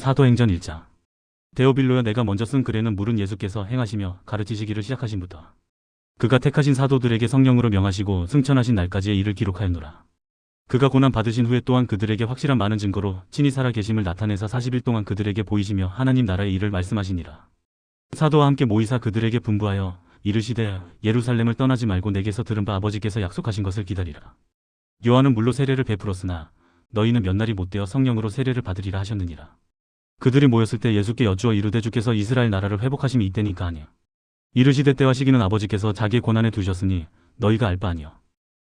사도행전 1장. 데오빌로여, 내가 먼저 쓴 글에는 물은 예수께서 행하시며 가르치시기를 시작하신부터 그가 택하신 사도들에게 성령으로 명하시고 승천하신 날까지의 일을 기록하였노라. 그가 고난 받으신 후에 또한 그들에게 확실한 많은 증거로 친히 살아 계심을 나타내사 40일 동안 그들에게 보이시며 하나님 나라의 일을 말씀하시니라. 사도와 함께 모이사 그들에게 분부하여 이르시되 예루살렘을 떠나지 말고 내게서 들은 바 아버지께서 약속하신 것을 기다리라. 요한은 물로 세례를 베풀었으나 너희는 몇 날이 못되어 성령으로 세례를 받으리라 하셨느니라. 그들이 모였을 때 예수께 여쭈어 이르되 주께서 이스라엘 나라를 회복하심이 이때니까 하니 이르시되 때와 시기는 아버지께서 자기의 권한에 두셨으니 너희가 알 바 아니요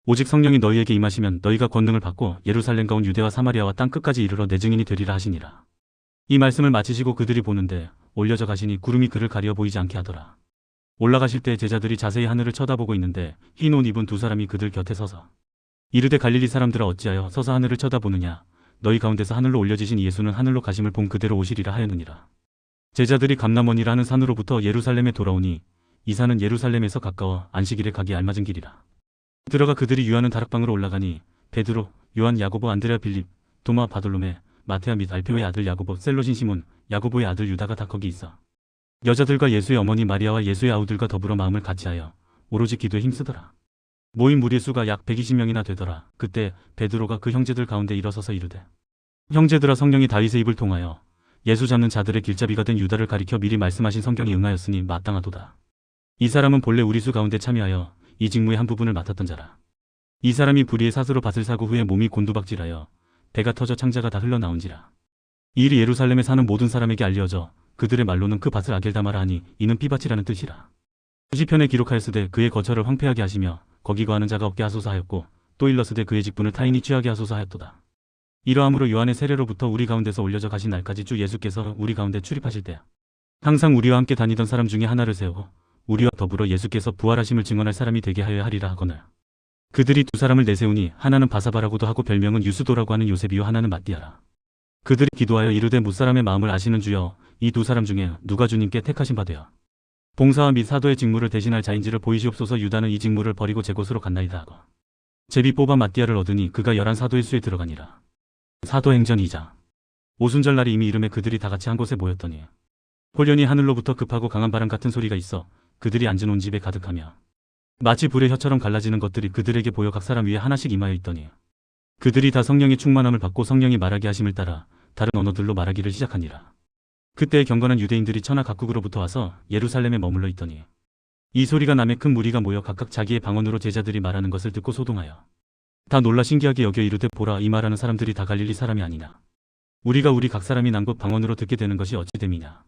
오직 성령이 너희에게 임하시면 너희가 권능을 받고 예루살렘과 온 유대와 사마리아와 땅 끝까지 이르러 내 증인이 되리라 하시니라. 이 말씀을 마치시고 그들이 보는데 올려져 가시니 구름이 그를 가리어 보이지 않게 하더라. 올라가실 때 제자들이 자세히 하늘을 쳐다보고 있는데 흰 옷 입은 두 사람이 그들 곁에 서서 이르되 갈릴리 사람들아 어찌하여 서서 하늘을 쳐다보느냐. 너희 가운데서 하늘로 올려지신 예수는 하늘로 가심을 본 그대로 오시리라 하였느니라. 제자들이 감람원이라는 산으로부터 예루살렘에 돌아오니 이 산은 예루살렘에서 가까워 안식일에 가기 알맞은 길이라. 들어가 그들이 유하는 다락방으로 올라가니 베드로, 요한, 야고보, 안드레아, 빌립, 도마, 바돌로메, 마테아 및 알페오의 아들 야고보, 셀로신 시몬, 야고보의 아들 유다가 다 거기 있어 여자들과 예수의 어머니 마리아와 예수의 아우들과 더불어 마음을 같이하여 오로지 기도에 힘쓰더라. 모인 무리의 수가 약 120명이나 되더라. 그때 베드로가 그 형제들 가운데 일어서서 이르되 형제들아, 성령이 다윗의 입을 통하여 예수 잡는 자들의 길잡이가 된 유다를 가리켜 미리 말씀하신 성경이 응하였으니 마땅하도다. 이 사람은 본래 우리 수 가운데 참여하여 이 직무의 한 부분을 맡았던 자라. 이 사람이 불의의 사슬로 밭을 사고 후에 몸이 곤두박질하여 배가 터져 창자가 다 흘러나온지라. 이 일이 예루살렘에 사는 모든 사람에게 알려져 그들의 말로는 그 밭을 아겔다마라 하니 이는 피밭이라는 뜻이라. 시편에 기록하였으되 그의 거처를 황폐하게 하시며 거기 거하는 자가 없게 하소서 하였고 또 일렀으되 그의 직분을 타인이 취하게 하소서 하였도다. 이러함으로 요한의 세례로부터 우리 가운데서 올려져 가신 날까지 주 예수께서 우리 가운데 출입하실 때 항상 우리와 함께 다니던 사람 중에 하나를 세우고 우리와 더불어 예수께서 부활하심을 증언할 사람이 되게 하여야 하리라 하거늘. 그들이 두 사람을 내세우니 하나는 바사바라고도 하고 별명은 유스도라고 하는 요셉이요 하나는 마띠아라. 그들이 기도하여 이르되 무사람의 마음을 아시는 주여, 이 두 사람 중에 누가 주님께 택하신 바 되어 봉사와 및 사도의 직무를 대신할 자인지를 보이시옵소서. 유다는 이 직무를 버리고 제 곳으로 갔나이다 하고 제비 뽑아 마띠아를 얻으니 그가 11 사도의 수에 들어가니라. 사도행전 2장. 오순절 날이 이미 이름에 그들이 다 같이 한 곳에 모였더니 홀연히 하늘로부터 급하고 강한 바람 같은 소리가 있어 그들이 앉은 온 집에 가득하며 마치 불의 혀처럼 갈라지는 것들이 그들에게 보여 각 사람 위에 하나씩 임하여 있더니 그들이 다 성령의 충만함을 받고 성령이 말하게 하심을 따라 다른 언어들로 말하기를 시작하니라. 그때에 경건한 유대인들이 천하 각국으로부터 와서 예루살렘에 머물러 있더니 이 소리가 남에 큰 무리가 모여 각각 자기의 방언으로 제자들이 말하는 것을 듣고 소동하여 다 놀라 신기하게 여겨 이르되 보라, 이 말하는 사람들이 다 갈릴리 사람이 아니냐. 우리가 우리 각 사람이 난 곳 방언으로 듣게 되는 것이 어찌 됨이냐.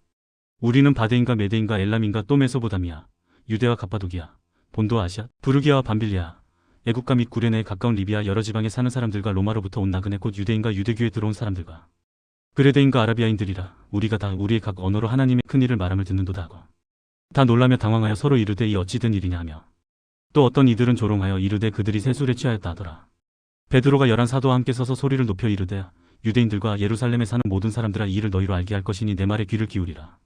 우리는 바데인가 메데인가 엘람인가 또 메소보다미아, 유대와 갑바도기아, 본도 아시아, 부르기아와 밤빌리아, 애국가 및 구레네에 가까운 리비아 여러 지방에 사는 사람들과 로마로부터 온 나그네 곧 유대인과 유대교에 들어온 사람들과 그레데인과 아라비아인들이라. 우리가 다 우리의 각 언어로 하나님의 큰 일을 말함을 듣는도다 하고 다 놀라며 당황하여 서로 이르되 이 어찌 된 일이냐 하며 또 어떤 이들은 조롱하여 이르되 그들이 세술에 취하였다 하더라. 베드로가 11 사도와 함께 서서 소리를 높여 이르되 유대인들과 예루살렘에 사는 모든 사람들아, 이 일을 너희로 알게 할 것이니 내 말에 귀를 기울이라.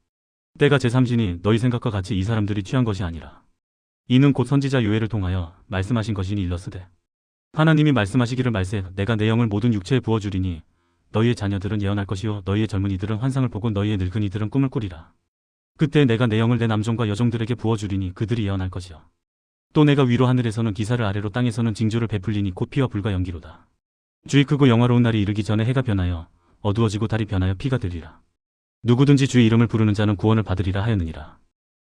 때가 제3시니 너희 생각과 같이 이 사람들이 취한 것이 아니라 이는 곧 선지자 요엘을 통하여 말씀하신 것이니 일렀으되 하나님이 말씀하시기를 말세 내가 내 영을 모든 육체에 부어주리니 너희의 자녀들은 예언할 것이요 너희의 젊은이들은 환상을 보고 너희의 늙은이들은 꿈을 꾸리라. 그때 내가 내 영을 내 남종과 여종들에게 부어주리니 그들이 예언할 것이요 또 내가 위로 하늘에서는 기사를 아래로 땅에서는 징조를 베풀리니 곧 피와 불과 연기로다. 주의 크고 영화로운 날이 이르기 전에 해가 변하여 어두워지고 달이 변하여 피가 되리라. 누구든지 주의 이름을 부르는 자는 구원을 받으리라 하였느니라.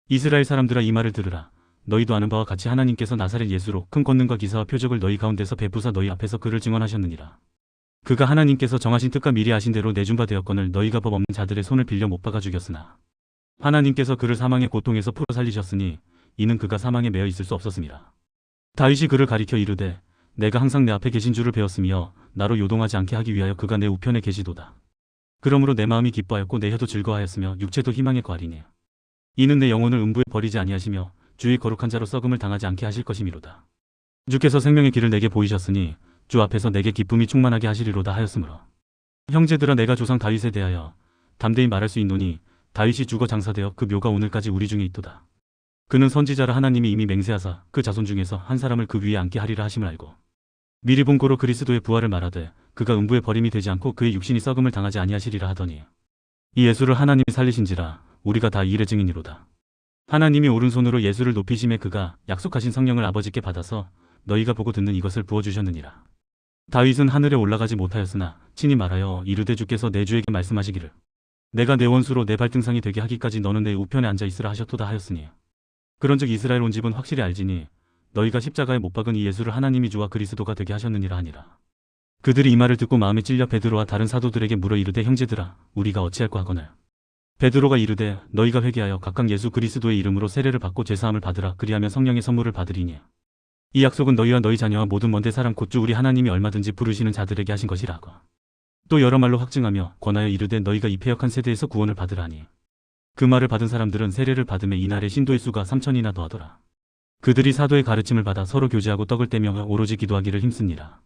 이스라엘 사람들아, 이 말을 들으라. 너희도 아는 바와 같이 하나님께서 나사렛 예수로 큰 권능과 기사와 표적을 너희 가운데서 베푸사 너희 앞에서 그를 증언하셨느니라. 그가 하나님께서 정하신 뜻과 미리 아신 대로 내준 바 되었거늘 너희가 법 없는 자들의 손을 빌려 못 박아 죽였으나 하나님께서 그를 사망의 고통에서 풀어 살리셨으니 이는 그가 사망에 매여 있을 수 없었습니다. 다윗이 그를 가리켜 이르되 내가 항상 내 앞에 계신 줄을 배웠으며 나로 요동하지 않게 하기 위하여 그가 내 우편에 계시도다. 그러므로 내 마음이 기뻐하였고 내 혀도 즐거워하였으며 육체도 희망에 거하리니 이는 내 영혼을 음부에 버리지 아니하시며 주의 거룩한 자로 썩음을 당하지 않게 하실 것임이로다. 주께서 생명의 길을 내게 보이셨으니 주 앞에서 내게 기쁨이 충만하게 하시리로다 하였으므로 형제들아, 내가 조상 다윗에 대하여 담대히 말할 수 있노니 다윗이 죽어 장사되어 그 묘가 오늘까지 우리 중에 있도다. 그는 선지자라 하나님이 이미 맹세하사 그 자손 중에서 한 사람을 그 위에 앉게 하리라 하심을 알고 미리 본 고로 그리스도의 부활을 말하되 그가 음부에 버림이 되지 않고 그의 육신이 썩음을 당하지 아니하시리라 하더니 이 예수를 하나님이 살리신지라 우리가 다 이의 증인이로다. 하나님이 오른손으로 예수를 높이심에 그가 약속하신 성령을 아버지께 받아서 너희가 보고 듣는 이것을 부어주셨느니라. 다윗은 하늘에 올라가지 못하였으나 친히 말하여 이르되 주께서 내 주에게 말씀하시기를 내가 내 원수로 내 발등상이 되게 하기까지 너는 내 우편에 앉아 있으라 하셨도다 하였으니 그런즉 이스라엘 온 집은 확실히 알지니 너희가 십자가에 못 박은 이 예수를 하나님이 주와 그리스도가 되게 하셨느니라 하니라. 그들이 이 말을 듣고 마음에 찔려 베드로와 다른 사도들에게 물어 이르되 형제들아 우리가 어찌할까 하거늘. 베드로가 이르되 너희가 회개하여 각각 예수 그리스도의 이름으로 세례를 받고 죄사함을 받으라. 그리하면 성령의 선물을 받으리니 이 약속은 너희와 너희 자녀와 모든 먼데 사람 곧 주 우리 하나님이 얼마든지 부르시는 자들에게 하신 것이라 하고 또 여러 말로 확증하며 권하여 이르되 너희가 이 패역한 세대에서 구원을 받으라니 그 말을 받은 사람들은 세례를 받음에 이날에 신도의 수가 3,000이나 더하더라. 그들이 사도의 가르침을 받아 서로 교제하고 떡을 떼며 오로지 기도하기를 힘쓰니라.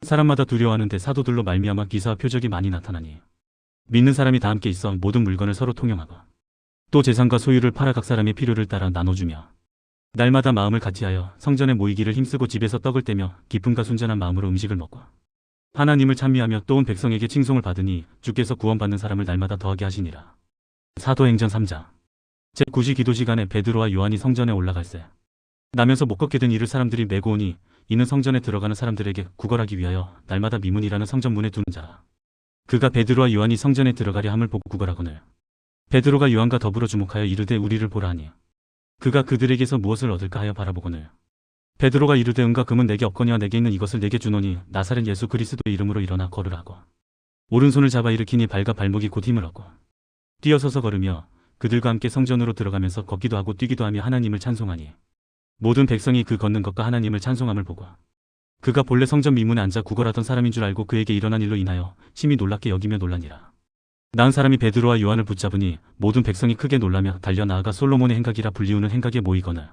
사람마다 두려워하는데 사도들로 말미암아 기사와 표적이 많이 나타나니 믿는 사람이 다 함께 있어 모든 물건을 서로 통용하고 또 재산과 소유를 팔아 각 사람의 필요를 따라 나눠주며 날마다 마음을 같이하여 성전에 모이기를 힘쓰고 집에서 떡을 떼며 기쁨과 순전한 마음으로 음식을 먹고 하나님을 찬미하며 또 온 백성에게 칭송을 받으니 주께서 구원받는 사람을 날마다 더하게 하시니라. 사도행전 3장 제9시 기도 시간에 베드로와 요한이 성전에 올라갈새 나면서 못 걷게 된 이를 사람들이 메고 오니 이는 성전에 들어가는 사람들에게 구걸하기 위하여 날마다 미문이라는 성전문에 두는 자라. 그가 베드로와 요한이 성전에 들어가려 함을 보고 구걸하거늘 베드로가 요한과 더불어 주목하여 이르되 우리를 보라 하니 그가 그들에게서 무엇을 얻을까 하여 바라보거늘 베드로가 이르되 은과 금은 내게 없거니와 내게 있는 이것을 내게 주노니 나사렛 예수 그리스도의 이름으로 일어나 걸으라고 오른손을 잡아 일으키니 발과 발목이 곧 힘을 얻고 뛰어서서 걸으며 그들과 함께 성전으로 들어가면서 걷기도 하고 뛰기도 하며 하나님을 찬송하니 모든 백성이 그 걷는 것과 하나님을 찬송함을 보고 그가 본래 성전 미문에 앉아 구걸하던 사람인 줄 알고 그에게 일어난 일로 인하여 심히 놀랍게 여기며 놀라니라. 나은 사람이 베드로와 요한을 붙잡으니 모든 백성이 크게 놀라며 달려 나아가 솔로몬의 행각이라 불리우는 행각에 모이거늘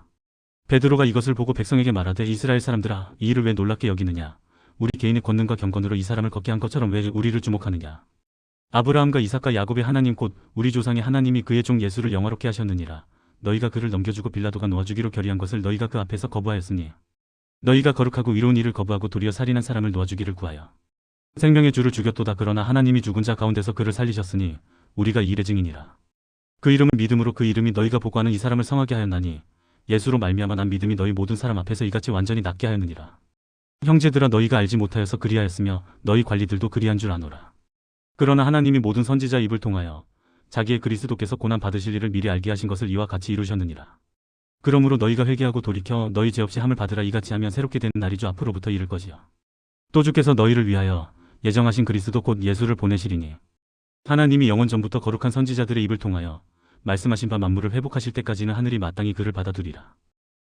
베드로가 이것을 보고 백성에게 말하되 이스라엘 사람들아 이 일을 왜 놀랍게 여기느냐 우리 개인의 권능과 경건으로 이 사람을 걷게 한 것처럼 왜 우리를 주목하느냐 아브라함과 이삭과 야곱의 하나님 곧 우리 조상의 하나님이 그의 종 예수를 영화롭게 하셨느니라. 너희가 그를 넘겨주고 빌라도가 놓아주기로 결의한 것을 너희가 그 앞에서 거부하였으니 너희가 거룩하고 위로운 일을 거부하고 도리어 살인한 사람을 놓아주기를 구하여 생명의 주를 죽였도다. 그러나 하나님이 죽은 자 가운데서 그를 살리셨으니 우리가 이 일의 증인이라. 그 이름을 믿음으로 그 이름이 너희가 보고하는 이 사람을 성하게 하였나니 예수로 말미암아 난 믿음이 너희 모든 사람 앞에서 이같이 완전히 낫게 하였느니라. 형제들아 너희가 알지 못하여서 그리하였으며 너희 관리들도 그리한 줄 아노라. 그러나 하나님이 모든 선지자 입을 통하여 자기의 그리스도께서 고난 받으실 일을 미리 알게 하신 것을 이와 같이 이루셨느니라. 그러므로 너희가 회개하고 돌이켜 너희 죄 없이 함을 받으라. 이같이 하면 새롭게 되는 날이 주 앞으로부터 이를 것이요 또 주께서 너희를 위하여 예정하신 그리스도 곧 예수를 보내시리니 하나님이 영원 전부터 거룩한 선지자들의 입을 통하여 말씀하신 바 만물을 회복하실 때까지는 하늘이 마땅히 그를 받아두리라.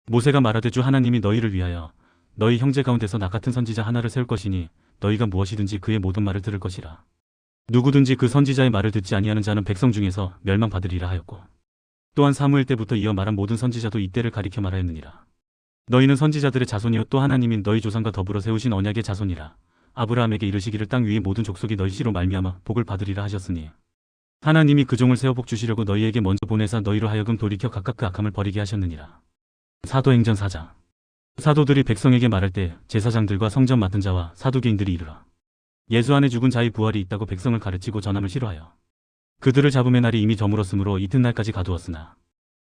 모세가 말하되 주 하나님이 너희를 위하여 너희 형제 가운데서 나 같은 선지자 하나를 세울 것이니 너희가 무엇이든지 그의 모든 말을 들을 것이라. 누구든지 그 선지자의 말을 듣지 아니하는 자는 백성 중에서 멸망받으리라 하였고 또한 사무엘 때부터 이어 말한 모든 선지자도 이때를 가리켜 말하였느니라. 너희는 선지자들의 자손이요 또 하나님인 너희 조상과 더불어 세우신 언약의 자손이라. 아브라함에게 이르시기를 땅 위의 모든 족속이 너희 씨로 말미암아 복을 받으리라 하셨으니 하나님이 그 종을 세워 복 주시려고 너희에게 먼저 보내사 너희로 하여금 돌이켜 각각 그 악함을 버리게 하셨느니라. 사도행전 4장 사도들이 백성에게 말할 때 제사장들과 성전 맡은 자와 사두개인들이 이르러 예수 안에 죽은 자의 부활이 있다고 백성을 가르치고 전함을 싫어하여 그들을 잡음의 날이 이미 저물었으므로 이튿날까지 가두었으나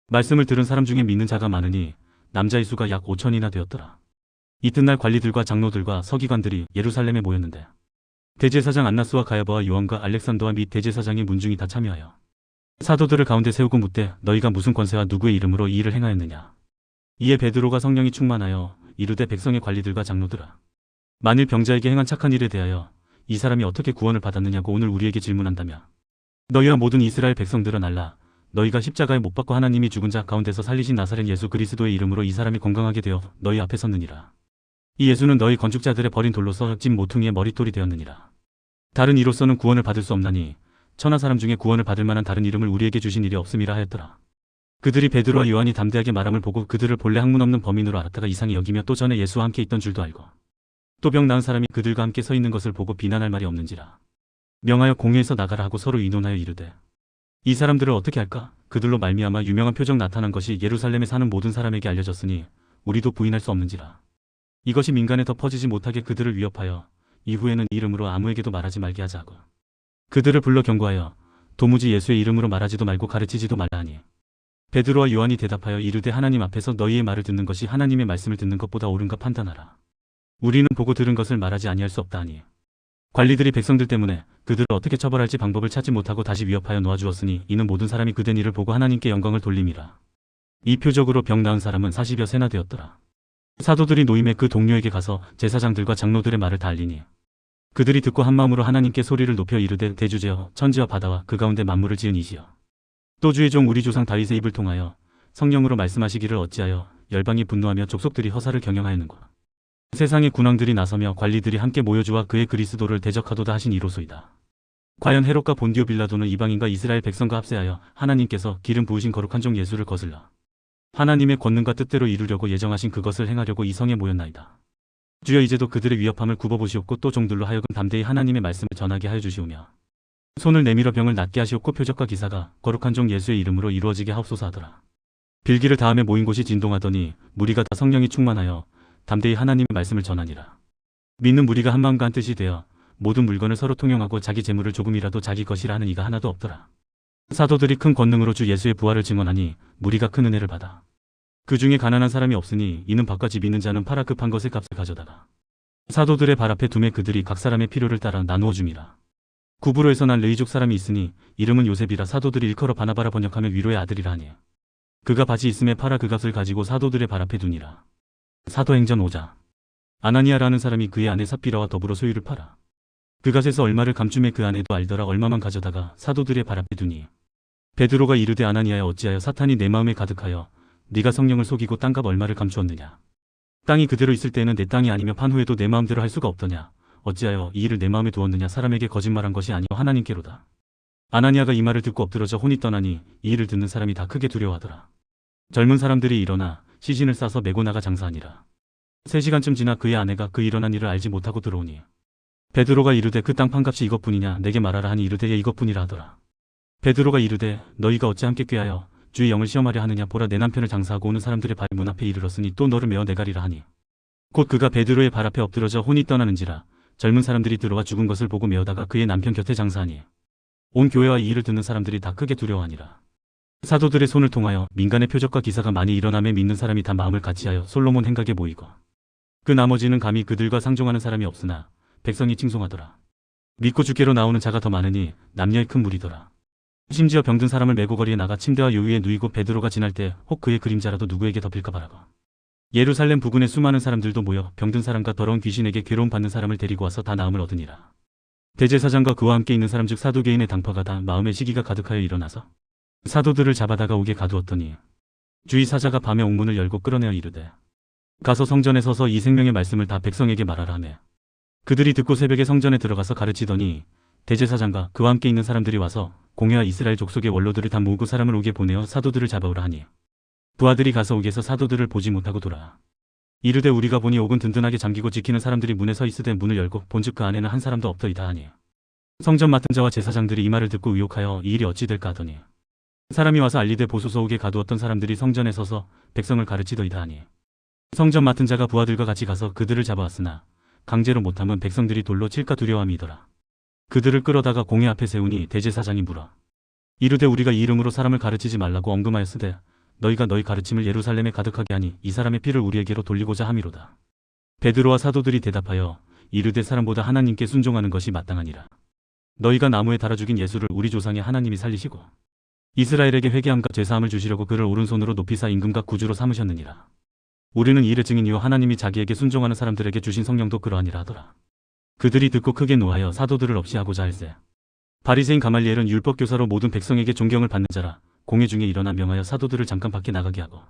말씀을 들은 사람 중에 믿는 자가 많으니 남자의 수가 약 5,000이나 되었더라. 이튿날 관리들과 장로들과 서기관들이 예루살렘에 모였는데 대제사장 안나스와 가야바와 요한과 알렉산더와 및 대제사장의 문중이 다 참여하여 사도들을 가운데 세우고 묻되 너희가 무슨 권세와 누구의 이름으로 이 일을 행하였느냐. 이에 베드로가 성령이 충만하여 이르되 백성의 관리들과 장로들아 만일 병자에게 행한 착한 일에 대하여 이 사람이 어떻게 구원을 받았느냐고 오늘 우리에게 질문한다며 너희와 모든 이스라엘 백성들은 알라. 너희가 십자가에 못 박고 하나님이 죽은 자 가운데서 살리신 나사렛 예수 그리스도의 이름으로 이 사람이 건강하게 되어 너희 앞에 섰느니라. 이 예수는 너희 건축자들의 버린 돌로서 집 모퉁이의 머릿돌이 되었느니라. 다른 이로서는 구원을 받을 수 없나니 천하 사람 중에 구원을 받을 만한 다른 이름을 우리에게 주신 일이 없음이라 하였더라. 그들이 베드로와 요한이 담대하게 말함을 보고 그들을 본래 학문 없는 범인으로 알았다가 이상히 여기며 또 전에 예수와 함께 있던 줄도 알고 또 병 나은 사람이 그들과 함께 서 있는 것을 보고 비난할 말이 없는지라. 명하여 공회에서 나가라 하고 서로 의논하여 이르되 이 사람들을 어떻게 할까? 그들로 말미암아 유명한 표적 나타난 것이 예루살렘에 사는 모든 사람에게 알려졌으니 우리도 부인할 수 없는지라. 이것이 민간에 더 퍼지지 못하게 그들을 위협하여 이후에는 이름으로 아무에게도 말하지 말게 하자 하고 그들을 불러 경고하여 도무지 예수의 이름으로 말하지도 말고 가르치지도 말라 하니. 베드로와 요한이 대답하여 이르되 하나님 앞에서 너희의 말을 듣는 것이 하나님의 말씀을 듣는 것보다 옳은가 판단하라. 우리는 보고 들은 것을 말하지 아니할 수 없다 하니. 관리들이 백성들 때문에 그들을 어떻게 처벌할지 방법을 찾지 못하고 다시 위협하여 놓아주었으니 이는 모든 사람이 그된 일을 보고 하나님께 영광을 돌림이라. 이 표적으로 병 나은 사람은 40여 세나 되었더라. 사도들이 노임에 그 동료에게 가서 제사장들과 장로들의 말을 다 알리니 그들이 듣고 한마음으로 하나님께 소리를 높여 이르되 대주제여 천지와 바다와 그 가운데 만물을 지은 이시여 또 주의 종 우리 조상 다윗의 입을 통하여 성령으로 말씀하시기를 어찌하여 열방이 분노하며 족속들이 허사를 경영하였는가. 세상의 군왕들이 나서며 관리들이 함께 모여주와 그의 그리스도를 대적하도다 하신 이로소이다. 과연 헤롯과 본디오 빌라도는 이방인과 이스라엘 백성과 합세하여 하나님께서 기름 부으신 거룩한 종 예수를 거슬러 하나님의 권능과 뜻대로 이루려고 예정하신 그것을 행하려고 이 성에 모였나이다. 주여 이제도 그들의 위협함을 굽어보시옵고 또 종들로 하여금 담대히 하나님의 말씀을 전하게 하여 주시오며 손을 내밀어 병을 낫게 하시옵고 표적과 기사가 거룩한 종 예수의 이름으로 이루어지게 하옵소서 하더라. 빌기를 다음에 모인 곳이 진동하더니 무리가 다 성령이 충만하여 담대히 하나님의 말씀을 전하니라. 믿는 무리가 한마음과 한뜻이 되어 모든 물건을 서로 통용하고 자기 재물을 조금이라도 자기 것이라 하는 이가 하나도 없더라. 사도들이 큰 권능으로 주 예수의 부활을 증언하니 무리가 큰 은혜를 받아. 그 중에 가난한 사람이 없으니 이는 밭과 집 있는 자는 팔아 급한 것의 값을 가져다가 사도들의 발 앞에 두매 그들이 각 사람의 필요를 따라 나누어 줌이라. 구브로에서 난 레이족 사람이 있으니 이름은 요셉이라 사도들이 일컬어 바나바라 번역하며 위로의 아들이라 하니 그가 밭이 있음에 팔아 그 값을 가지고 사도들의 발 앞에 두니라. 사도행전 5장. 아나니아라는 사람이 그의 아내 삽비라와 더불어 소유를 팔아 그 값에서 얼마를 감춤해 그 아내도 알더라. 얼마만 가져다가 사도들의 발 앞에 두니 베드로가 이르되 아나니아야 어찌하여 사탄이 내 마음에 가득하여 네가 성령을 속이고 땅값 얼마를 감추었느냐. 땅이 그대로 있을 때에는 내 땅이 아니며 판 후에도 내 마음대로 할 수가 없더냐. 어찌하여 이 일을 내 마음에 두었느냐. 사람에게 거짓말한 것이 아니오 하나님께로다. 아나니아가 이 말을 듣고 엎드러져 혼이 떠나니 이 일을 듣는 사람이 다 크게 두려워하더라. 젊은 사람들이 일어나 시신을 싸서 메고 나가 장사하니라. 3시간쯤 지나 그의 아내가 그 일어난 일을 알지 못하고 들어오니 베드로가 이르되 그 땅 판값이 이것뿐이냐. 내게 말하라 하니 이르되 예 이것뿐이라 하더라. 베드로가 이르되 너희가 어찌 함께 꾀하여 주의 영을 시험하려 하느냐. 보라 내 남편을 장사하고 오는 사람들의 발 문 앞에 이르렀으니 또 너를 메어 내가리라 하니 곧 그가 베드로의 발 앞에 엎드러져 혼이 떠나는지라. 젊은 사람들이 들어와 죽은 것을 보고 메어다가 그의 남편 곁에 장사하니 온 교회와 이 일을 듣는 사람들이 다 크게 두려워하니라. 사도들의 손을 통하여 민간의 표적과 기사가 많이 일어나며 믿는 사람이 다 마음을 같이하여 솔로몬 행각에 모이고 그 나머지는 감히 그들과 상종하는 사람이 없으나 백성이 칭송하더라. 믿고 주께로 나오는 자가 더 많으니 남녀의 큰 무리더라. 심지어 병든 사람을 메고 거리에 나가 침대와 요 위에 누이고 베드로가 지날 때 혹 그의 그림자라도 누구에게 덮일까 바라고 예루살렘 부근에 수많은 사람들도 모여 병든 사람과 더러운 귀신에게 괴로움 받는 사람을 데리고 와서 다 나음을 얻으니라. 대제사장과 그와 함께 있는 사람 즉 사두개인의 당파가 다 마음의 시기가 가득하여 일어나서 사도들을 잡아다가 옥에 가두었더니 주의 사자가 밤에 옥문을 열고 끌어내어 이르되 가서 성전에 서서 이 생명의 말씀을 다 백성에게 말하라 하며 그들이 듣고 새벽에 성전에 들어가서 가르치더니 대제사장과 그와 함께 있는 사람들이 와서 공회와 이스라엘 족속의 원로들을 다 모으고 사람을 옥에 보내어 사도들을 잡아오라 하니 부하들이 가서 옥에서 사도들을 보지 못하고 돌아 이르되 우리가 보니 옥은 든든하게 잠기고 지키는 사람들이 문에 서 있으되 문을 열고 본즉 그 안에는 한 사람도 없더이다 하니 성전 맡은 자와 제사장들이 이 말을 듣고 의혹하여 이 일이 어찌 될까 하더니 사람이 와서 알리되 보소서 옥에 가두었던 사람들이 성전에 서서 백성을 가르치더이다 하니 성전 맡은 자가 부하들과 같이 가서 그들을 잡아왔으나 강제로 못함은 백성들이 돌로 칠까 두려워함이더라. 그들을 끌어다가 공회 앞에 세우니 대제사장이 물어 이르되 우리가 이 이름으로 사람을 가르치지 말라고 엄금하였으되 너희가 너희 가르침을 예루살렘에 가득하게 하니 이 사람의 피를 우리에게로 돌리고자 함이로다. 베드로와 사도들이 대답하여 이르되 사람보다 하나님께 순종하는 것이 마땅하니라. 너희가 나무에 달아 죽인 예수를 우리 조상의 하나님이 살리시고 이스라엘에게 회개함과 죄사함을 주시려고 그를 오른손으로 높이사 임금과 구주로 삼으셨느니라. 우리는 이 일의 증인이요 하나님이 자기에게 순종하는 사람들에게 주신 성령도 그러하니라 하더라. 그들이 듣고 크게 노하여 사도들을 없이 하고자 할세 바리새인 가말리엘은 율법교사로 모든 백성에게 존경을 받는 자라. 공회 중에 일어나 명하여 사도들을 잠깐 밖에 나가게 하고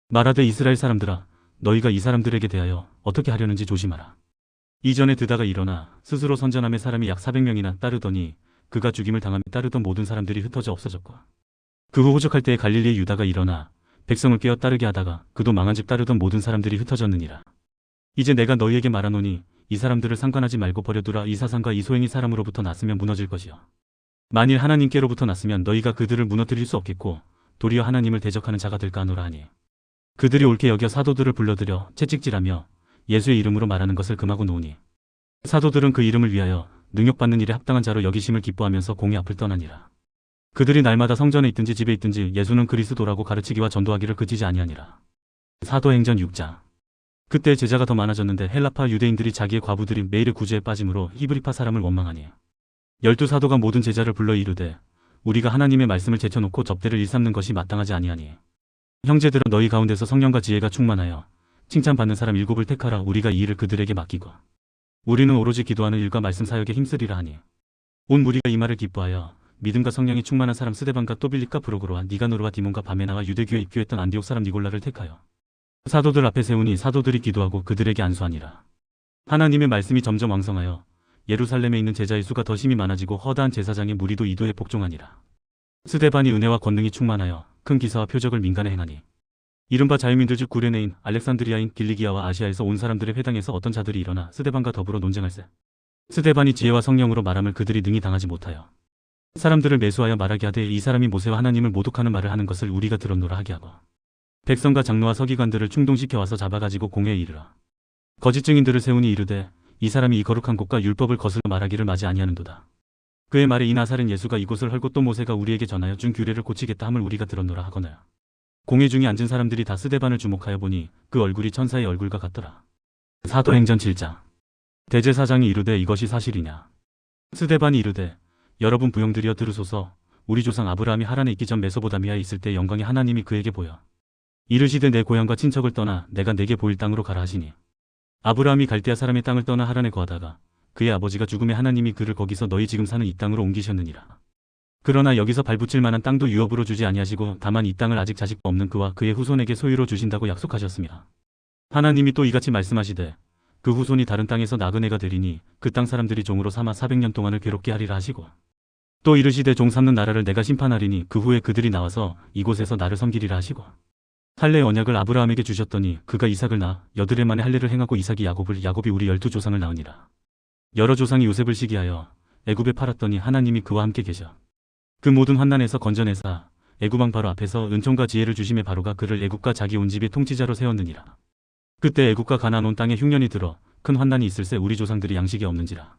말하되 이스라엘 사람들아 너희가 이 사람들에게 대하여 어떻게 하려는지 조심하라. 이전에 드다가 일어나 스스로 선전함에 사람이 약 400명이나 따르더니 그가 죽임을 당함에 따르던 모든 사람들이 흩어져 없어졌고 그 후 호적할 때에 갈릴리의 유다가 일어나 백성을 깨어 따르게 하다가 그도 망한즉 따르던 모든 사람들이 흩어졌느니라. 이제 내가 너희에게 말하노니 이 사람들을 상관하지 말고 버려두라. 이 사상과 이 소행이 사람으로부터 났으면 무너질 것이요 만일 하나님께로부터 났으면 너희가 그들을 무너뜨릴 수 없겠고 도리어 하나님을 대적하는 자가 될까 하노라 하니 그들이 옳게 여겨 사도들을 불러들여 채찍질하며 예수의 이름으로 말하는 것을 금하고 놓으니 사도들은 그 이름을 위하여 능욕받는 일에 합당한 자로 여기심을 기뻐하면서 공회 앞을 떠나니라. 그들이 날마다 성전에 있든지 집에 있든지 예수는 그리스도라고 가르치기와 전도하기를 그치지 아니하니라. 사도행전 6장. 그때 제자가 더 많아졌는데 헬라파 유대인들이 자기의 과부들이 매일의 구제에 빠짐으로 히브리파 사람을 원망하니 12사도가 모든 제자를 불러 이르되 우리가 하나님의 말씀을 제쳐놓고 접대를 일삼는 것이 마땅하지 아니하니 형제들아 너희 가운데서 성령과 지혜가 충만하여 칭찬받는 사람 7을 택하라. 우리가 이 일을 그들에게 맡기고 우리는 오로지 기도하는 일과 말씀 사역에 힘쓰리라 하니 온 무리가 이 말을 기뻐하여 믿음과 성령이 충만한 사람 스데반과 또빌립과 프로고로와 니가노르와 디몬과 바메나와 유대교에 입교했던 안디옥 사람 니골라를 택하여 사도들 앞에 세우니 사도들이 기도하고 그들에게 안수하니라. 하나님의 말씀이 점점 왕성하여 예루살렘에 있는 제자의 수가 더 심히 많아지고 허다한 제사장의 무리도 이도에 복종하니라. 스데반이 은혜와 권능이 충만하여 큰 기사와 표적을 민간에 행하니 이른바 자유민들 즉 구레네인 알렉산드리아인 길리기아와 아시아에서 온 사람들의 회당에서 어떤 자들이 일어나 스데반과 더불어 논쟁할세. 스데반이 지혜와 성령으로 말함을 그들이 능히 당하지 못하여 사람들을 매수하여 말하게 하되 이 사람이 모세와 하나님을 모독하는 말을 하는 것을 우리가 들었노라 하게 하고 백성과 장로와 서기관들을 충동시켜 와서 잡아가지고 공회에 이르라. 거짓 증인들을 세우니 이르되 이 사람이 이 거룩한 곳과 율법을 거슬러 말하기를 마지 아니하는도다. 그의 말에 이 나사렛 예수가 이곳을 헐고 또 모세가 우리에게 전하여 준 규례를 고치겠다 함을 우리가 들었노라 하거늘. 공회 중에 앉은 사람들이 다 스데반을 주목하여 보니 그 얼굴이 천사의 얼굴과 같더라. 사도행전 7장. 대제사장이 이르되 이것이 사실이냐. 스데반이 이르되 여러분 부형들이여 들으소서. 우리 조상 아브라함이 하란에 있기 전 메소보다미아에 있을 때 영광의 하나님이 그에게 보여 이르시되 내 고향과 친척을 떠나 내가 내게 보일 땅으로 가라 하시니 아브라함이 갈대아 사람의 땅을 떠나 하란에 거하다가 그의 아버지가 죽음에 하나님이 그를 거기서 너희 지금 사는 이 땅으로 옮기셨느니라. 그러나 여기서 발붙일 만한 땅도 유업으로 주지 아니하시고 다만 이 땅을 아직 자식도 없는 그와 그의 후손에게 소유로 주신다고 약속하셨습니다. 하나님이 또 이같이 말씀하시되 그 후손이 다른 땅에서 나그네가 되리니 그 땅 사람들이 종으로 삼아 400년 동안을 괴롭게 하리라 하시고 또 이르시되 종 삼는 나라를 내가 심판하리니 그 후에 그들이 나와서 이곳에서 나를 섬기리라 하시고 할례의 언약을 아브라함에게 주셨더니 그가 이삭을 낳아 8해 만에 할례를 행하고 이삭이 야곱을 야곱이 우리 12조상을 낳으니라. 여러 조상이 요셉을 시기하여 애굽에 팔았더니 하나님이 그와 함께 계셔 그 모든 환난에서 건져내사 애굽 왕 바로 앞에서 은총과 지혜를 주심에 바로가 그를 애굽과 자기 온 집의 통치자로 세웠느니라. 그때 애굽과 가나안 온 땅에 흉년이 들어 큰 환난이 있을새 우리 조상들이 양식이 없는지라.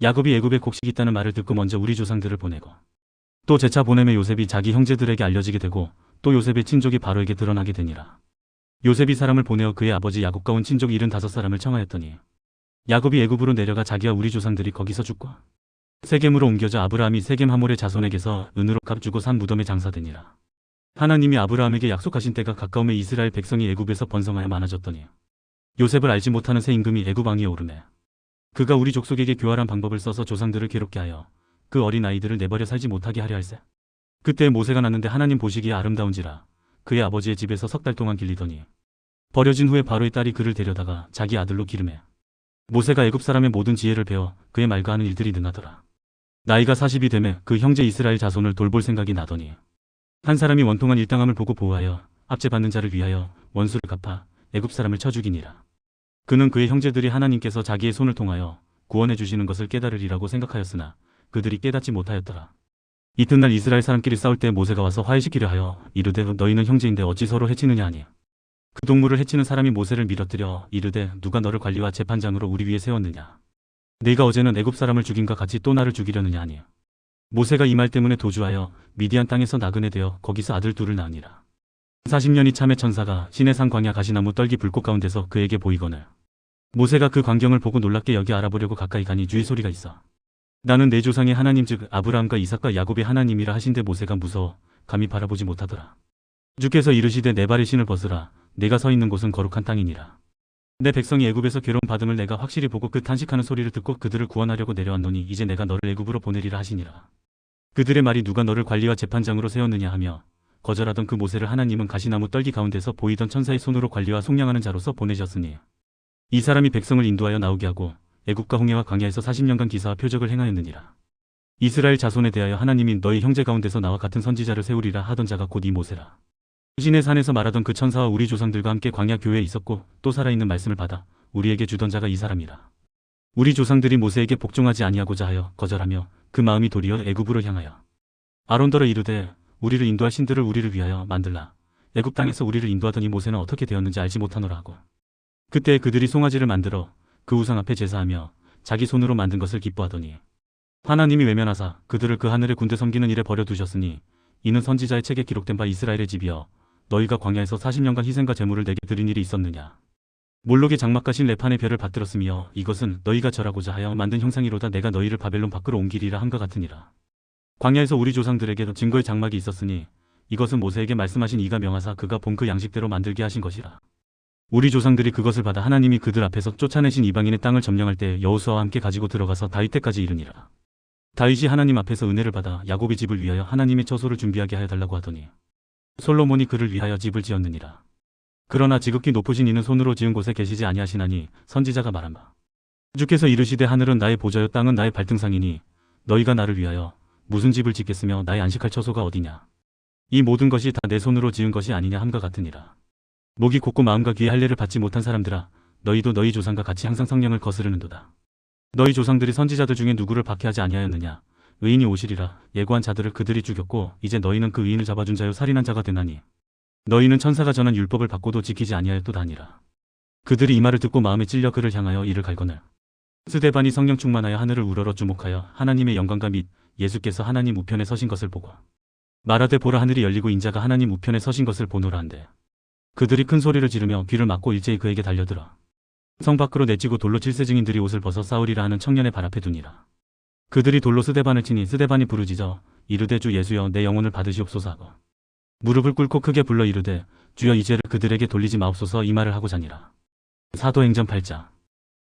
야곱이 애굽에 곡식이 있다는 말을 듣고 먼저 우리 조상들을 보내고 또 재차 보내매 요셉이 자기 형제들에게 알려지게 되고 또 요셉의 친족이 바로에게 드러나게 되니라. 요셉이 사람을 보내어 그의 아버지 야곱과 온 친족 75사람을 청하였더니 야곱이 애굽으로 내려가 자기와 우리 조상들이 거기서 죽고 세겜으로 옮겨져 아브라함이 세겜 하몰의 자손에게서 은으로 값 주고 산 무덤에 장사되니라. 하나님이 아브라함에게 약속하신 때가 가까움에 이스라엘 백성이 애굽에서 번성하여 많아졌더니 요셉을 알지 못하는 새 임금이 애굽 왕위에 오르매 그가 우리 족속에게 교활한 방법을 써서 조상들을 괴롭게 하여 그 어린 아이들을 내버려 살지 못하게 하려 할세. 그때 모세가 났는데 하나님 보시기에 아름다운지라 그의 아버지의 집에서 3달 동안 길리더니 버려진 후에 바로의 딸이 그를 데려다가 자기 아들로 기르매 모세가 애굽 사람의 모든 지혜를 배워 그의 말과 하는 일들이 능하더라. 나이가 40이 되매 그 형제 이스라엘 자손을 돌볼 생각이 나더니 한 사람이 원통한 일당함을 보고 보호하여 압제받는 자를 위하여 원수를 갚아 애굽 사람을 쳐 죽이니라. 그는 그의 형제들이 하나님께서 자기의 손을 통하여 구원해 주시는 것을 깨달으리라고 생각하였으나 그들이 깨닫지 못하였더라. 이튿날 이스라엘 사람끼리 싸울 때 모세가 와서 화해시키려 하여 이르되 너희는 형제인데 어찌 서로 해치느냐 하니 그 동물을 해치는 사람이 모세를 밀어뜨려 이르되 누가 너를 관리와 재판장으로 우리 위에 세웠느냐. 네가 어제는 애굽 사람을 죽임과 같이 또 나를 죽이려느냐 하니 모세가 이 말 때문에 도주하여 미디안 땅에서 나그네 되어 거기서 아들 둘을 낳으니라. 40년이 참에 천사가 시내산 광야 가시나무 떨기 불꽃 가운데서 그에게 보이거늘 모세가 그 광경을 보고 놀랍게 여기 알아보려고 가까이 가니 주의 소리가 있어 나는 내 조상의 하나님 즉 아브라함과 이삭과 야곱의 하나님이라 하신데 모세가 무서워 감히 바라보지 못하더라. 주께서 이르시되 내 발의 신을 벗으라 내가 서 있는 곳은 거룩한 땅이니라. 내 백성이 애굽에서 괴로움 받음을 내가 확실히 보고 그 탄식하는 소리를 듣고 그들을 구원하려고 내려왔노니 이제 내가 너를 애굽으로 보내리라 하시니라. 그들의 말이 누가 너를 관리와 재판장으로 세웠느냐 하며 거절하던 그 모세를 하나님은 가시나무 떨기 가운데서 보이던 천사의 손으로 관리와 속량하는 자로서 보내셨으니 이 사람이 백성을 인도하여 나오게 하고 애굽과 홍해와 광야에서 40년간 기사와 표적을 행하였느니라. 이스라엘 자손에 대하여 하나님이 너희 형제 가운데서 나와 같은 선지자를 세우리라 하던 자가 곧 이 모세라. 시내 산에서 말하던 그 천사와 우리 조상들과 함께 광야 교회에 있었고 또 살아있는 말씀을 받아 우리에게 주던 자가 이 사람이라. 우리 조상들이 모세에게 복종하지 아니하고자 하여 거절하며 그 마음이 도리어 애굽으로 향하여 아론더러 이르되 우리를 인도할 신들을 우리를 위하여 만들라. 애굽 땅에서 우리를 인도하던 이 모세는 어떻게 되었는지 알지 못하노라 하고 그때 그들이 송아지를 만들어 그 우상 앞에 제사하며 자기 손으로 만든 것을 기뻐하더니 하나님이 외면하사 그들을 그 하늘의 군대 섬기는 일에 버려두셨으니 이는 선지자의 책에 기록된 바 이스라엘의 집이여 너희가 광야에서 40년간 희생과 제물을 내게 드린 일이 있었느냐. 몰록의 장막과 신 레판의 별을 받들었으며 이것은 너희가 절하고자 하여 만든 형상이로다. 내가 너희를 바벨론 밖으로 옮기리라 함과 같으니라. 광야에서 우리 조상들에게 증거의 장막이 있었으니 이것은 모세에게 말씀하신 이가 명하사 그가 본 그 양식대로 만들게 하신 것이라. 우리 조상들이 그것을 받아 하나님이 그들 앞에서 쫓아내신 이방인의 땅을 점령할 때 여호수아와 함께 가지고 들어가서 다윗 때까지 이르니라. 다윗이 하나님 앞에서 은혜를 받아 야곱의 집을 위하여 하나님의 처소를 준비하게 하여 달라고 하더니 솔로몬이 그를 위하여 집을 지었느니라. 그러나 지극히 높으신 이는 손으로 지은 곳에 계시지 아니하시나니 선지자가 말한 바 주께서 이르시되 하늘은 나의 보좌요 땅은 나의 발등상이니 너희가 나를 위하여 무슨 집을 짓겠으며 나의 안식할 처소가 어디냐. 이 모든 것이 다 내 손으로 지은 것이 아니냐 함과 같으니라. 목이 곧고 마음과 귀의 할례를 받지 못한 사람들아 너희도 너희 조상과 같이 항상 성령을 거스르는도다. 너희 조상들이 선지자들 중에 누구를 박해하지 아니하였느냐. 의인이 오시리라. 예고한 자들을 그들이 죽였고 이제 너희는 그 의인을 잡아준 자요 살인한 자가 되나니 너희는 천사가 전한 율법을 받고도 지키지 아니하였도다 하니라. 그들이 이 말을 듣고 마음에 찔려 그를 향하여 이를 갈거늘 스데반이 성령 충만하여 하늘을 우러러 주목하여 하나님의 영광과 및 예수께서 하나님 우편에 서신 것을 보고 말하되 보라 하늘이 열리고 인자가 하나님 우편에 서신 것을 보노라 한데 그들이 큰 소리를 지르며 귀를 막고 일제히 그에게 달려들어 성 밖으로 내치고 돌로 칠세 증인들이 옷을 벗어 싸우리라 하는 청년의 발 앞에 두니라. 그들이 돌로 스데반을 치니 스데반이 부르짖어 이르되 주 예수여 내 영혼을 받으시옵소서 하고 무릎을 꿇고 크게 불러 이르되 주여 이 죄를 그들에게 돌리지 마옵소서 이 말을 하고 자니라. 사도행전 8장.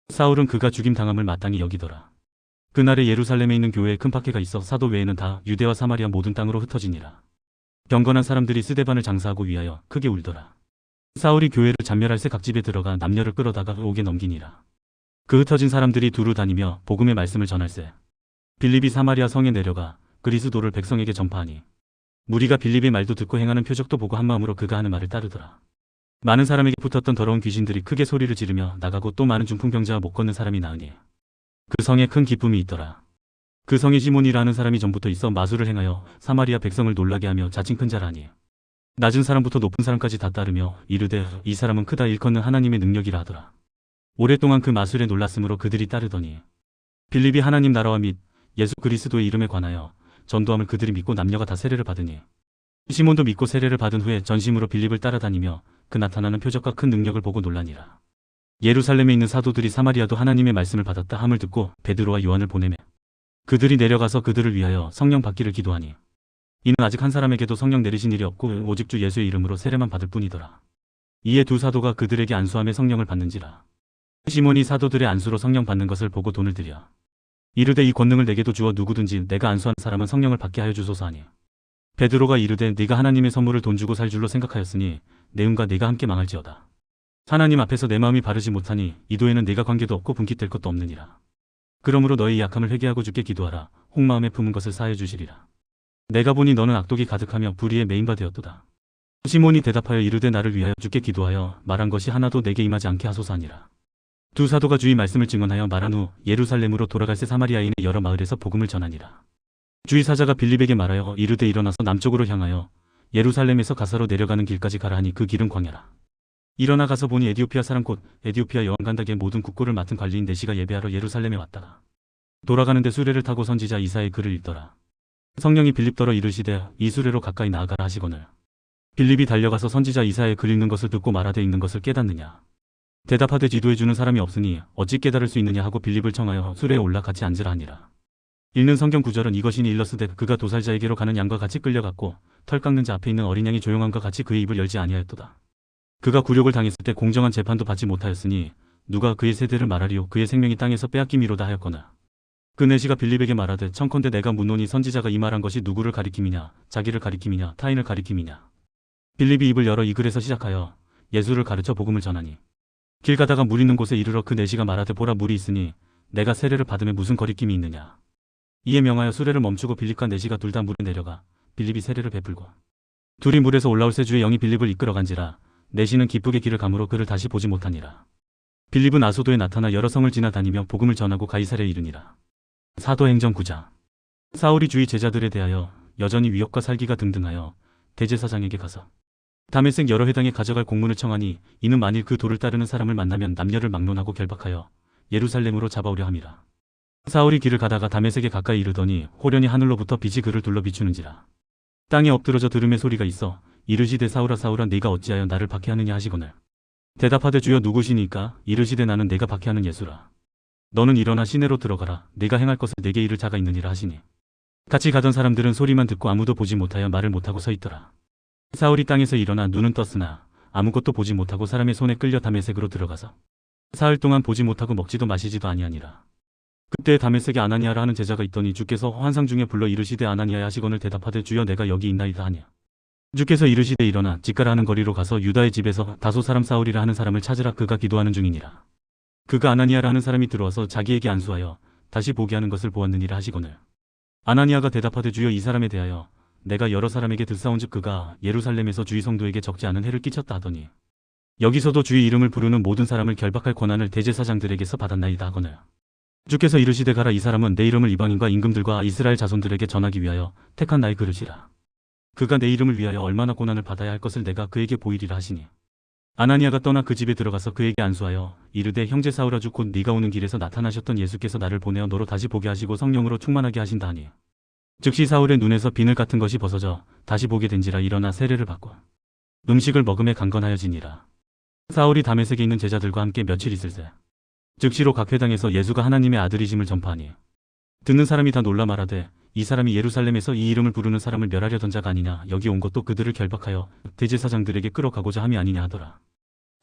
사울은 그가 죽임 당함을 마땅히 여기더라. 그날에 예루살렘에 있는 교회에 큰 박해가 있어 사도 외에는 다 유대와 사마리아 모든 땅으로 흩어지니라. 경건한 사람들이 스데반을 장사하고 위하여 크게 울더라. 사울이 교회를 잔멸할 새 각집에 들어가 남녀를 끌어다가 옥에 넘기니라. 그 흩어진 사람들이 두루 다니며 복음의 말씀을 전할세. 빌립이 사마리아 성에 내려가 그리스도를 백성에게 전파하니 무리가 빌립의 말도 듣고 행하는 표적도 보고 한마음으로 그가 하는 말을 따르더라. 많은 사람에게 붙었던 더러운 귀신들이 크게 소리를 지르며 나가고 또 많은 중풍병자와 못 걷는 사람이 나으니 그 성에 큰 기쁨이 있더라. 그 성에 시몬이라 하는 사람이 전부터 있어 마술을 행하여 사마리아 백성을 놀라게 하며 자칭 큰 자라니 낮은 사람부터 높은 사람까지 다 따르며 이르되 이 사람은 크다 일컫는 하나님의 능력이라 하더라. 오랫동안 그 마술에 놀랐으므로 그들이 따르더니 빌립이 하나님 나라와 및 예수 그리스도의 이름에 관하여 전도함을 그들이 믿고 남녀가 다 세례를 받으니 시몬도 믿고 세례를 받은 후에 전심으로 빌립을 따라다니며 그 나타나는 표적과 큰 능력을 보고 놀라니라. 예루살렘에 있는 사도들이 사마리아도 하나님의 말씀을 받았다 함을 듣고 베드로와 요한을 보내매 그들이 내려가서 그들을 위하여 성령 받기를 기도하니 이는 아직 한 사람에게도 성령 내리신 일이 없고 오직 주 예수의 이름으로 세례만 받을 뿐이더라. 이에 두 사도가 그들에게 안수하며 성령을 받는지라. 시몬이 사도들의 안수로 성령 받는 것을 보고 돈을 들여 이르되 이 권능을 내게도 주어 누구든지 내가 안수한 사람은 성령을 받게 하여 주소서 하니 베드로가 이르되 네가 하나님의 선물을 돈 주고 살 줄로 생각하였으니 내음과 네가 함께 망할지어다. 하나님 앞에서 내 마음이 바르지 못하니 이도에는 네가 관계도 없고 분깃될 것도 없느니라. 그러므로 너희 약함을 회개하고 주께 기도하라. 혹마음에 품은 것을 사하여 주시리라. 내가 보니 너는 악독이 가득하며 불의에 매인바 되었도다. 시몬이 대답하여 이르되 나를 위하여 주께 기도하여 말한 것이 하나도 내게 임하지 않게 하소서 하니라. 두 사도가 주의 말씀을 증언하여 말한 후 예루살렘으로 돌아갈새 사마리아인의 여러 마을에서 복음을 전하니라. 주의 사자가 빌립에게 말하여 이르되 일어나서 남쪽으로 향하여 예루살렘에서 가사로 내려가는 길까지 가라 하니 그 길은 광야라. 일어나 가서 보니 에디오피아 사람 곧 에디오피아 여왕 간닥의 모든 국고를 맡은 관리인 내시가 예배하러 예루살렘에 왔다가 돌아가는데 수레를 타고 선지자 이사의 글을 읽더라. 성령이 빌립더러 이르시되 이 수레로 가까이 나아가라 하시거늘 빌립이 달려가서 선지자 이사의 글 읽는 것을 듣고 말하되 읽는 것을 깨닫느냐. 대답하되 지도해 주는 사람이 없으니 어찌 깨달을 수 있느냐 하고 빌립을 청하여 수레에 올라 같이 앉으라 하니라. 읽는 성경 구절은 이것이니 일러스되 그가 도살자에게로 가는 양과 같이 끌려갔고 털 깎는 자 앞에 있는 어린 양이 조용함과 같이 그의 입을 열지 아니하였도다. 그가 굴욕을 당했을 때 공정한 재판도 받지 못하였으니 누가 그의 세대를 말하리요. 그의 생명이 땅에서 빼앗김이로다 하였거나 그 내시가 빌립에게 말하되 청컨대 내가 묻노니 선지자가 이 말한 것이 누구를 가리킴이냐 자기를 가리킴이냐 타인을 가리킴이냐. 빌립이 입을 열어 이 글에서 시작하여 예수를 가르쳐 복음을 전하니 길 가다가 물 있는 곳에 이르러 그 내시가 말하되 보라 물이 있으니 내가 세례를 받음에 무슨 거리낌이 있느냐. 이에 명하여 수레를 멈추고 빌립과 내시가 둘 다 물에 내려가 빌립이 세례를 베풀고 둘이 물에서 올라올 새 주의 영이 빌립을 이끌어간지라. 내시는 기쁘게 길을 가므로 그를 다시 보지 못하니라. 빌립은 아소도에 나타나 여러 성을 지나다니며 복음을 전하고 가이사랴에 이르니라. 사도행전 9장. 사울이 주의 제자들에 대하여 여전히 위협과 살기가 등등하여 대제사장에게 가서 다메섹 여러 회당에 가져갈 공문을 청하니 이는 만일 그 도를 따르는 사람을 만나면 남녀를 막론하고 결박하여 예루살렘으로 잡아오려 함이라. 사울이 길을 가다가 다메섹에 가까이 이르더니 호련히 하늘로부터 빛이 그를 둘러 비추는지라. 땅에 엎드러져 들음의 소리가 있어 이르시되 사울아 사울아 네가 어찌하여 나를 박해하느냐 하시거늘. 대답하되 주여 누구시니까? 이르시되 나는 내가 박해하는 예수라. 너는 일어나 시내로 들어가라. 네가 행할 것을 내게 이를 자가 있느니라 하시니. 같이 가던 사람들은 소리만 듣고 아무도 보지 못하여 말을 못하고 서 있더라. 사울이 땅에서 일어나 눈은 떴으나 아무것도 보지 못하고 사람의 손에 끌려 다메섹으로 들어가서 사흘 동안 보지 못하고 먹지도 마시지도 아니하니라. 그때 다메섹에 아나니아라 하는 제자가 있더니 주께서 환상 중에 불러 이르시되 아나니아야 하시거늘 대답하되 주여 내가 여기 있나이다 하니. 주께서 이르시되 일어나 직가라 하는 거리로 가서 유다의 집에서 다소 사람 사울이라 하는 사람을 찾으라. 그가 기도하는 중이니라. 그가 아나니아라 하는 사람이 들어와서 자기에게 안수하여 다시 보게 하는 것을 보았느니라 하시거늘. 아나니아가 대답하되 주여 이 사람에 대하여 내가 여러 사람에게 들사온즉 그가 예루살렘에서 주의 성도에게 적지 않은 해를 끼쳤다 하더니 여기서도 주의 이름을 부르는 모든 사람을 결박할 권한을 대제사장들에게서 받았나이다 하거늘. 주께서 이르시되 가라. 이 사람은 내 이름을 이방인과 임금들과 이스라엘 자손들에게 전하기 위하여 택한 나의 그릇이라. 그가 내 이름을 위하여 얼마나 고난을 받아야 할 것을 내가 그에게 보이리라 하시니. 아나니아가 떠나 그 집에 들어가서 그에게 안수하여 이르되 형제 사울아 주 곧 네가 오는 길에서 나타나셨던 예수께서 나를 보내어 너로 다시 보게 하시고 성령으로 충만하게 하신다 하니. 즉시 사울의 눈에서 비늘 같은 것이 벗어져 다시 보게 된지라. 일어나 세례를 받고 음식을 먹음에 강건하여지니라. 사울이 다메섹에 있는 제자들과 함께 며칠 있을새 즉시로 각 회당에서 예수가 하나님의 아들이심을 전파하니 듣는 사람이 다 놀라 말하되 이 사람이 예루살렘에서 이 이름을 부르는 사람을 멸하려던 자가 아니냐. 여기 온 것도 그들을 결박하여 대제사장들에게 끌어가고자 함이 아니냐 하더라.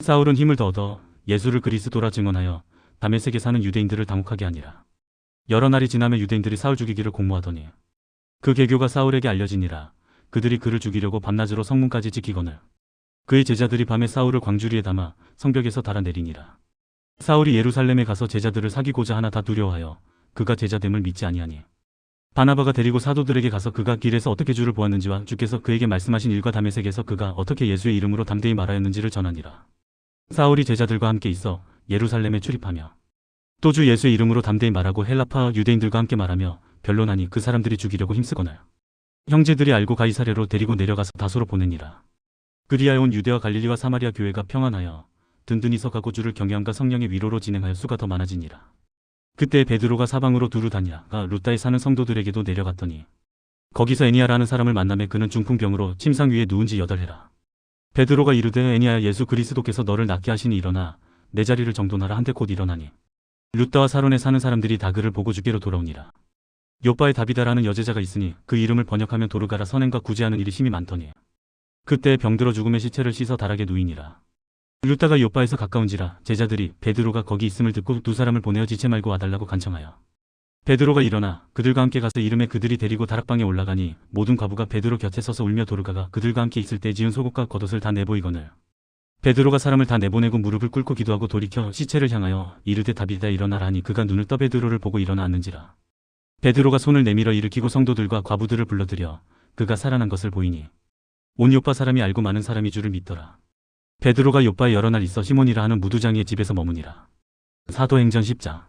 사울은 힘을 더 얻어 예수를 그리스도라 증언하여 다메섹에 사는 유대인들을 당혹하게 하니라. 여러 날이 지나며 유대인들이 사울 죽이기를 공모하더니 그 계교가 사울에게 알려지니라. 그들이 그를 죽이려고 밤낮으로 성문까지 지키거늘 그의 제자들이 밤에 사울을 광주리에 담아 성벽에서 달아내리니라. 사울이 예루살렘에 가서 제자들을 사귀고자 하나 다 두려워하여 그가 제자됨을 믿지 아니하니 바나바가 데리고 사도들에게 가서 그가 길에서 어떻게 주를 보았는지와 주께서 그에게 말씀하신 일과 다메섹에서 그가 어떻게 예수의 이름으로 담대히 말하였는지를 전하니라. 사울이 제자들과 함께 있어 예루살렘에 출입하며 또 주 예수의 이름으로 담대히 말하고 헬라파 유대인들과 함께 말하며 변론하니 그 사람들이 죽이려고 힘쓰거늘 형제들이 알고 가이사랴로 데리고 내려가서 다소로 보내니라. 그리하여 온 유대와 갈릴리와 사마리아 교회가 평안하여 든든히 서가고 주를 경외함과 성령의 위로로 진행하여 수가 더 많아지니라. 그때 베드로가 사방으로 두루 다니다가 루다에 사는 성도들에게도 내려갔더니 거기서 애니야라는 사람을 만나매 그는 중풍병으로 침상 위에 누운 지 8해라. 베드로가 이르되 애니야야 예수 그리스도께서 너를 낫게 하시니 일어나 내 자리를 정돈하라 한데 곧 일어나니 루다와 사론에 사는 사람들이 다 그를 보고 주께로 돌아오니라. 요바에 다비다라는 여제자가 있으니 그 이름을 번역하면 도르가라. 선행과 구제하는 일이 심히 많더니 그때 병들어 죽음의 시체를 씻어 다락에 누이니라. 루다가 요바에서 가까운지라 제자들이 베드로가 거기 있음을 듣고 두 사람을 보내어 지체 말고 와달라고 간청하여 베드로가 일어나 그들과 함께 가서 이름에 그들이 데리고 다락방에 올라가니 모든 과부가 베드로 곁에 서서 울며 도르가가 그들과 함께 있을 때 지은 속옷과 겉옷을 다 내보이거늘 베드로가 사람을 다 내보내고 무릎을 꿇고 기도하고 돌이켜 시체를 향하여 이르되 다비다 일어나라 하니 그가 눈을 떠 베드로를 보고 일어나 앉는지라. 베드로가 손을 내밀어 일으키고 성도들과 과부들을 불러들여 그가 살아난 것을 보이니 온 요파 사람이 알고 많은 사람이 주를 믿더라. 베드로가 요파에 여러 날 있어 시몬이라 하는 무두장이의 집에서 머무니라. 사도행전 10장.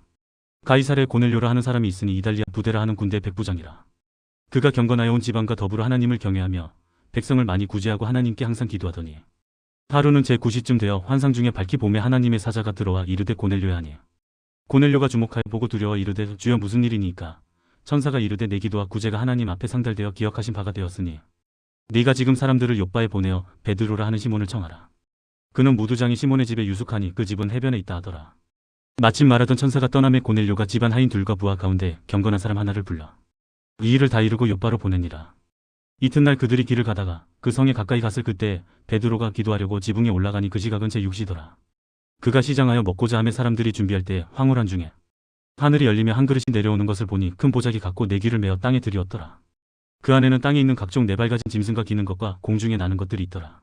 가이사랴에 고넬료라 하는 사람이 있으니 이달리아 부데라 하는 군대 백부장이라. 그가 경건하여 온 지방과 더불어 하나님을 경외하며 백성을 많이 구제하고 하나님께 항상 기도하더니 하루는 제9시쯤 되어 환상 중에 밝히 봄에 하나님의 사자가 들어와 이르되 고넬료야 하니 고넬료가 주목하여 보고 두려워 이르되 주여 무슨 일이니까? 천사가 이르되 내 기도와 구제가 하나님 앞에 상달되어 기억하신 바가 되었으니 네가 지금 사람들을 요바에 보내어 베드로라 하는 시몬을 청하라. 그는 무두장이 시몬의 집에 유숙하니 그 집은 해변에 있다 하더라. 마침 말하던 천사가 떠남에 고넬료가 집안 하인 둘과 부하 가운데 경건한 사람 하나를 불러 이 일을 다 이루고 요바로 보내니라. 이튿날 그들이 길을 가다가 그 성에 가까이 갔을 그때 베드로가 기도하려고 지붕에 올라가니 그 시각은 제6시더라. 그가 시장하여 먹고자 하며 사람들이 준비할 때 황홀한 중에 하늘이 열리며 한 그릇이 내려오는 것을 보니 큰 보자기 같고 네 귀를 메어 땅에 들이었더라. 그 안에는 땅에 있는 각종 네 발 가진 짐승과 기는 것과 공중에 나는 것들이 있더라.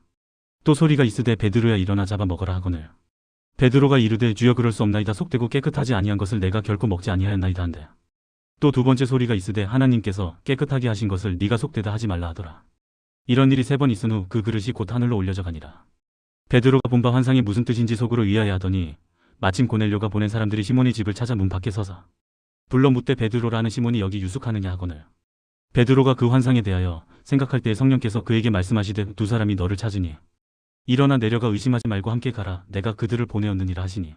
또 소리가 있으되 베드로야 일어나 잡아 먹어라 하거늘 베드로가 이르되 주여 그럴 수 없나이다. 속되고 깨끗하지 아니한 것을 내가 결코 먹지 아니하였나이다 한데 또 두 번째 소리가 있으되 하나님께서 깨끗하게 하신 것을 네가 속되다 하지 말라 하더라. 이런 일이 3번 있은 후 그 그릇이 곧 하늘로 올려져 가니라. 베드로가 본 바 환상이 무슨 뜻인지 속으로 의아해하더니 마침 고넬료가 보낸 사람들이 시몬의 집을 찾아 문 밖에 서서 불러 묻되 베드로라는 시몬이 여기 유숙하느냐 하거늘 베드로가 그 환상에 대하여 생각할 때에 성령께서 그에게 말씀하시되 두 사람이 너를 찾으니 일어나 내려가 의심하지 말고 함께 가라. 내가 그들을 보내었느니라 하시니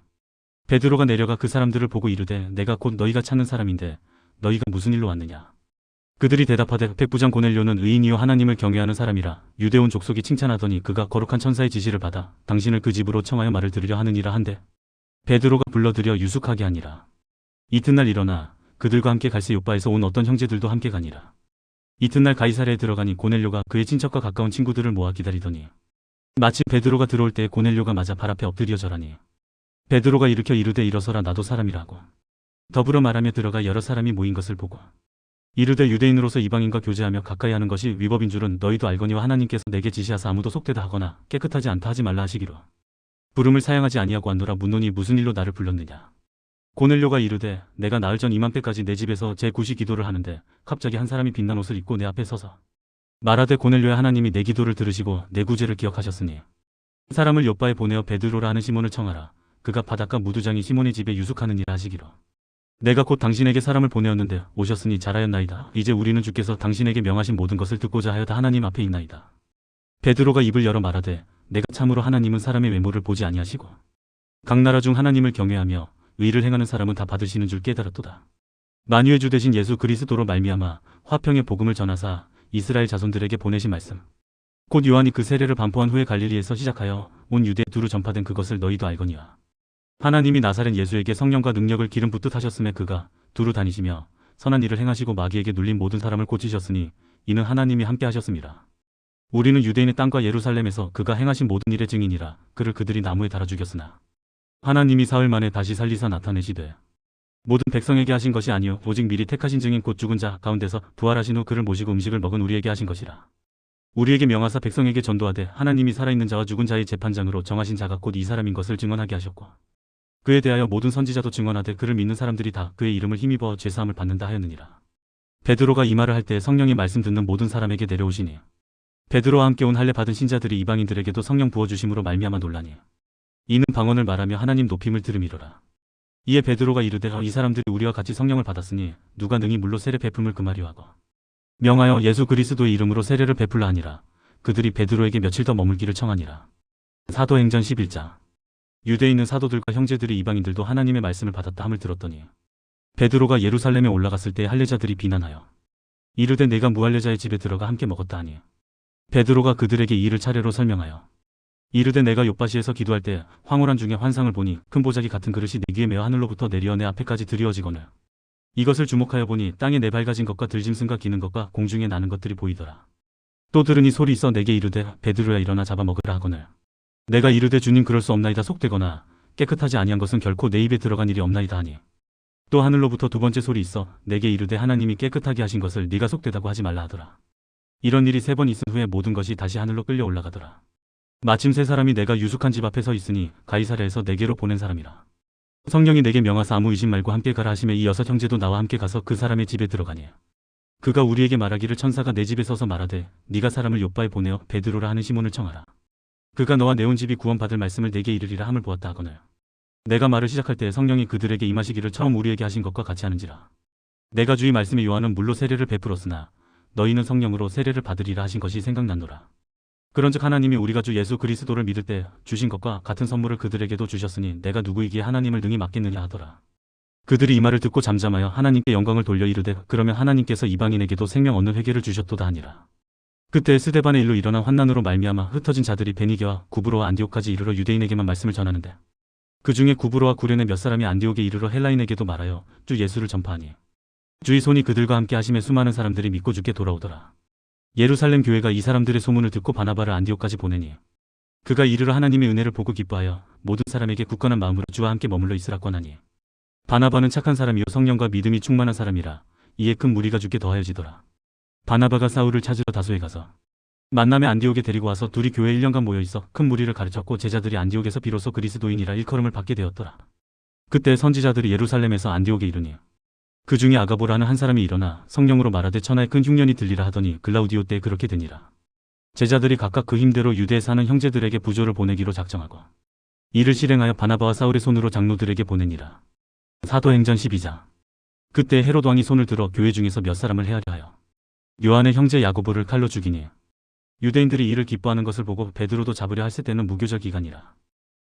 베드로가 내려가 그 사람들을 보고 이르되 내가 곧 너희가 찾는 사람인데 너희가 무슨 일로 왔느냐. 그들이 대답하되 백부장 고넬료는 의인이요 하나님을 경외하는 사람이라 유대온 족속이 칭찬하더니 그가 거룩한 천사의 지시를 받아 당신을 그 집으로 청하여 말을 들으려 하느니라 한데 베드로가 불러들여 유숙하게 하니라. 이튿날 일어나 그들과 함께 갈새 요바에서 온 어떤 형제들도 함께 가니라. 이튿날 가이사랴에 들어가니 고넬료가 그의 친척과 가까운 친구들을 모아 기다리더니 마침 베드로가 들어올 때 고넬료가 맞아 발 앞에 엎드려 절하니 베드로가 일으켜 이르되 일어서라 나도 사람이라고 더불어 말하며 들어가 여러 사람이 모인 것을 보고 이르되 유대인으로서 이방인과 교제하며 가까이 하는 것이 위법인 줄은 너희도 알거니와 하나님께서 내게 지시하사 아무도 속되다 하거나 깨끗하지 않다 하지 말라 하시기로 부름을 사양하지 아니하고 왔노라. 묻노니 무슨 일로 나를 불렀느냐. 고넬료가 이르되 내가 나흘 전 이맘때까지 내 집에서 제9시 기도를 하는데 갑자기 한 사람이 빛난 옷을 입고 내 앞에 서서 말하되 고넬료야 하나님이 내 기도를 들으시고 내 구제를 기억하셨으니 사람을 요바에 보내어 베드로라 하는 시몬을 청하라. 그가 바닷가 무두장이 시몬의 집에 유숙하느니라 하시기로 내가 곧 당신에게 사람을 보내었는데 오셨으니 잘하였나이다. 이제 우리는 주께서 당신에게 명하신 모든 것을 듣고자 하여 다 하나님 앞에 있나이다. 베드로가 입을 열어 말하되 내가 참으로 하나님은 사람의 외모를 보지 아니하시고 각 나라 중 하나님을 경외하며 의를 행하는 사람은 다 받으시는 줄 깨달았도다. 만유의 주 되신 예수 그리스도로 말미암아 화평의 복음을 전하사 이스라엘 자손들에게 보내신 말씀 곧 요한이 그 세례를 반포한 후에 갈릴리에서 시작하여 온 유대에 두루 전파된 그것을 너희도 알거니와 하나님이 나사렛 예수에게 성령과 능력을 기름 붓듯 하셨음에 그가 두루 다니시며 선한 일을 행하시고 마귀에게 눌린 모든 사람을 고치셨으니 이는 하나님이 함께 하셨습니다. 우리는 유대인의 땅과 예루살렘에서 그가 행하신 모든 일의 증인이라. 그를 그들이 나무에 달아 죽였으나 하나님이 사흘 만에 다시 살리사 나타내시되 모든 백성에게 하신 것이 아니요 오직 미리 택하신 증인 곧 죽은 자 가운데서 부활하신 후 그를 모시고 음식을 먹은 우리에게 하신 것이라. 우리에게 명하사 백성에게 전도하되 하나님이 살아있는 자와 죽은 자의 재판장으로 정하신 자가 곧 이 사람인 것을 증언하게 하셨고 그에 대하여 모든 선지자도 증언하되 그를 믿는 사람들이 다 그의 이름을 힘입어 죄사함을 받는다 하였느니라. 베드로가 이 말을 할 때 성령이 말씀 듣는 모든 사람에게 내려오시니 베드로와 함께 온 할례 받은 신자들이 이방인들에게도 성령 부어주심으로 말미암아 놀라니 이는 방언을 말하며 하나님 높임을 들음이로라. 이에 베드로가 이르되 이 사람들이 우리와 같이 성령을 받았으니 누가 능히 물로 세례 베품을 금하려 하고 명하여 예수 그리스도의 이름으로 세례를 베풀라 하니라. 그들이 베드로에게 며칠 더 머물기를 청하니라. 사도행전 11장. 유대에 있는 사도들과 형제들이 이방인들도 하나님의 말씀을 받았다 함을 들었더니 베드로가 예루살렘에 올라갔을 때 할례자들이 비난하여 이르되 내가 무할례자의 집에 들어가 함께 먹었다 하니 베드로가 그들에게 이 일을 차례로 설명하여 이르되 내가 욥바시에서 기도할 때 황홀한 중에 환상을 보니 큰 보자기 같은 그릇이 내 귀에 메어 하늘로부터 내리어 내 앞에까지 드리워지거늘 이것을 주목하여 보니 땅에 내밝아진 것과 들짐승과 기는 것과 공중에 나는 것들이 보이더라. 또 들으니 소리 있어 내게 이르되 베드로야 일어나 잡아먹으라 하거늘 내가 이르되 주님 그럴 수 없나이다. 속되거나 깨끗하지 아니한 것은 결코 내 입에 들어간 일이 없나이다 하니 또 하늘로부터 두 번째 소리 있어 내게 이르되 하나님이 깨끗하게 하신 것을 네가 속되다고 하지 말라 하더라. 이런 일이 3번 있은 후에 모든 것이 다시 하늘로 끌려 올라가더라. 마침 세 사람이 내가 유숙한 집 앞에 서 있으니 가이사랴에서 내게로 보낸 사람이라. 성령이 내게 명하사 아무 의심 말고 함께 가라 하시매 이 6 형제도 나와 함께 가서 그 사람의 집에 들어가니 그가 우리에게 말하기를 천사가 내 집에 서서 말하되 네가 사람을 욥바에 보내어 베드로라 하는 시몬을 청하라. 그가 너와 내 온 집이 구원받을 말씀을 내게 이르리라 함을 보았다 하거늘 내가 말을 시작할 때 성령이 그들에게 임하시기를 처음 우리에게 하신 것과 같이 하는지라. 내가 주의 말씀에 요한은 물로 세례를 베풀었으나 너희는 성령으로 세례를 받으리라 하신 것이 생각났노라. 그런즉 하나님이 우리가 주 예수 그리스도를 믿을 때 주신 것과 같은 선물을 그들에게도 주셨으니 내가 누구이기에 하나님을 능히 맡겠느냐 하더라. 그들이 이 말을 듣고 잠잠하여 하나님께 영광을 돌려 이르되 그러면 하나님께서 이방인에게도 생명 얻는 회개를 주셨도다 하니라. 그때 스데반의 일로 일어난 환난으로 말미암아 흩어진 자들이 베니게와 구브로와 안디옥까지 이르러 유대인에게만 말씀을 전하는데 그 중에 구브로와 구레네 몇 사람이 안디옥에 이르러 헬라인에게도 말하여 주 예수를 전파하니 주의 손이 그들과 함께 하심에 수많은 사람들이 믿고 주께 돌아오더라. 예루살렘 교회가 이 사람들의 소문을 듣고 바나바를 안디옥까지 보내니 그가 이르러 하나님의 은혜를 보고 기뻐하여 모든 사람에게 굳건한 마음으로 주와 함께 머물러 있으라 권하니 바나바는 착한 사람이요 성령과 믿음이 충만한 사람이라. 이에 큰 무리가 주께 더하여지더라. 바나바가 사울을 찾으러 다소에 가서 만남에 안디옥에 데리고 와서 둘이 교회에 1년간 모여있어 큰 무리를 가르쳤고 제자들이 안디옥에서 비로소 그리스도인이라 일컬음을 받게 되었더라. 그때 선지자들이 예루살렘에서 안디옥에 이르니 그 중에 아가보라는 한 사람이 일어나 성령으로 말하되 천하의 큰 흉년이 들리라 하더니 글라우디오 때에 그렇게 되니라. 제자들이 각각 그 힘대로 유대에 사는 형제들에게 부조를 보내기로 작정하고 이를 실행하여 바나바와 사울의 손으로 장로들에게 보내니라. 사도행전 12장. 그때 헤롯 왕이 손을 들어 교회 중에서 몇 사람을 해하려 하여 요한의 형제 야고보를 칼로 죽이니 유대인들이 이를 기뻐하는 것을 보고 베드로도 잡으려 할세 때는 무교절 기간이라.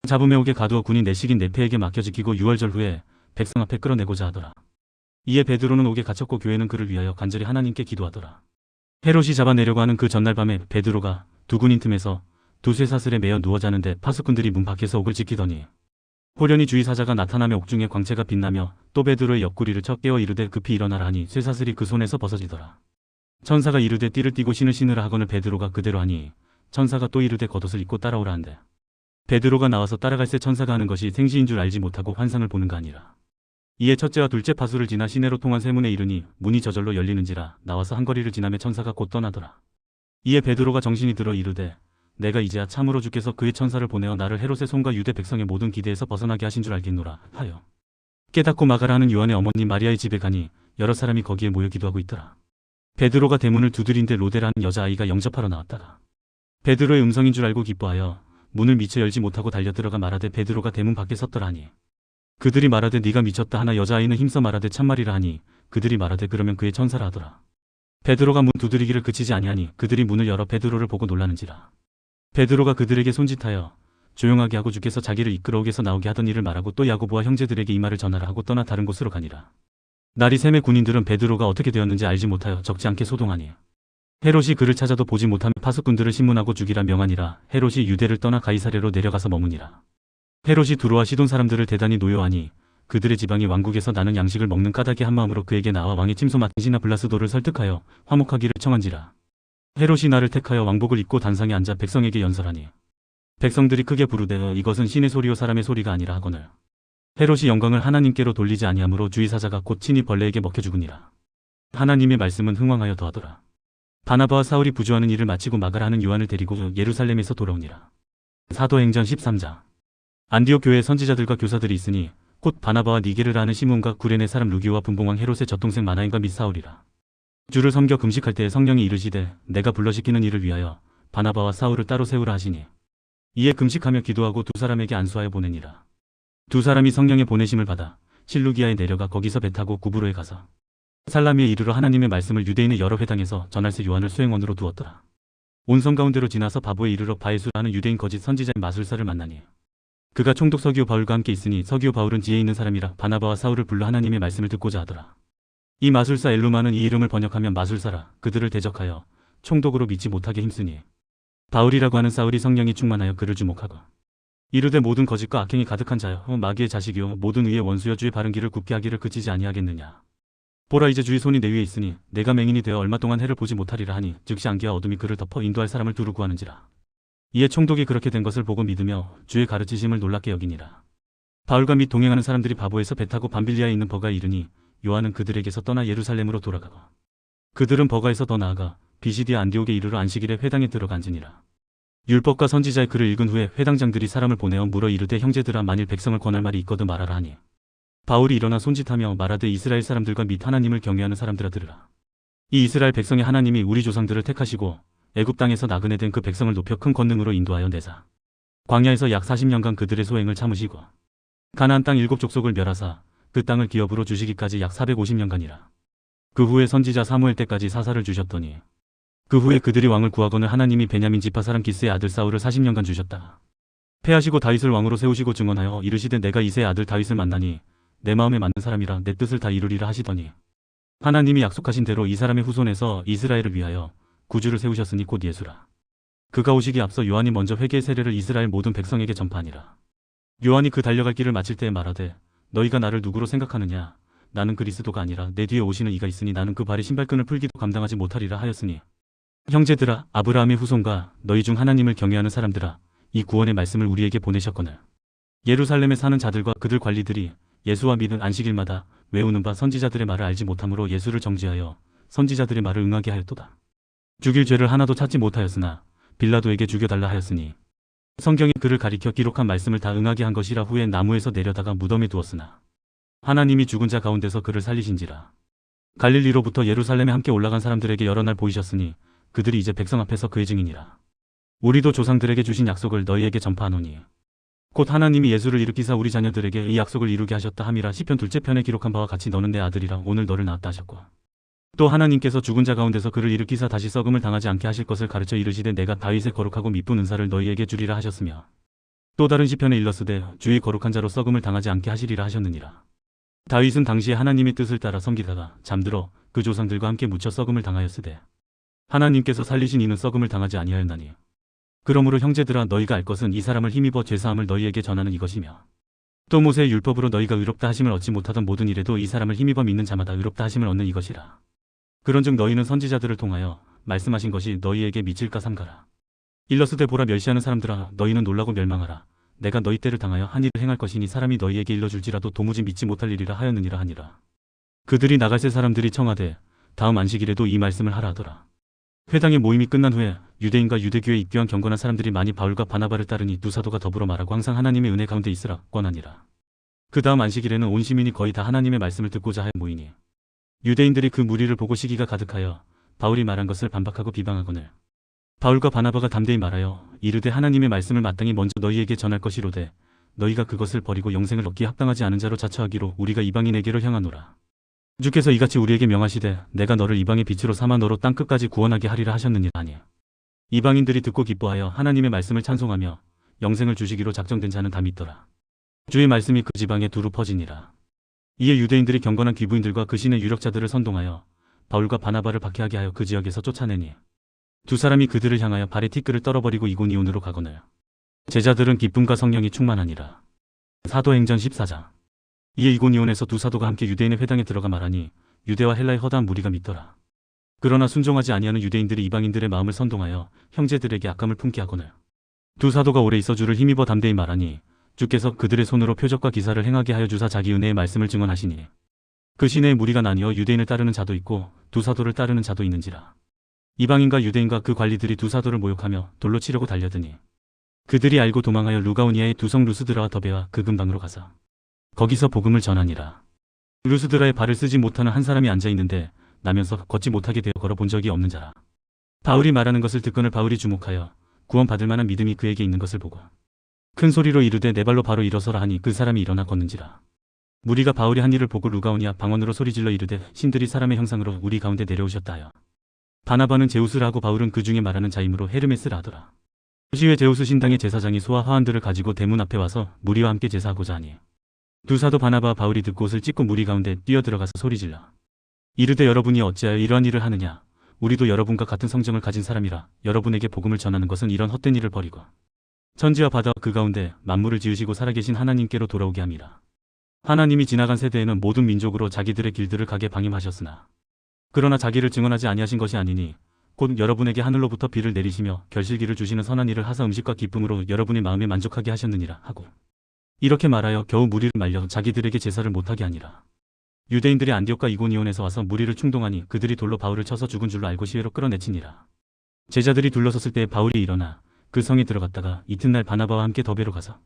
잡음에 오게 가두어 군인 내식인 네페에게 맡겨 지키고 6월절 후에 백성 앞에 끌어내고자 하더라. 이에 베드로는 옥에 갇혔고 교회는 그를 위하여 간절히 하나님께 기도하더라. 헤롯이 잡아내려고 하는 그 전날 밤에 베드로가 두 군인 틈에서 두 쇠사슬에 매어 누워 자는데 파수꾼들이 문 밖에서 옥을 지키더니 호련히 주의사자가 나타나며 옥중에 광채가 빛나며 또 베드로의 옆구리를 쳐 깨어 이르되 급히 일어나라 하니 쇠사슬이 그 손에서 벗어지더라. 천사가 이르되 띠를 띠고 신을 신으라 하거늘 베드로가 그대로 하니 천사가 또 이르되 겉옷을 입고 따라오라 한대. 베드로가 나와서 따라갈새 천사가 하는 것이 생시인 줄 알지 못하고 환상을 보는가 아니라. 이에 첫째와 둘째 파수를 지나 시내로 통한 세문에 이르니 문이 저절로 열리는지라 나와서 한 거리를 지나며 천사가 곧 떠나더라. 이에 베드로가 정신이 들어 이르되 내가 이제야 참으로 주께서 그의 천사를 보내어 나를 헤롯의 손과 유대 백성의 모든 기대에서 벗어나게 하신 줄 알겠노라 하여 깨닫고 마가라 하는 요한의 어머니 마리아의 집에 가니 여러 사람이 거기에 모여 기도하고 있더라. 베드로가 대문을 두드린데 로데라는 여자아이가 영접하러 나왔다가 베드로의 음성인 줄 알고 기뻐하여 문을 미처 열지 못하고 달려들어가 말하되 베드로가 대문 밖에 섰더라 하니 그들이 말하되 네가 미쳤다 하나 여자아이는 힘써 말하되 참말이라 하니 그들이 말하되 그러면 그의 천사라 하더라. 베드로가 문 두드리기를 그치지 아니하니 그들이 문을 열어 베드로를 보고 놀라는지라. 베드로가 그들에게 손짓하여 조용하게 하고 주께서 자기를 이끌어 옥에서 나오게 하던 일을 말하고 또 야고보와 형제들에게 이 말을 전하라 하고 떠나 다른 곳으로 가니라. 날이 새매 군인들은 베드로가 어떻게 되었는지 알지 못하여 적지 않게 소동하니 헤롯이 그를 찾아도 보지 못하며 파수꾼들을 신문하고 죽이라 명하니라. 헤롯이 유대를 떠나 가이사랴로 내려가서 머무니라. 헤롯이 두로와 시돈 사람들을 대단히 노여하니 그들의 지방이 왕국에서 나는 양식을 먹는 까닭에 한 마음으로 그에게 나와 왕의 침소 맡은 시나 블라스도를 설득하여 화목하기를 청한지라. 헤롯이 나를 택하여 왕복을 입고 단상에 앉아 백성에게 연설하니 백성들이 크게 부르되 이것은 신의 소리요 사람의 소리가 아니라 하거늘 헤롯이 영광을 하나님께로 돌리지 아니하므로 주의사자가 곧 친히 벌레에게 먹혀 죽으니라. 하나님의 말씀은 흥왕하여 더하더라. 바나바와 사울이 부주하는 일을 마치고 마가라 하는 요한을 데리고 예루살렘에서 돌아오니라. 사도행전 13장. 안디옥 교회에 선지자들과 교사들이 있으니 곧 바나바와 니게르라 하는 시몬과 구레네 사람 루기오와 분봉왕 헤롯의 젖동생 마나인과 및 사울이라. 주를 섬겨 금식할 때에 성령이 이르시되 내가 불러시키는 일을 위하여 바나바와 사울을 따로 세우라 하시니 이에 금식하며 기도하고 두 사람에게 안수하여 보내니라. 두 사람이 성령의 보내심을 받아 실루기아에 내려가 거기서 배 타고 구브로에 가서 살라미에 이르러 하나님의 말씀을 유대인의 여러 회당에서 전할새 요한을 수행원으로 두었더라. 온 성 가운데로 지나서 바보에 이르러 바에수라는 유대인 거짓 선지자의 마술사를 만나니 그가 총독 서기오 바울과 함께 있으니 서기오 바울은 지혜 있는 사람이라 바나바와 사울을 불러 하나님의 말씀을 듣고자 하더라. 이 마술사 엘루마는 이 이름을 번역하면 마술사라. 그들을 대적하여 총독으로 믿지 못하게 힘쓰니 바울이라고 하는 사울이 성령이 충만하여 그를 주목하고 이르되 모든 거짓과 악행이 가득한 자여 마귀의 자식이요 모든 의의 원수여 주의 바른 길을 굽게 하기를 그치지 아니하겠느냐. 보라 이제 주의 손이 내 위에 있으니 내가 맹인이 되어 얼마 동안 해를 보지 못하리라 하니 즉시 안개와 어둠이 그를 덮어 인도할 사람을 두루 구하는지라. 이에 총독이 그렇게 된 것을 보고 믿으며 주의 가르치심을 놀랍게 여기니라. 바울과 및 동행하는 사람들이 바보에서 배 타고 밤빌리아에 있는 버가에 이르니 요한은 그들에게서 떠나 예루살렘으로 돌아가고 그들은 버가에서 더 나아가 비시디아 안디옥에 이르러 안식일에 회당에 들어가 앉으니라. 율법과 선지자의 글을 읽은 후에 회당장들이 사람을 보내어 물어 이르되 형제들아 만일 백성을 권할 말이 있거든 말하라 하니 바울이 일어나 손짓하며 말하되 이스라엘 사람들과 및 하나님을 경외하는 사람들아 들으라. 이 이스라엘 백성의 하나님이 우리 조상들을 택하시고 애굽 땅에서 나그네 된 그 백성을 높여 큰 권능으로 인도하여 내사 광야에서 약 40년간 그들의 소행을 참으시고 가나안 땅 7족속을 멸하사 그 땅을 기업으로 주시기까지 약 450년간이라. 그 후에 선지자 사무엘 때까지 사사를 주셨더니 그 후에 그들이 왕을 구하거늘 하나님이 베냐민 지파 사람 기스의 아들 사울을 40년간 주셨다. 패하시고 다윗을 왕으로 세우시고 증언하여 이르시되 내가 이새의 아들 다윗을 만나니 내 마음에 맞는 사람이라 내 뜻을 다 이루리라 하시더니 하나님이 약속하신 대로 이 사람의 후손에서 이스라엘을 위하여 구주를 세우셨으니 곧 예수라. 그가 오시기에 앞서 요한이 먼저 회개의 세례를 이스라엘 모든 백성에게 전파하니라. 요한이 그 달려갈 길을 마칠 때에 말하되 너희가 나를 누구로 생각하느냐. 나는 그리스도가 아니라 내 뒤에 오시는 이가 있으니 나는 그 발의 신발끈을 풀기도 감당하지 못하리라 하였으니 형제들아 아브라함의 후손과 너희 중 하나님을 경외하는 사람들아 이 구원의 말씀을 우리에게 보내셨거늘 예루살렘에 사는 자들과 그들 관리들이 예수와 믿은 안식일마다 외우는 바 선지자들의 말을 알지 못함으로 예수를 정죄하여 선지자들의 말을 응하게 하였도다. 죽일 죄를 하나도 찾지 못하였으나 빌라도에게 죽여달라 하였으니 성경이 그를 가리켜 기록한 말씀을 다 응하게 한 것이라. 후에 나무에서 내려다가 무덤에 두었으나 하나님이 죽은 자 가운데서 그를 살리신지라. 갈릴리로부터 예루살렘에 함께 올라간 사람들에게 여러 날 보이셨으니 그들이 이제 백성 앞에서 그의 증인이라. 우리도 조상들에게 주신 약속을 너희에게 전파하노니 곧 하나님이 예수를 일으키사 우리 자녀들에게 이 약속을 이루게 하셨다 함이라. 시편 2째 편에 기록한 바와 같이 너는 내 아들이라 오늘 너를 낳았다 하셨고 또 하나님께서 죽은 자 가운데서 그를 일으키사 다시 썩음을 당하지 않게 하실 것을 가르쳐 이르시되 내가 다윗의 거룩하고 미쁜 은사를 너희에게 주리라 하셨으며 또 다른 시편에 일렀으되 주의 거룩한 자로 썩음을 당하지 않게 하시리라 하셨느니라. 다윗은 당시에 하나님의 뜻을 따라 섬기다가 잠들어 그 조상들과 함께 묻혀 썩음을 당하였으되 하나님께서 살리신 이는 썩음을 당하지 아니하였나니. 그러므로 형제들아 너희가 알 것은 이 사람을 힘입어 죄사함을 너희에게 전하는 이것이며 또 모세의 율법으로 너희가 의롭다 하심을 얻지 못하던 모든 일에도 이 사람을 힘입어 믿는 자마다 의롭다 하심을 얻는 이것이라. 그런즉 너희는 선지자들을 통하여 말씀하신 것이 너희에게 미칠까 삼가라. 일러스되 보라 멸시하는 사람들아 너희는 놀라고 멸망하라. 내가 너희 때를 당하여 한 일을 행할 것이니 사람이 너희에게 일러줄지라도 도무지 믿지 못할 일이라 하였느니라 하니라. 그들이 나갈새 사람들이 청하되 다음 안식일에도 이 말씀을 하라 하더라. 회당의 모임이 끝난 후에 유대인과 유대교에 입교한 경건한 사람들이 많이 바울과 바나바를 따르니 두 사도가 더불어 말하고 항상 하나님의 은혜 가운데 있으라 권하니라. 그 다음 안식일에는 온 시민이 거의 다 하나님의 말씀을 듣고자 하여 모이니 유대인들이 그 무리를 보고 시기가 가득하여 바울이 말한 것을 반박하고 비방하거늘 바울과 바나바가 담대히 말하여 이르되 하나님의 말씀을 마땅히 먼저 너희에게 전할 것이로되 너희가 그것을 버리고 영생을 얻기에 합당하지 않은 자로 자처하기로 우리가 이방인에게로 향하노라. 주께서 이같이 우리에게 명하시되 내가 너를 이방의 빛으로 삼아 너로 땅끝까지 구원하게 하리라 하셨느니라 하니 이방인들이 듣고 기뻐하여 하나님의 말씀을 찬송하며 영생을 주시기로 작정된 자는 다 믿더라. 주의 말씀이 그 지방에 두루 퍼지니라. 이에 유대인들이 경건한 귀부인들과 그 신의 유력자들을 선동하여 바울과 바나바를 박해하게 하여 그 지역에서 쫓아내니 두 사람이 그들을 향하여 발에 티끌을 떨어버리고 이고니온으로 가거늘 제자들은 기쁨과 성령이 충만하니라. 사도행전 14장. 이에 이고니온에서 두 사도가 함께 유대인의 회당에 들어가 말하니 유대와 헬라의 허다한 무리가 믿더라. 그러나 순종하지 아니하는 유대인들이 이방인들의 마음을 선동하여 형제들에게 악감을 품게 하거늘 두 사도가 오래 있어 주를 힘입어 담대히 말하니 주께서 그들의 손으로 표적과 기사를 행하게 하여 주사 자기 은혜의 말씀을 증언하시니 그 시내의 무리가 나뉘어 유대인을 따르는 자도 있고 두 사도를 따르는 자도 있는지라. 이방인과 유대인과 그 관리들이 두 사도를 모욕하며 돌로 치려고 달려드니 그들이 알고 도망하여 루가오니아의 두 성 루스드라와 더베와 그 근방으로 가서 거기서 복음을 전하니라. 루스드라에 발을 쓰지 못하는 한 사람이 앉아있는데 나면서 걷지 못하게 되어 걸어본 적이 없는 자라. 바울이 말하는 것을 듣거늘 바울이 주목하여 구원받을 만한 믿음이 그에게 있는 것을 보고 큰 소리로 이르되 내 발로 바로 일어서라 하니 그 사람이 일어나 걷는지라. 무리가 바울이 한 일을 보고 루가오니아 방언으로 소리질러 이르되 신들이 사람의 형상으로 우리 가운데 내려오셨다 하여 바나바는 제우스라 하고 바울은 그 중에 말하는 자이므로 헤르메스라 하더라. 그 시에 제우스 신당의 제사장이 소와 화환들을 가지고 대문 앞에 와서 무리와 함께 제사하고자 하니 두 사도 바나바와 바울이 듣고 옷을 찢고 무리 가운데 뛰어들어가서 소리질러 이르되 여러분이 어찌하여 이러한 일을 하느냐. 우리도 여러분과 같은 성정을 가진 사람이라 여러분에게 복음을 전하는 것은 이런 헛된 일을 버리고 천지와 바다와 그 가운데 만물을 지으시고 살아계신 하나님께로 돌아오게 함이라. 하나님이 지나간 세대에는 모든 민족으로 자기들의 길들을 가게 방임하셨으나 그러나 자기를 증언하지 아니하신 것이 아니니 곧 여러분에게 하늘로부터 비를 내리시며 결실기를 주시는 선한 일을 하사 음식과 기쁨으로 여러분의 마음에 만족하게 하셨느니라 하고 이렇게 말하여 겨우 무리를 말려 자기들에게 제사를 못하게 하니라. 유대인들이 안디옥과 이고니온에서 와서 무리를 충동하니 그들이 돌로 바울을 쳐서 죽은 줄로 알고 시외로 끌어내치니라. 제자들이 둘러섰을 때 바울이 일어나 그 성에 들어갔다가 이튿날 바나바와 함께 더베로 가서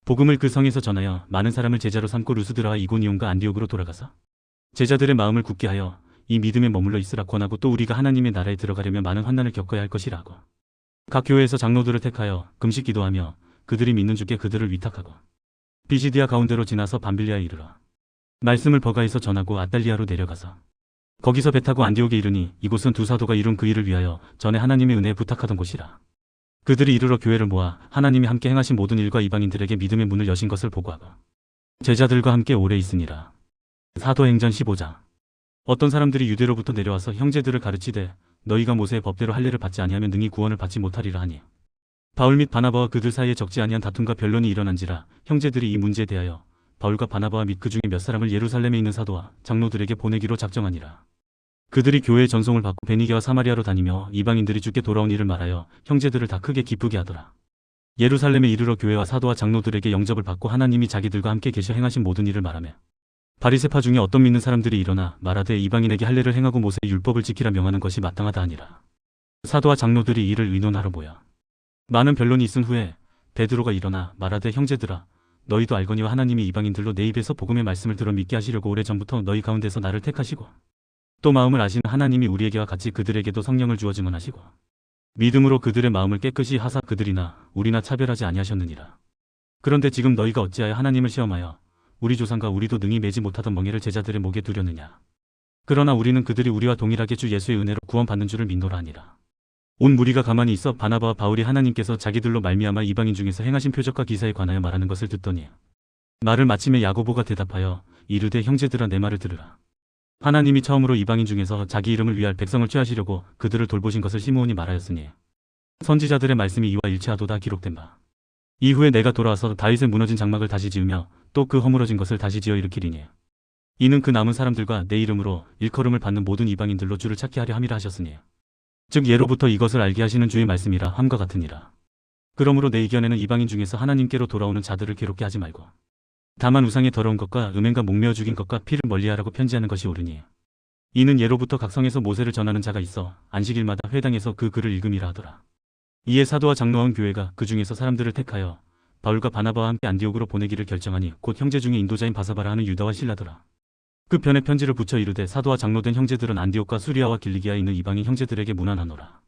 복음을 그 성에서 전하여 많은 사람을 제자로 삼고 루스드라와 이고니온과 안디옥으로 돌아가서 제자들의 마음을 굳게 하여 이 믿음에 머물러 있으라 권하고 또 우리가 하나님의 나라에 들어가려면 많은 환난을 겪어야 할 것이라고 각 교회에서 장로들을 택하여 금식 기도하며 그들이 믿는 주께 그들을 위탁하고 비시디아 가운데로 지나서 밤빌리아에 이르러 말씀을 버가에서 전하고 아달리아로 내려가서 거기서 배 타고 안디옥에 이르니 이곳은 두 사도가 이룬 그 일을 위하여 전에 하나님의 은혜에 부탁하던 곳이라. 그들이 이르러 교회를 모아 하나님이 함께 행하신 모든 일과 이방인들에게 믿음의 문을 여신 것을 보고하고 제자들과 함께 오래 있으니라. 사도행전 15장. 어떤 사람들이 유대로부터 내려와서 형제들을 가르치되 너희가 모세의 법대로 할례를 받지 아니하면 능히 구원을 받지 못하리라 하니 바울 및 바나바와 그들 사이에 적지 아니한 다툼과 변론이 일어난지라. 형제들이 이 문제에 대하여 바울과 바나바와 및 그 중에 몇 사람을 예루살렘에 있는 사도와 장로들에게 보내기로 작정하니라. 그들이 교회의 전송을 받고 베니게와 사마리아로 다니며 이방인들이 주께 돌아온 일을 말하여 형제들을 다 크게 기쁘게 하더라. 예루살렘에 이르러 교회와 사도와 장로들에게 영접을 받고 하나님이 자기들과 함께 계셔 행하신 모든 일을 말하며 바리새파 중에 어떤 믿는 사람들이 일어나 말하되 이방인에게 할례를 행하고 모세의 율법을 지키라 명하는 것이 마땅하다 하니라. 사도와 장로들이 이를 의논하러 모여 많은 변론이 있은 후에 베드로가 일어나 말하되 형제들아 너희도 알거니와 하나님이 이방인들로 내 입에서 복음의 말씀을 들어 믿게 하시려고 오래전부터 너희 가운데서 나를 택하시고 또 마음을 아시는 하나님이 우리에게와 같이 그들에게도 성령을 주어 증언하시고 믿음으로 그들의 마음을 깨끗이 하사 그들이나 우리나 차별하지 아니하셨느니라. 그런데 지금 너희가 어찌하여 하나님을 시험하여 우리 조상과 우리도 능히 매지 못하던 멍에를 제자들의 목에 두려느냐. 그러나 우리는 그들이 우리와 동일하게 주 예수의 은혜로 구원받는 줄을 믿노라 하니라. 온 무리가 가만히 있어 바나바와 바울이 하나님께서 자기들로 말미암아 이방인 중에서 행하신 표적과 기사에 관하여 말하는 것을 듣더니 말을 마침에 야고보가 대답하여 이르되 형제들아 내 말을 들으라. 하나님이 처음으로 이방인 중에서 자기 이름을 위할 백성을 취하시려고 그들을 돌보신 것을 시므온이 말하였으니 선지자들의 말씀이 이와 일치하도다 기록된 바. 이후에 내가 돌아와서 다윗의 무너진 장막을 다시 지으며 또 그 허물어진 것을 다시 지어 일으키리니 이는 그 남은 사람들과 내 이름으로 일컬음을 받는 모든 이방인들로 주를 찾게 하려 함이라 하셨으니 즉 예로부터 이것을 알게 하시는 주의 말씀이라 함과 같으니라. 그러므로 내 이견에는 이방인 중에서 하나님께로 돌아오는 자들을 괴롭게 하지 말고 다만 우상의 더러운 것과 음행과 목매어 죽인 것과 피를 멀리하라고 편지하는 것이 옳으니 이는 예로부터 각 성에서 모세를 전하는 자가 있어 안식일마다 회당에서 그 글을 읽음이라 하더라. 이에 사도와 장로와 온 교회가 그 중에서 사람들을 택하여 바울과 바나바와 함께 안디옥으로 보내기를 결정하니 곧 형제 중에 인도자인 바사바라 하는 유다와 실라더라. 그 편에 편지를 붙여 이르되 사도와 장로된 형제들은 안디옥과 수리아와 길리기아에 있는 이방인 형제들에게 문안하노라.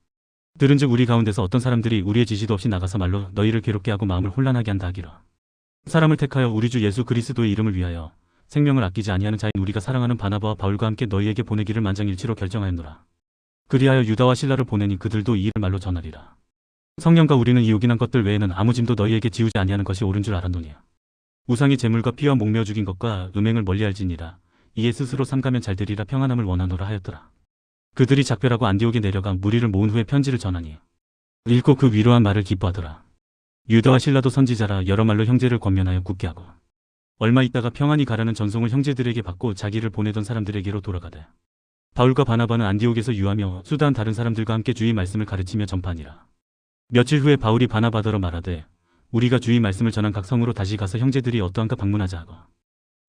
들은즉 우리 가운데서 어떤 사람들이 우리의 지시도 없이 나가서 말로 너희를 괴롭게 하고 마음을 혼란하게 한다 하기라. 사람을 택하여 우리 주 예수 그리스도의 이름을 위하여 생명을 아끼지 아니하는 자인 우리가 사랑하는 바나바와 바울과 함께 너희에게 보내기를 만장일치로 결정하였노라. 그리하여 유다와 실라를 보내니 그들도 이 일을 말로 전하리라. 성령과 우리는 이 요긴한 것들 외에는 아무 짐도 너희에게 지우지 아니하는 것이 옳은 줄 알았노니 우상이 재물과 피와 목매어 죽인 것과 음행을 멀리할지니라. 이에 스스로 삼가면 잘 되리라 평안함을 원하노라 하였더라. 그들이 작별하고 안디옥에 내려가 무리를 모은 후에 편지를 전하니 읽고 그 위로한 말을 기뻐하더라. 유다와 실라도 선지자라 여러 말로 형제를 권면하여 굳게 하고 얼마 있다가 평안히 가라는 전송을 형제들에게 받고 자기를 보내던 사람들에게로 돌아가되 바울과 바나바는 안디옥에서 유하며 수다한 다른 사람들과 함께 주의 말씀을 가르치며 전파하니라. 며칠 후에 바울이 바나바더러 말하되 우리가 주의 말씀을 전한 각 성으로 다시 가서 형제들이 어떠한가 방문하자 하고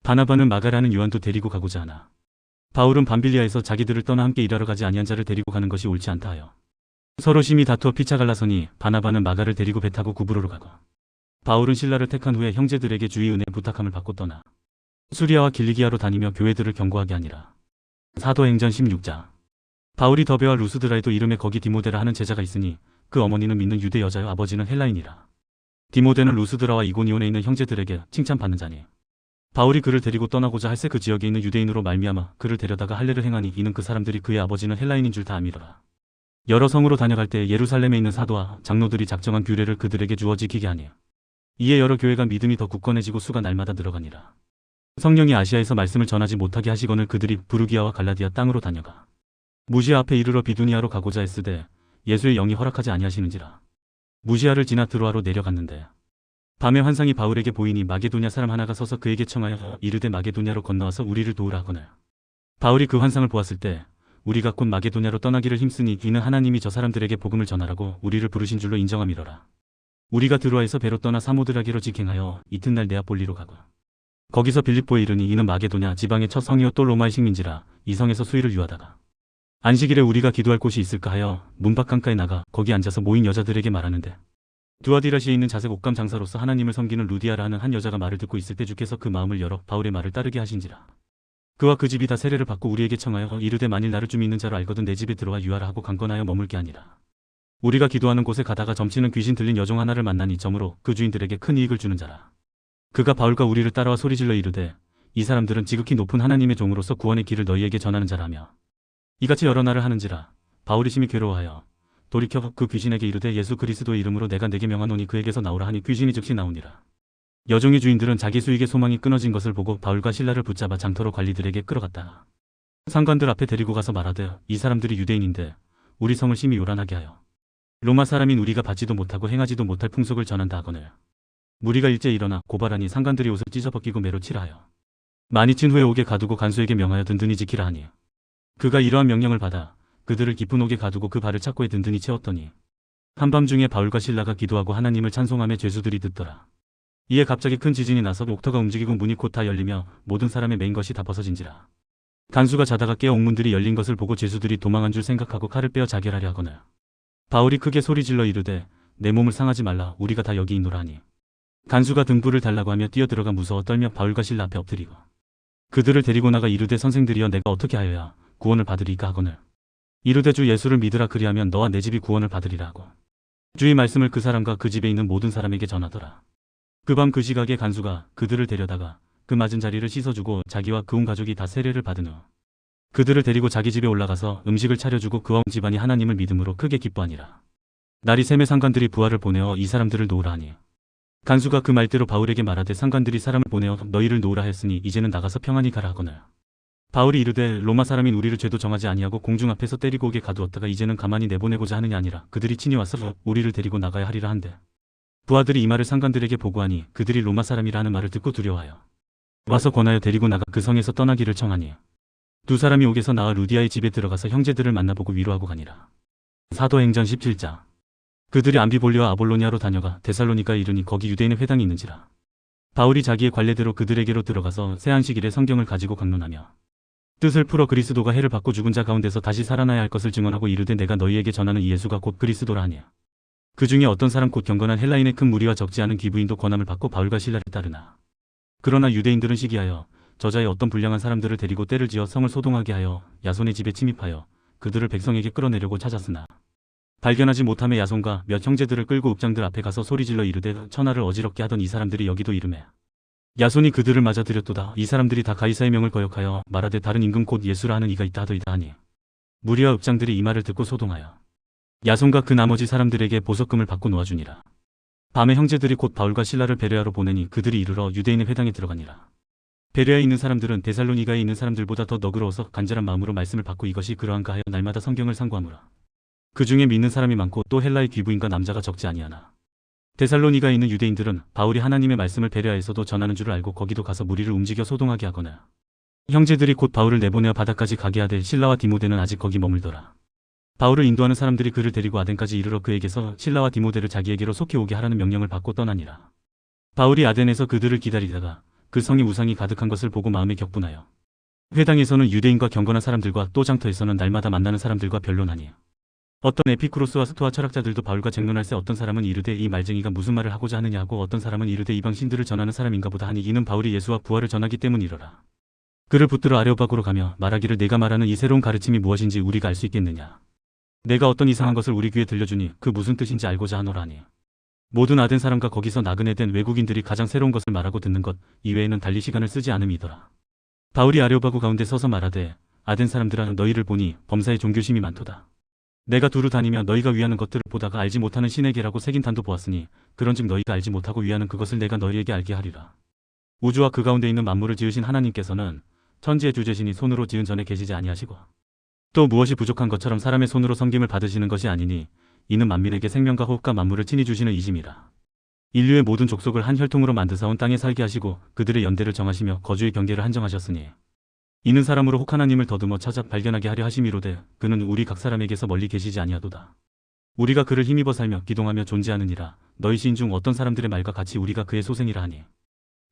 바나바는 마가라는 요한도 데리고 가고자 하나 바울은 밤빌리아에서 자기들을 떠나 함께 일하러 가지 아니한 자를 데리고 가는 것이 옳지 않다 하여 서로 심히 다투어 피차 갈라서니 바나바는 마가를 데리고 배 타고 구브로로 가고 바울은 실라를 택한 후에 형제들에게 주의 은혜 부탁함을 받고 떠나 수리아와 길리기아로 다니며 교회들을 경고하게 하니라. 사도행전 16장. 바울이 더베와 루스드라에도 이름에 거기 디모데라 하는 제자가 있으니 그 어머니는 믿는 유대 여자요 아버지는 헬라인이라. 디모데는 루스드라와 이고니온에 있는 형제들에게 칭찬받는 자니 바울이 그를 데리고 떠나고자 할새 그 지역에 있는 유대인으로 말미암아 그를 데려다가 할례를 행하니 이는 그 사람들이 그의 아버지는 헬라인인 줄 다 아미러라. 여러 성으로 다녀갈 때 예루살렘에 있는 사도와 장로들이 작정한 규례를 그들에게 주어 지키게 하니 이에 여러 교회가 믿음이 더 굳건해지고 수가 날마다 늘어가니라. 성령이 아시아에서 말씀을 전하지 못하게 하시거늘 그들이 부르기아와 갈라디아 땅으로 다녀가 무시아 앞에 이르러 비두니아로 가고자 했으되 예수의 영이 허락하지 아니하시는지라. 무시아를 지나 드로아로 내려갔는데 밤에 환상이 바울에게 보이니 마게도냐 사람 하나가 서서 그에게 청하여 이르되 마게도냐로 건너와서 우리를 도우라 하거늘. 바울이 그 환상을 보았을 때 우리가 곧 마게도냐로 떠나기를 힘쓰니 이는 하나님이 저 사람들에게 복음을 전하라고 우리를 부르신 줄로 인정함이러라. 우리가 드로아에서 배로 떠나 사모드라기로 직행하여 이튿날 네아폴리로 가고 거기서 빌립보에 이르니 이는 마게도냐 지방의 첫 성이요 또 로마의 식민지라. 이 성에서 수일을 유하다가 안식일에 우리가 기도할 곳이 있을까 하여 문밖 강가에 나가 거기 앉아서 모인 여자들에게 말하는데 두아디라시에 있는 자색 옷감 장사로서 하나님을 섬기는 루디아라 하는 한 여자가 말을 듣고 있을 때 주께서 그 마음을 열어 바울의 말을 따르게 하신지라. 그와 그 집이 다 세례를 받고 우리에게 청하여 이르되 만일 나를 좀 있는 자로 알거든 내 집에 들어와 유하라 하고 강건하여 머물게 하니라. 우리가 기도하는 곳에 가다가 점치는 귀신 들린 여종 하나를 만나니 점으로 그 주인들에게 큰 이익을 주는 자라. 그가 바울과 우리를 따라와 소리질러 이르되 이 사람들은 지극히 높은 하나님의 종으로서 구원의 길을 너희에게 전하는 자라며 이같이 여러 날을 하는지라. 바울이 심히 괴로워하여 돌이켜 그 귀신에게 이르되 예수 그리스도의 이름으로 내가 내게 명하노니 그에게서 나오라 하니 귀신이 즉시 나오니라. 여종의 주인들은 자기 수익의 소망이 끊어진 것을 보고 바울과 실라를 붙잡아 장터로 관리들에게 끌어갔다. 상관들 앞에 데리고 가서 말하되 이 사람들이 유대인인데 우리 성을 심히 요란하게 하여 로마 사람인 우리가 받지도 못하고 행하지도 못할 풍속을 전한다 하거늘. 무리가 일제 일어나 고발하니 상관들이 옷을 찢어벗기고 매로 치라 하여 많이 친 후에 옥에 가두고 간수에게 명하여 든든히 지키라 하니 그가 이러한 명령을 받아 그들을 깊은 옥에 가두고 그 발을 착고에 든든히 채웠더니 한밤중에 바울과 실라가 기도하고 하나님을 찬송하며 죄수들이 듣더라. 이에 갑자기 큰 지진이 나서 옥터가 움직이고 문이 곧 다 열리며 모든 사람의 맨 것이 다 벗어진지라. 간수가 자다가 깨어 옥문들이 열린 것을 보고 죄수들이 도망한 줄 생각하고 칼을 빼어 자결하려 하거늘. 바울이 크게 소리질러 이르되 내 몸을 상하지 말라 우리가 다 여기 있노라 하니 간수가 등불을 달라고 하며 뛰어들어가 무서워 떨며 바울과 실라 앞에 엎드리고 그들을 데리고 나가 이르되 선생들이여 내가 어떻게 하여야 구원을 받으리까 하거늘. 이르되 주 예수를 믿으라 그리하면 너와 내 집이 구원을 받으리라 하고 주의 말씀을 그 사람과 그 집에 있는 모든 사람에게 전하더라. 그 밤 그 시각에 간수가 그들을 데려다가 그 맞은 자리를 씻어주고 자기와 그 온 가족이 다 세례를 받은 후 그들을 데리고 자기 집에 올라가서 음식을 차려주고 그와 온 집안이 하나님을 믿음으로 크게 기뻐하니라. 날이 새매 상관들이 부하를 보내어 이 사람들을 놓으라 하니 간수가 그 말대로 바울에게 말하되 상관들이 사람을 보내어 너희를 놓으라 하였으니 이제는 나가서 평안히 가라 하거늘. 바울이 이르되 로마 사람인 우리를 죄도 정하지 아니하고 공중 앞에서 때리고 오게 가두었다가 이제는 가만히 내보내고자 하느냐 아니라 그들이 친히 와서 우리를 데리고 나가야 하리라 한대. 부하들이 이 말을 상관들에게 보고하니 그들이 로마 사람이라 하는 말을 듣고 두려워하여 와서 권하여 데리고 나가 그 성에서 떠나기를 청하니 두 사람이 옥에서 나와 루디아의 집에 들어가서 형제들을 만나보고 위로하고 가니라. 사도행전 17장. 그들이 암비볼리와 아볼로니아로 다녀가 데살로니가에 이르니 거기 유대인의 회당이 있는지라. 바울이 자기의 관례대로 그들에게로 들어가서 새 안식일에 성경을 가지고 강론하며 뜻을 풀어 그리스도가 해를 받고 죽은 자 가운데서 다시 살아나야 할 것을 증언하고 이르되 내가 너희에게 전하는 이 예수가 곧 그리스도라 하니 그 중에 어떤 사람 곧 경건한 헬라인의 큰 무리와 적지 않은 귀부인도 권함을 받고 바울과 실라를 따르나. 그러나 유대인들은 시기하여 저자의 어떤 불량한 사람들을 데리고 때를 지어 성을 소동하게 하여 야손의 집에 침입하여 그들을 백성에게 끌어내려고 찾았으나 발견하지 못함에 야손과 몇 형제들을 끌고 읍장들 앞에 가서 소리질러 이르되 천하를 어지럽게 하던 이 사람들이 여기도 이르매 야손이 그들을 맞아들였도다. 이 사람들이 다 가이사의 명을 거역하여 말하되 다른 임금 곧 예수라 하는 이가 있다 하더이다 하니 무리와 읍장들이 이 말을 듣고 소동하여 야손과 그 나머지 사람들에게 보석금을 받고 놓아주니라. 밤에 형제들이 곧 바울과 실라를 베레아로 보내니 그들이 이르러 유대인의 회당에 들어가니라. 베레아에 있는 사람들은 데살로니가에 있는 사람들보다 더 너그러워서 간절한 마음으로 말씀을 받고 이것이 그러한가 하여 날마다 성경을 상고하므라. 그 중에 믿는 사람이 많고 또 헬라의 귀부인과 남자가 적지 아니하나. 데살로니가에 있는 유대인들은 바울이 하나님의 말씀을 베레아에서도 전하는 줄을 알고 거기도 가서 무리를 움직여 소동하게 하거나 형제들이 곧 바울을 내보내어 바다까지 가게 하되 실라와 디모데는 아직 거기 머물더라. 바울을 인도하는 사람들이 그를 데리고 아덴까지 이르러 그에게서 실라와 디모데를 자기에게로 속히 오게 하라는 명령을 받고 떠나니라. 바울이 아덴에서 그들을 기다리다가 그 성이 우상이 가득한 것을 보고 마음에 격분하여 회당에서는 유대인과 경건한 사람들과 또 장터에서는 날마다 만나는 사람들과 변론하니 어떤 에피쿠로스와 스토아 철학자들도 바울과 쟁론할 새 어떤 사람은 이르되 이 말쟁이가 무슨 말을 하고자 하느냐 하고 어떤 사람은 이르되 이방 신들을 전하는 사람인가 보다 하니 이는 바울이 예수와 부활을 전하기 때문이러라. 그를 붙들어 아레오바고로 가며 말하기를 내가 말하는 이 새로운 가르침이 무엇인지 우리가 알 수 있겠느냐. 내가 어떤 이상한 것을 우리 귀에 들려주니 그 무슨 뜻인지 알고자 하노라 하니 모든 아덴 사람과 거기서 나그네 된 외국인들이 가장 새로운 것을 말하고 듣는 것 이외에는 달리 시간을 쓰지 않음이더라. 바울이 아레오바고 가운데 서서 말하되 아덴 사람들아 너희를 보니 범사에 종교심이 많도다. 내가 두루 다니며 너희가 위하는 것들을 보다가 알지 못하는 신에게라고 새긴 단도 보았으니 그런즉 너희가 알지 못하고 위하는 그것을 내가 너희에게 알게 하리라. 우주와 그 가운데 있는 만물을 지으신 하나님께서는 천지의 주제신이 손으로 지은 전에 계시지 아니하시고 또 무엇이 부족한 것처럼 사람의 손으로 섬김을 받으시는 것이 아니니 이는 만민에게 생명과 호흡과 만물을 친히 주시는 이심이라. 인류의 모든 족속을 한 혈통으로 만드사온 땅에 살게 하시고 그들의 연대를 정하시며 거주의 경계를 한정하셨으니 이는 사람으로 혹 하나님을 더듬어 찾아 발견하게 하려 하심이로되 그는 우리 각 사람에게서 멀리 계시지 아니하도다. 우리가 그를 힘입어 살며 기동하며 존재하느니라. 너희 시인 중 어떤 사람들의 말과 같이 우리가 그의 소생이라 하니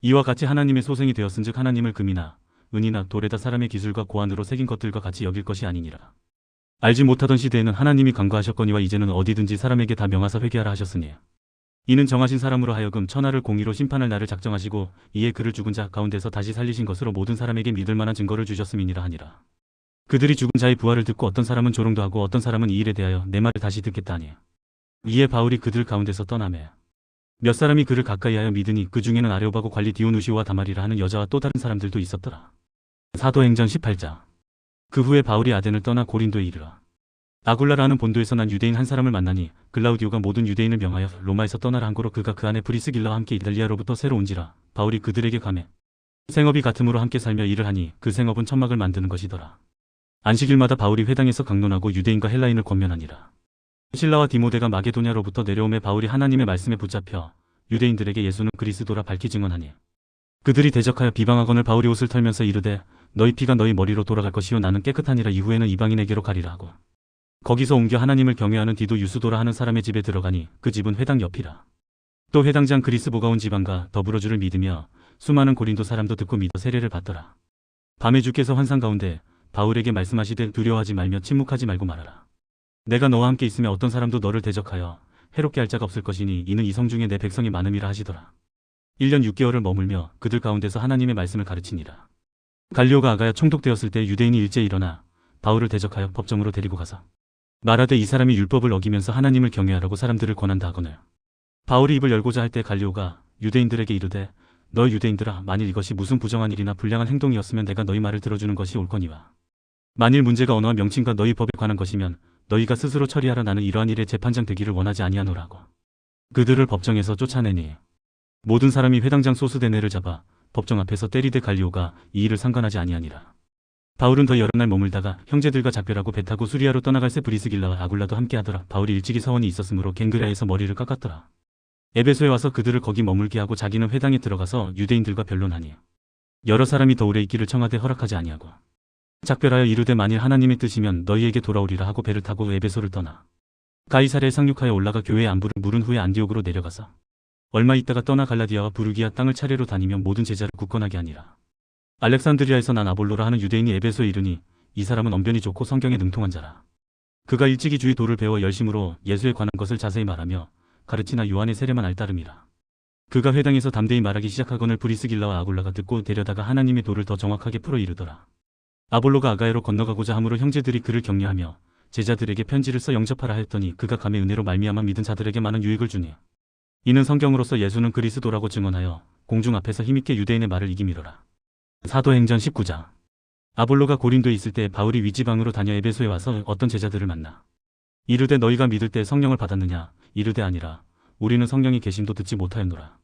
이와 같이 하나님의 소생이 되었은즉 하나님을 금이나 은이나 돌에다 사람의 기술과 고안으로 새긴 것들과 같이 여길 것이 아니니라. 알지 못하던 시대에는 하나님이 간과하셨거니와 이제는 어디든지 사람에게 다 명하사 회개하라 하셨으니 이는 정하신 사람으로 하여금 천하를 공의로 심판할 날을 작정하시고 이에 그를 죽은 자 가운데서 다시 살리신 것으로 모든 사람에게 믿을 만한 증거를 주셨음이니라 하니라. 그들이 죽은 자의 부활을 듣고 어떤 사람은 조롱도 하고 어떤 사람은 이 일에 대하여 내 말을 다시 듣겠다 하니 이에 바울이 그들 가운데서 떠나매 몇 사람이 그를 가까이하여 믿으니 그 중에는 아레오바고 관리 디오누시오와 다말이라 하는 여자와 또 다른 사람들도 있었더라. 사도행전 18장. 그 후에 바울이 아덴을 떠나 고린도에 이르러 아굴라라는 본도에서 난 유대인 한 사람을 만나니 글라우디오가 모든 유대인을 명하여 로마에서 떠나라 한 거로 그가 그 안에 브리스길라와 함께 이달리아로부터 새로 온지라. 바울이 그들에게 가매 생업이 같음으로 함께 살며 일을 하니 그 생업은 천막을 만드는 것이더라. 안식일마다 바울이 회당에서 강론하고 유대인과 헬라인을 권면하니라. 실라와 디모데가 마게도냐로부터 내려오매 바울이 하나님의 말씀에 붙잡혀 유대인들에게 예수는 그리스도라 밝히 증언하니 그들이 대적하여 비방하거늘 바울이 옷을 털면서 이르되 너희 피가 너희 머리로 돌아갈 것이요 나는 깨끗하니라. 이후에는 이방인에게로 가리라 하고 거기서 옮겨 하나님을 경외하는 디도 유스도라 하는 사람의 집에 들어가니 그 집은 회당 옆이라. 또 회당장 그리스보가 온 지방과 더불어 주를 믿으며 수많은 고린도 사람도 듣고 믿어 세례를 받더라. 밤에 주께서 환상 가운데 바울에게 말씀하시되 두려워하지 말며 침묵하지 말고 말하라. 내가 너와 함께 있으며 어떤 사람도 너를 대적하여 해롭게 할 자가 없을 것이니 이는 이 성 중에 내 백성이 많음이라 하시더라. 1년 6개월을 머물며 그들 가운데서 하나님의 말씀을 가르치니라. 갈리오가 아가야 총독되었을 때 유대인이 일제에 일어나 바울을 대적하여 법정으로 데리고 가서 말하되 이 사람이 율법을 어기면서 하나님을 경외하라고 사람들을 권한다 하거늘. 바울이 입을 열고자 할 때 갈리오가 유대인들에게 이르되 너 유대인들아 만일 이것이 무슨 부정한 일이나 불량한 행동이었으면 내가 너희 말을 들어주는 것이 옳거니와 만일 문제가 언어와 명칭과 너희 법에 관한 것이면 너희가 스스로 처리하라. 나는 이러한 일에 재판장 되기를 원하지 아니하노라고. 그들을 법정에서 쫓아내니 모든 사람이 회당장 소스데네를 잡아 법정 앞에서 때리되 갈리오가 이 일을 상관하지 아니하니라. 바울은 더 여러 날 머물다가 형제들과 작별하고 배 타고 수리아로 떠나갈새 브리스길라와 아굴라도 함께하더라. 바울이 일찍이 서원이 있었으므로 겐그레아에서 머리를 깎았더라. 에베소에 와서 그들을 거기 머물게 하고 자기는 회당에 들어가서 유대인들과 변론하니 여러 사람이 더 오래 있기를 청하되 허락하지 아니하고 작별하여 이르되 만일 하나님의 뜻이면 너희에게 돌아오리라 하고 배를 타고 에베소를 떠나 가이사랴에 상륙하여 올라가 교회의 안부를 물은 후에 안디옥으로 내려가서 얼마 있다가 떠나 갈라디아와 부르기아 땅을 차례로 다니며 모든 제자를 굳건하게 하니라. 알렉산드리아에서 난 아볼로라 하는 유대인이 에베소에 이르니 이 사람은 언변이 좋고 성경에 능통한 자라. 그가 일찍이 주의 도를 배워 열심으로 예수에 관한 것을 자세히 말하며 가르치나 요한의 세례만 알따름이라. 그가 회당에서 담대히 말하기 시작하거늘 브리스길라와 아굴라가 듣고 데려다가 하나님의 도를 더 정확하게 풀어 이르더라. 아볼로가 아가야로 건너가고자 함으로 형제들이 그를 격려하며 제자들에게 편지를 써 영접하라 하였더니 그가 감의 은혜로 말미암아 믿은 자들에게 많은 유익을 주니 이는 성경으로서 예수는 그리스도라고 증언하여 공중 앞에서 힘있게 유대인의 말을 이기미로라. 사도행전 19장. 아볼로가 고린도에 있을 때 바울이 위지방으로 다녀 에베소에 와서 어떤 제자들을 만나 이르되 너희가 믿을 때 성령을 받았느냐? 이르되 아니라 우리는 성령이 계심도 듣지 못하였노라.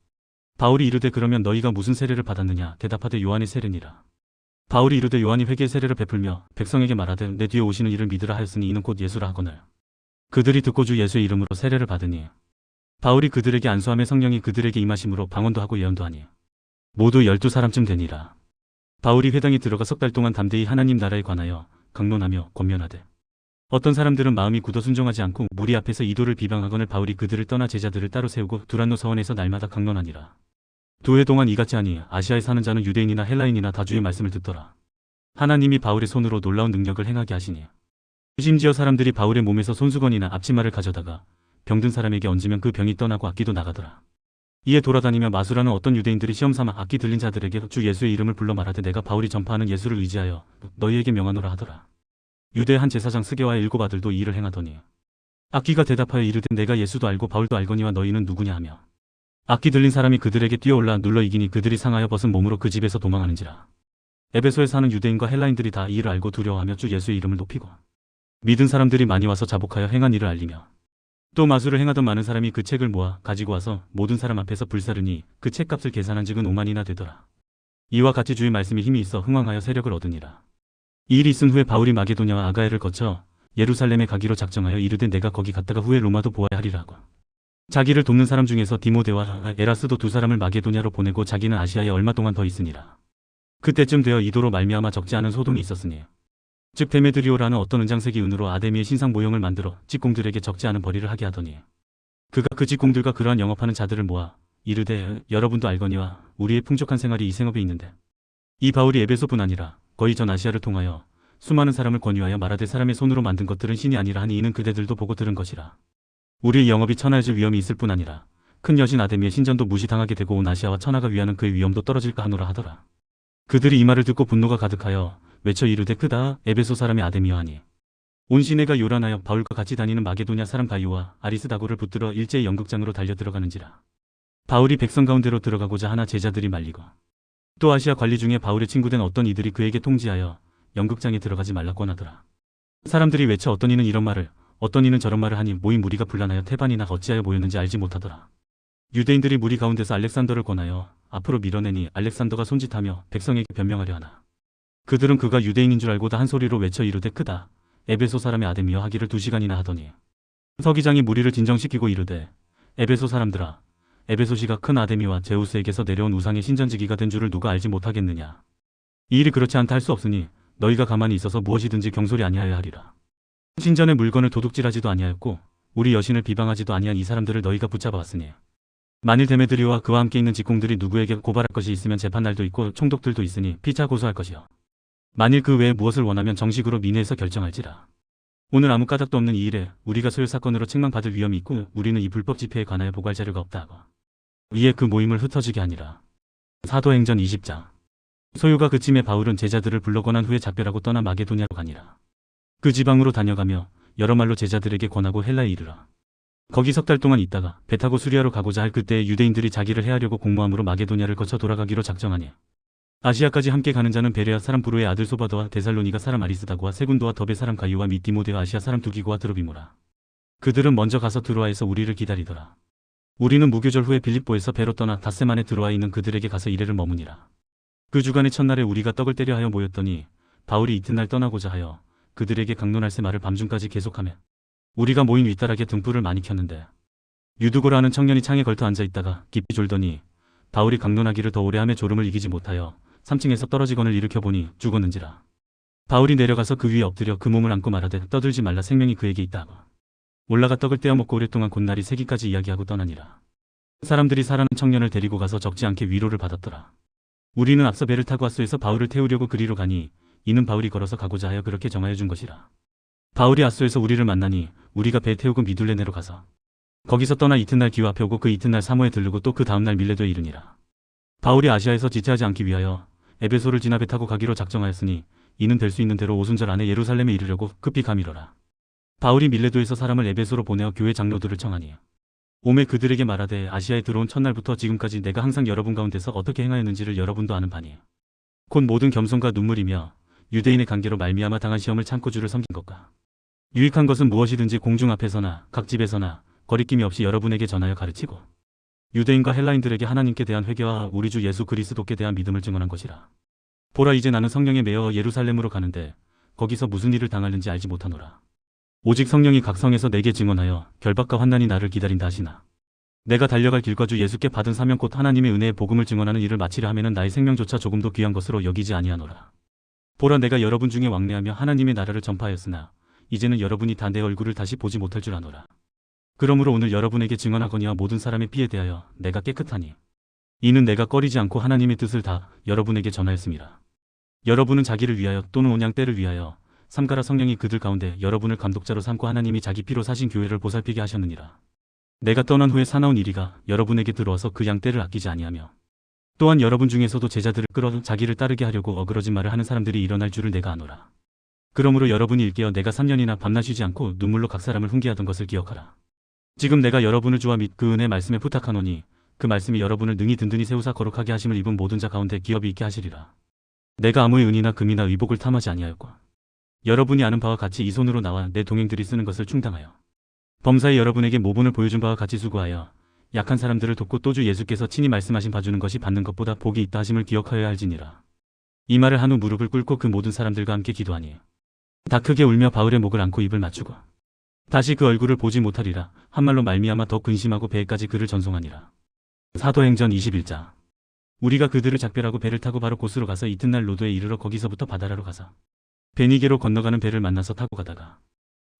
바울이 이르되 그러면 너희가 무슨 세례를 받았느냐? 대답하되 요한의 세례니라. 바울이 이르되 요한이 회개의 세례를 베풀며 백성에게 말하되 내 뒤에 오시는 이를 믿으라 하였으니 이는 곧 예수라 하거늘 그들이 듣고 주 예수의 이름으로 세례를 받으니 바울이 그들에게 안수하며 성령이 그들에게 임하심으로 방언도 하고 예언도 하니 모두 12사람쯤 되니라. 바울이 회당에 들어가 석 달 동안 담대히 하나님 나라에 관하여 강론하며 권면하되 어떤 사람들은 마음이 굳어 순종하지 않고 무리 앞에서 이도를 비방하거늘 바울이 그들을 떠나 제자들을 따로 세우고 두란노 서원에서 날마다 강론하니라. 2해 동안 이같이 하니 아시아에 사는 자는 유대인이나 헬라인이나 다 주의 말씀을 듣더라. 하나님이 바울의 손으로 놀라운 능력을 행하게 하시니 심지어 사람들이 바울의 몸에서 손수건이나 앞치마를 가져다가 병든 사람에게 얹으면 그 병이 떠나고 악기도 나가더라. 이에 돌아다니며 마수라는 어떤 유대인들이 시험삼아 악기 들린 자들에게 주 예수의 이름을 불러 말하되 내가 바울이 전파하는 예수를 의지하여 너희에게 명하노라 하더라. 유대 한 제사장 스게와의 7 아들도 이 일을 행하더니 악기가 대답하여 이르되 내가 예수도 알고 바울도 알거니와 너희는 누구냐 하며 악기 들린 사람이 그들에게 뛰어올라 눌러 이기니 그들이 상하여 벗은 몸으로 그 집에서 도망하는지라. 에베소에 사는 유대인과 헬라인들이 다 이 일을 알고 두려워하며 주 예수의 이름을 높이고 믿은 사람들이 많이 와서 자복하여 행한 일을 알리며 또 마술을 행하던 많은 사람이 그 책을 모아 가지고 와서 모든 사람 앞에서 불사르니 그 책값을 계산한 즉은 5만이나 되더라. 이와 같이 주의 말씀이 힘이 있어 흥왕하여 세력을 얻으니라. 이 일이 있은 후에 바울이 마게도냐와 아가야를 거쳐 예루살렘에 가기로 작정하여 이르되 내가 거기 갔다가 후에 로마도 보아야 하리라 하고 자기를 돕는 사람 중에서 디모데와 에라스도 2 사람을 마게도냐로 보내고 자기는 아시아에 얼마 동안 더 있으니라. 그때쯤 되어 이도로 말미암아 적지 않은 소동이 있었으니 즉 데메드리오라는 어떤 은장색이 은으로 아데미의 신상 모형을 만들어 직공들에게 적지 않은 벌이를 하게 하더니 그가 그 직공들과 그러한 영업하는 자들을 모아 이르되 여러분도 알거니와 우리의 풍족한 생활이 이 생업에 있는데 이 바울이 에베소뿐 아니라 거의 전 아시아를 통하여 수많은 사람을 권유하여 말하되 사람의 손으로 만든 것들은 신이 아니라 하니 이는 그대들도 보고 들은 것이라. 우리의 영업이 천하여질 위험이 있을 뿐 아니라 큰 여신 아데미의 신전도 무시당하게 되고 온 아시아와 천하가 위하는 그의 위험도 떨어질까 하노라 하더라. 그들이 이 말을 듣고 분노가 가득하여 외쳐 이르되 크다 에베소 사람의 아데미여 하니 온 시내가 요란하여 바울과 같이 다니는 마게도냐 사람 가이오와 아리스다고를 붙들어 일제히 연극장으로 달려 들어가는지라. 바울이 백성 가운데로 들어가고자 하나 제자들이 말리고 또 아시아 관리 중에 바울의 친구된 어떤 이들이 그에게 통지하여 연극장에 들어가지 말라고 하더라. 사람들이 외쳐 어떤 이는 이런 말을 어떤 이는 저런 말을 하니 모인 무리가 분란하여 태반이나 어찌하여 모였는지 알지 못하더라. 유대인들이 무리 가운데서 알렉산더를 권하여 앞으로 밀어내니 알렉산더가 손짓하며 백성에게 변명하려 하나 그들은 그가 유대인인 줄 알고 다 한 소리로 외쳐 이르되 크다 에베소 사람의 아데미여 하기를 2시간이나 하더니 서기장이 무리를 진정시키고 이르되 에베소 사람들아 에베소시가 큰 아데미와 제우스에게서 내려온 우상의 신전지기가 된 줄을 누가 알지 못하겠느냐. 이 일이 그렇지 않다 할 수 없으니 너희가 가만히 있어서 무엇이든지 경솔히 아니하여야 하리라. 신전의 물건을 도둑질하지도 아니하였고 우리 여신을 비방하지도 아니한 이 사람들을 너희가 붙잡아 왔으니 만일 데메드리오와 그와 함께 있는 직공들이 누구에게 고발할 것이 있으면 재판날도 있고 총독들도 있으니 피차 고소할 것이요 만일 그 외에 무엇을 원하면 정식으로 민회에서 결정할지라. 오늘 아무 까닭도 없는 이 일에 우리가 소유 사건으로 책망받을 위험이 있고 우리는 이 불법 집회에 관하여 보고할 자료가 없다 하고 위에 그 모임을 흩어지게 하니라. 사도행전 20장. 소유가 그침에 바울은 제자들을 불러 권한 후에 작별하고 떠나 마게도냐로 가니라. 그 지방으로 다녀가며 여러 말로 제자들에게 권하고 헬라에 이르라. 거기 3달 동안 있다가 배 타고 수리아로 가고자 할 그때에 유대인들이 자기를 해하려고 공모함으로 마게도냐를 거쳐 돌아가기로 작정하니 아시아까지 함께 가는 자는 베레아 사람 브로의 아들 소바더와 데살로니가 사람 아리스다고와 세군도와 더베 사람 가이오와 및 디모데와 아시아 사람 두기고와 드로비모라. 그들은 먼저 가서 드로아에서 우리를 기다리더라. 우리는 무교절 후에 빌립보에서 배로 떠나 닷새만에 드로아에 있는 그들에게 가서 이레를 머무니라. 그 주간의 첫날에 우리가 떡을 떼려 하여 모였더니 바울이 이튿날 떠나고자 하여 그들에게 강론할세 말을 밤중까지 계속하며 우리가 모인 윗다락에 등불을 많이 켰는데 유두고라는 청년이 창에 걸터 앉아있다가 깊이 졸더니 바울이 강론하기를 더 오래 하며 졸음을 이기지 못하여 3층에서 떨어지건을 일으켜보니 죽었는지라. 바울이 내려가서 그 위에 엎드려 그 몸을 안고 말하되 떠들지 말라 생명이 그에게 있다 하고 올라가 떡을 떼어 먹고 오랫동안 곧날이 새기까지 이야기하고 떠나니라. 사람들이 살아난 청년을 데리고 가서 적지 않게 위로를 받았더라. 우리는 앞서 배를 타고 아소에서 바울을 태우려고 그리로 가니 이는 바울이 걸어서 가고자 하여 그렇게 정하여 준 것이라. 바울이 아소에서 우리를 만나니 우리가 배 태우고 미둘레네로 가서 거기서 떠나 이튿날 기후 앞에 오고 그 이튿날 사모에 들르고 또 그 다음날 밀레도에 이르니라. 바울이 아시아에서 지체하지 않기 위하여 에베소를 지나 배 타고 가기로 작정하였으니 이는 될 수 있는 대로 오순절 안에 예루살렘에 이르려고 급히 가미러라. 바울이 밀레도에서 사람을 에베소로 보내어 교회 장로들을 청하니 오매 그들에게 말하되 아시아에 들어온 첫날부터 지금까지 내가 항상 여러분 가운데서 어떻게 행하였는지를 여러분도 아는 바니 곧 모든 겸손과 눈물이며 유대인의 관계로 말미암아 당한 시험을 참고 주를 섬긴 것과 유익한 것은 무엇이든지 공중 앞에서나 각 집에서나 거리낌이 없이 여러분에게 전하여 가르치고 유대인과 헬라인들에게 하나님께 대한 회개와 우리 주 예수 그리스도께 대한 믿음을 증언한 것이라. 보라 이제 나는 성령에 매어 예루살렘으로 가는데 거기서 무슨 일을 당하는지 알지 못하노라. 오직 성령이 각 성에서 내게 증언하여 결박과 환난이 나를 기다린다 하시나 내가 달려갈 길과 주 예수께 받은 사명 곧 하나님의 은혜의 복음을 증언하는 일을 마치려 하면은 나의 생명조차 조금도 귀한 것으로 여기지 아니하노라. 보라 내가 여러분 중에 왕래하며 하나님의 나라를 전파하였으나 이제는 여러분이 다 내 얼굴을 다시 보지 못할 줄 아노라. 그러므로 오늘 여러분에게 증언하거니와 모든 사람의 피에 대하여 내가 깨끗하니 이는 내가 꺼리지 않고 하나님의 뜻을 다 여러분에게 전하였음이라. 여러분은 자기를 위하여 또는 온양 때를 위하여 삼가라 성령이 그들 가운데 여러분을 감독자로 삼고 하나님이 자기 피로 사신 교회를 보살피게 하셨느니라. 내가 떠난 후에 사나운 이리가 여러분에게 들어와서 그 양 때를 아끼지 아니하며 또한 여러분 중에서도 제자들을 끌어 자기를 따르게 하려고 어그러진 말을 하는 사람들이 일어날 줄을 내가 아노라. 그러므로 여러분이 일깨어 내가 3년이나 밤낮 쉬지 않고 눈물로 각 사람을 훈계하던 것을 기억하라. 지금 내가 여러분을 주와 및 그 은혜 말씀에 부탁하노니 그 말씀이 여러분을 능히 든든히 세우사 거룩하게 하심을 입은 모든 자 가운데 기업이 있게 하시리라. 내가 아무의 은이나 금이나 의복을 탐하지 아니하였고 여러분이 아는 바와 같이 이 손으로 나와 내 동행들이 쓰는 것을 충당하여 범사에 여러분에게 모본을 보여준 바와 같이 수고하여 약한 사람들을 돕고 또 주 예수께서 친히 말씀하신 봐주는 것이 받는 것보다 복이 있다 하심을 기억하여야 할지니라. 이 말을 한 후 무릎을 꿇고 그 모든 사람들과 함께 기도하니 다 크게 울며 바울의 목을 안고 입을 맞추고 다시 그 얼굴을 보지 못하리라. 한 말로 말미암아 더 근심하고 배에까지 그를 전송하니라. 사도행전 21장. 우리가 그들을 작별하고 배를 타고 바로 곳으로 가서 이튿날 로도에 이르러 거기서부터 바다라로 가서 베니게로 건너가는 배를 만나서 타고 가다가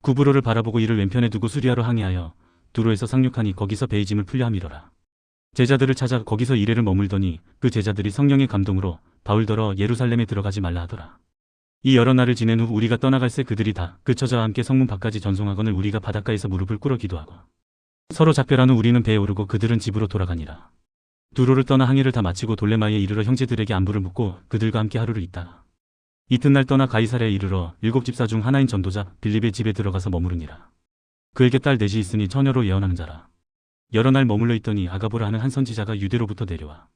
구브로를 바라보고 이를 왼편에 두고 수리아로 항해하여 두로에서 상륙하니 거기서 배의 짐을 풀려 함이러라. 제자들을 찾아 거기서 이레를 머물더니 그 제자들이 성령의 감동으로 바울더러 예루살렘에 들어가지 말라 하더라. 이 여러 날을 지낸 후 우리가 떠나갈새 그들이 다 그 처자와 함께 성문 밖까지 전송하거늘 우리가 바닷가에서 무릎을 꿇어 기도하고 서로 작별한 후 우리는 배에 오르고 그들은 집으로 돌아가니라. 두로를 떠나 항해를 다 마치고 돌레마에 이르러 형제들에게 안부를 묻고 그들과 함께 하루를 있다가 이튿날 떠나 가이사랴에 이르러 7 집사 중 하나인 전도자 빌립의 집에 들어가서 머무르니라. 그에게 딸 넷이 있으니 처녀로 예언하는 자라. 여러 날 머물러 있더니 아가보라 하는 한 선지자가 유대로부터 내려와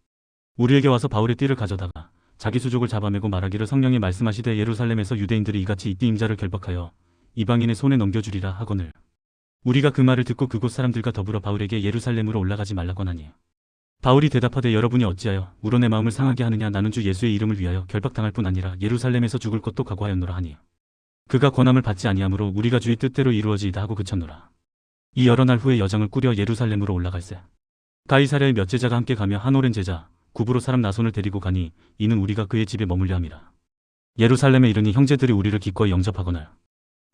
우리에게 와서 바울의 띠를 가져다가 자기 수족을 잡아매고 말하기를 성령이 말씀하시되 예루살렘에서 유대인들이 이같이 이띠 임자를 결박하여 이방인의 손에 넘겨주리라 하거늘 우리가 그 말을 듣고 그곳 사람들과 더불어 바울에게 예루살렘으로 올라가지 말라고 하니 바울이 대답하되 여러분이 어찌하여 물어 내 마음을 상하게 하느냐. 나는 주 예수의 이름을 위하여 결박당할 뿐 아니라 예루살렘에서 죽을 것도 각오하였노라 하니 그가 권함을 받지 아니하므로 우리가 주의 뜻대로 이루어지이다 하고 그쳤노라. 이 여러 날 후에 여정을 꾸려 예루살렘으로 올라갈새 가이사랴의 몇 제자가 함께 가며 한 오랜 제자 구브로 사람 나손을 데리고 가니 이는 우리가 그의 집에 머물려 함이라. 예루살렘에 이르니 형제들이 우리를 기꺼이 영접하거늘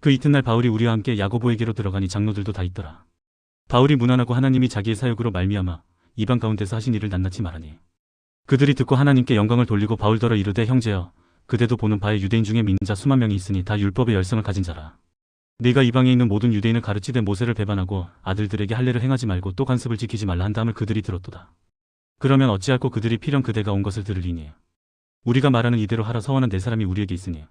그 이튿날 바울이 우리와 함께 야고보에게로 들어가니 장로들도 다 있더라. 바울이 무난하고 하나님이 자기의 사역으로 말미암아 이방 가운데서 하신 일을 낱낱이 말하니 그들이 듣고 하나님께 영광을 돌리고 바울더러 이르되 형제여 그대도 보는 바에 유대인 중에 믿는 자 수만 명이 있으니 다 율법의 열성을 가진 자라. 네가 이방에 있는 모든 유대인을 가르치되 모세를 배반하고 아들들에게 할례를 행하지 말고 또 관습을 지키지 말라 한 다음을 그들이 들었도다. 그러면 어찌할꼬 그들이 필연 그대가 온 것을 들으리니 우리가 말하는 이대로 하라. 서원한 네 사람이 우리에게 있으니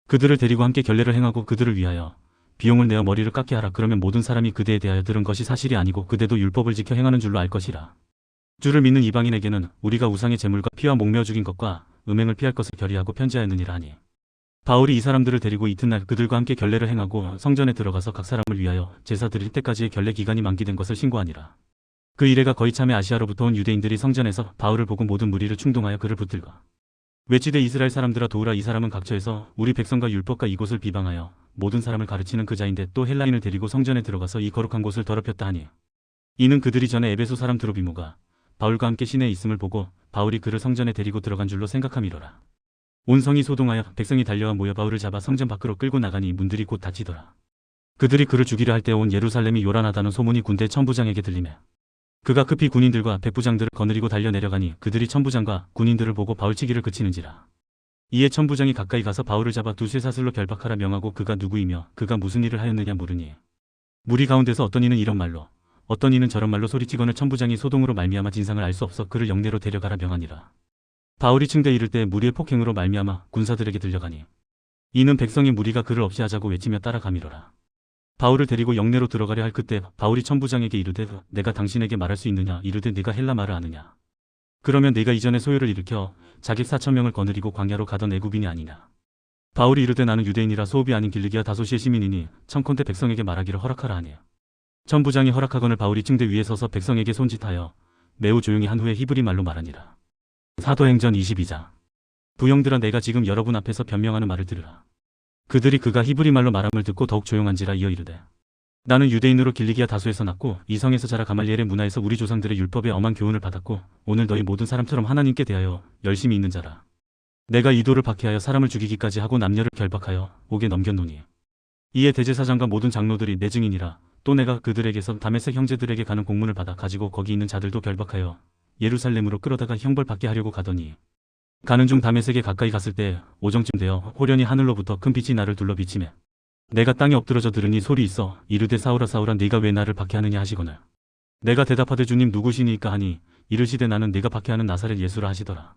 그들을 데리고 함께 결례를 행하고 그들을 위하여 비용을 내어 머리를 깎게 하라. 그러면 모든 사람이 그대에 대하여 들은 것이 사실이 아니고 그대도 율법을 지켜 행하는 줄로 알 것이라. 주를 믿는 이방인에게는 우리가 우상의 제물과 피와 목매어 죽인 것과 음행을 피할 것을 결의하고 편지하였느니라 하니 바울이 이 사람들을 데리고 이튿날 그들과 함께 결례를 행하고 성전에 들어가서 각 사람을 위하여 제사 드릴 때까지의 결례 기간이 만기된 것을 신고하니라. 그 이래가 거의 참에 아시아로부터 온 유대인들이 성전에서 바울을 보고 모든 무리를 충동하여 그를 붙들고 외치되 이스라엘 사람들아 도우라. 이 사람은 각처에서 우리 백성과 율법과 이곳을 비방하여 모든 사람을 가르치는 그 자인데 또 헬라인을 데리고 성전에 들어가서 이 거룩한 곳을 더럽혔다 하니 이는 그들이 전에 에베소 사람 드로비모가 바울과 함께 시내에 있음을 보고 바울이 그를 성전에 데리고 들어간 줄로 생각함이로라. 온 성이 소동하여 백성이 달려와 모여 바울을 잡아 성전 밖으로 끌고 나가니 문들이 곧 닫히더라. 그들이 그를 죽이려 할 때 온 예루살렘이 요란하다는 소문이 군대 천부장에게 들리매 그가 급히 군인들과 백부장들을 거느리고 달려 내려가니 그들이 천부장과 군인들을 보고 바울치기를 그치는지라. 이에 천부장이 가까이 가서 바울을 잡아 두 쇠사슬로 결박하라 명하고 그가 누구이며 그가 무슨 일을 하였느냐 물으니 무리 가운데서 어떤 이는 이런 말로 어떤 이는 저런 말로 소리치거늘 천부장이 소동으로 말미암아 진상을 알 수 없어 그를 영내로 데려가라 명하니라. 바울이 층대 이를 때 무리의 폭행으로 말미암아 군사들에게 들려가니 이는 백성의 무리가 그를 없이 하자고 외치며 따라가미로라. 바울을 데리고 영내로 들어가려 할 그때 바울이 천부장에게 이르되 내가 당신에게 말할 수 있느냐 이르되 네가 헬라 말을 아느냐 그러면 네가 이전에 소요를 일으켜 자객 4,000명을 거느리고 광야로 가던 애굽인이 아니냐. 바울이 이르되 나는 유대인이라 소읍이 아닌 길르기아 다소시의 시민이니 청컨대 백성에게 말하기를 허락하라 하니 천부장이 허락하거늘 바울이 층대 위에 서서 백성에게 손짓하여 매우 조용히 한 후에 히브리 말로 말하니라. 사도행전 22장. 부형들아 내가 지금 여러분 앞에서 변명하는 말을 들으라. 그들이 그가 히브리 말로 말함을 듣고 더욱 조용한지라 이어 이르되 나는 유대인으로 길리기아 다소에서 났고 이 성에서 자라 가말리엘의 문화에서 우리 조상들의 율법에 엄한 교훈을 받았고 오늘 너희 모든 사람처럼 하나님께 대하여 열심히 있는 자라. 내가 이도를 박해하여 사람을 죽이기까지 하고 남녀를 결박하여 옥에 넘겼노니 이에 대제사장과 모든 장로들이 내 증인이라. 또 내가 그들에게서 다메섹 형제들에게 가는 공문을 받아 가지고 거기 있는 자들도 결박하여 예루살렘으로 끌어다가 형벌 받게 하려고 가더니 가는 중 다메섹에 가까이 갔을 때 오정쯤 되어 호련히 하늘로부터 큰 빛이 나를 둘러 비치매 내가 땅에 엎드러져 들으니 소리 있어 이르되 사울아 사울아 네가 왜 나를 박해하느냐 하시거늘 내가 대답하되 주님 누구시니까 하니 이르시되 나는 네가 박해하는 나사렛 예수라 하시더라.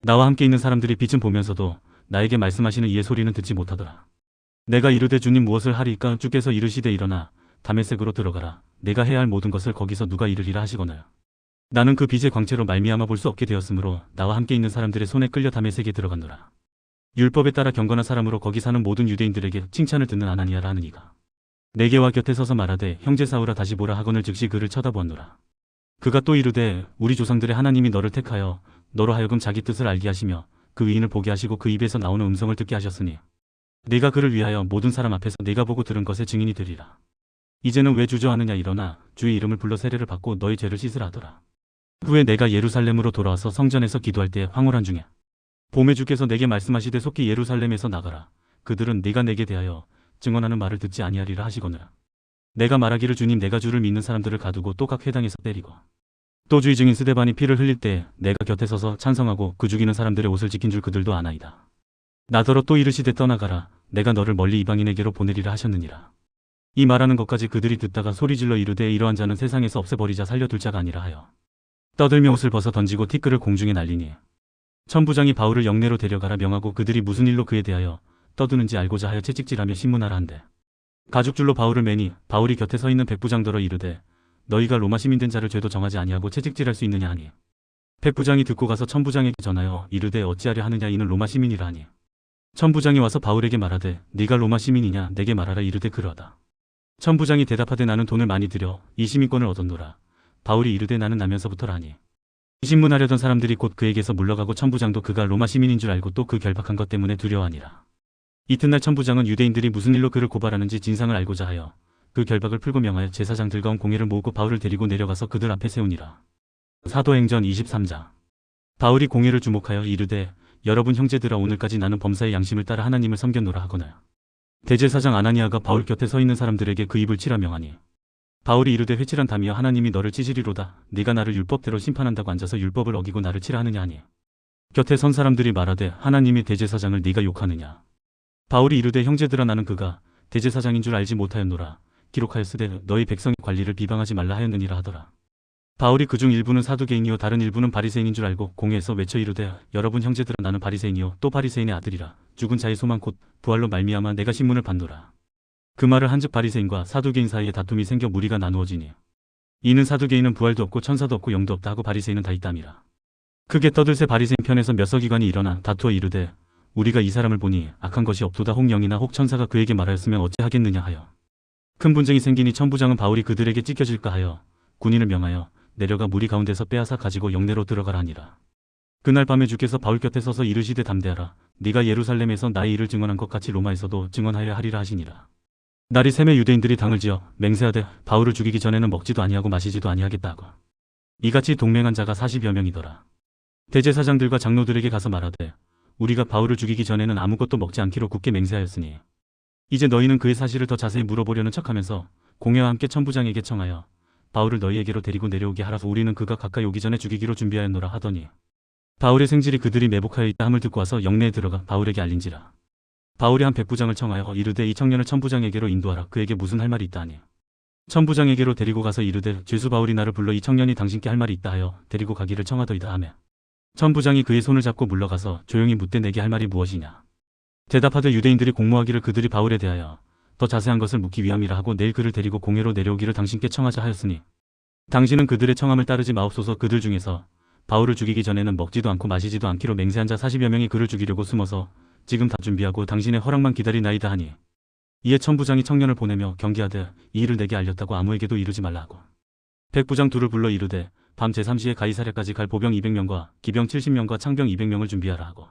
나와 함께 있는 사람들이 빛은 보면서도 나에게 말씀하시는 이의 소리는 듣지 못하더라. 내가 이르되 주님 무엇을 하리까 주께서 이르시되 일어나 다메섹으로 들어가라. 내가 해야 할 모든 것을 거기서 누가 이르리라 하시거늘 나는 그 빛의 광채로 말미암아 볼 수 없게 되었으므로 나와 함께 있는 사람들의 손에 끌려 다메섹에 들어갔노라. 율법에 따라 경건한 사람으로 거기 사는 모든 유대인들에게 칭찬을 듣는 아나니아라 하는 이가 내게와 곁에 서서 말하되 형제 사울아 다시 보라 하거늘 즉시 그를 쳐다보았노라. 그가 또 이르되 우리 조상들의 하나님이 너를 택하여 너로 하여금 자기 뜻을 알게 하시며 그 의인을 보게 하시고 그 입에서 나오는 음성을 듣게 하셨으니 네가 그를 위하여 모든 사람 앞에서 네가 보고 들은 것의 증인이 되리라. 이제는 왜 주저하느냐 일어나 주의 이름을 불러 세례를 받고 너의 죄를 씻으라 하더라. 후에 내가 예루살렘으로 돌아와서 성전에서 기도할 때 황홀한 중에 봄에 주께서 내게 말씀하시되 속히 예루살렘에서 나가라. 그들은 네가 내게 대하여 증언하는 말을 듣지 아니하리라 하시거니와 내가 말하기를 주님 내가 주를 믿는 사람들을 가두고 또 각 회당에서 때리고 또 주의 증인 스데반이 피를 흘릴 때 내가 곁에 서서 찬성하고 그 죽이는 사람들의 옷을 지킨 줄 그들도 아나이다. 나더러 또 이르시되 떠나가라. 내가 너를 멀리 이방인에게로 보내리라 하셨느니라. 이 말하는 것까지 그들이 듣다가 소리질러 이르되 이러한 자는 세상에서 없애버리자 살려둘 자가 아니라 하여 떠들며 옷을 벗어 던지고 티끌을 공중에 날리니 천부장이 바울을 영내로 데려가라 명하고 그들이 무슨 일로 그에 대하여 떠드는지 알고자 하여 채찍질하며 신문하라 한대 가죽줄로 바울을 매니 바울이 곁에 서 있는 백부장더러 이르되 너희가 로마 시민 된 자를 죄도 정하지 아니하고 채찍질할 수 있느냐 하니 백부장이 듣고 가서 천부장에게 전하여 이르되 어찌하려 하느냐 이는 로마 시민이라 하니 천부장이 와서 바울에게 말하되 네가 로마 시민이냐 내게 말하라 이르되 그러하다. 천부장이 대답하되 나는 돈을 많이 들여 이 시민권을 얻었노라. 바울이 이르되 나는 나면서부터라 하니 신문하려던 사람들이 곧 그에게서 물러가고 천부장도 그가 로마 시민인 줄 알고 또 그 결박한 것 때문에 두려워하니라. 이튿날 천부장은 유대인들이 무슨 일로 그를 고발하는지 진상을 알고자 하여 그 결박을 풀고 명하여 제사장들과 온 공회를 모으고 바울을 데리고 내려가서 그들 앞에 세우니라. 사도행전 23장. 바울이 공회를 주목하여 이르되 여러분 형제들아 오늘까지 나는 범사의 양심을 따라 하나님을 섬겼노라 하거늘 대제사장 아나니아가 바울 곁에 서 있는 사람들에게 그 입을 치라 명하니 바울이 이르되 회칠한 담이여 하나님이 너를 치시리로다. 네가 나를 율법대로 심판한다고 앉아서 율법을 어기고 나를 치라 하느냐 하니 곁에 선 사람들이 말하되 하나님이 대제사장을 네가 욕하느냐. 바울이 이르되 형제들아 나는 그가 대제사장인 줄 알지 못하였노라. 기록하였으되 너희 백성의 관리를 비방하지 말라 하였느니라 하더라. 바울이 그중 일부는 사두개인이요 다른 일부는 바리새인인 줄 알고 공회에서 외쳐 이르되 여러분 형제들아 나는 바리새인이요 또 바리새인의 아들이라. 죽은 자의 소망 곧 부활로 말미암아 내가 신문을 받노라. 그 말을 한즉 바리새인과 사두개인 사이에 다툼이 생겨 무리가 나누어지니 이는 사두개인은 부활도 없고 천사도 없고 영도 없다 하고 바리새인은 다 있담이라. 크게 떠들새 바리새인 편에서 몇 서기관이 일어나 다투어 이르되 우리가 이 사람을 보니 악한 것이 없도다. 혹 영이나 혹 천사가 그에게 말하였으면 어찌 하겠느냐 하여 큰 분쟁이 생기니 천부장은 바울이 그들에게 찢겨질까 하여 군인을 명하여 내려가 무리 가운데서 빼앗아 가지고 영내로 들어가라 하니라. 그날 밤에 주께서 바울 곁에 서서 이르시되 담대하라. 네가 예루살렘에서 나의 일을 증언한 것 같이 로마에서도 증언하여 하리라 하시니라. 날이 새매 유대인들이 당을 지어 맹세하되 바울을 죽이기 전에는 먹지도 아니하고 마시지도 아니하겠다 하고 이같이 동맹한 자가 40여 명이더라. 대제사장들과 장로들에게 가서 말하되 우리가 바울을 죽이기 전에는 아무것도 먹지 않기로 굳게 맹세하였으니 이제 너희는 그의 사실을 더 자세히 물어보려는 척하면서 공회와 함께 천부장에게 청하여 바울을 너희에게로 데리고 내려오게 하라서 우리는 그가 가까이 오기 전에 죽이기로 준비하였노라 하더니 바울의 생질이 그들이 매복하여 있다 함을 듣고 와서 영내에 들어가 바울에게 알린지라. 바울이 한 백부장을 청하여 이르되 이 청년을 천부장에게로 인도하라. 그에게 무슨 할 말이 있다 하니 천부장에게로 데리고 가서 이르되 죄수 바울이 나를 불러 이 청년이 당신께 할 말이 있다 하여 데리고 가기를 청하더이다 하며 천부장이 그의 손을 잡고 물러가서 조용히 묻되 내게 할 말이 무엇이냐. 대답하되 유대인들이 공모하기를 그들이 바울에 대하여 더 자세한 것을 묻기 위함이라 하고 내일 그를 데리고 공회로 내려오기를 당신께 청하자 하였으니 당신은 그들의 청함을 따르지 마옵소서. 그들 중에서 바울을 죽이기 전에는 먹지도 않고 마시지도 않기로 맹세한 자 40여 명이 그를 죽이려고 숨어서 지금 다 준비하고 당신의 허락만 기다리나이다 하니 이에 천부장이 청년을 보내며 경계하되 이 일을 내게 알렸다고 아무에게도 이르지 말라 하고 백부장 둘을 불러 이르되 밤 제3시에 가이사랴까지 갈 보병 200명과 기병 70명과 창병 200명을 준비하라 하고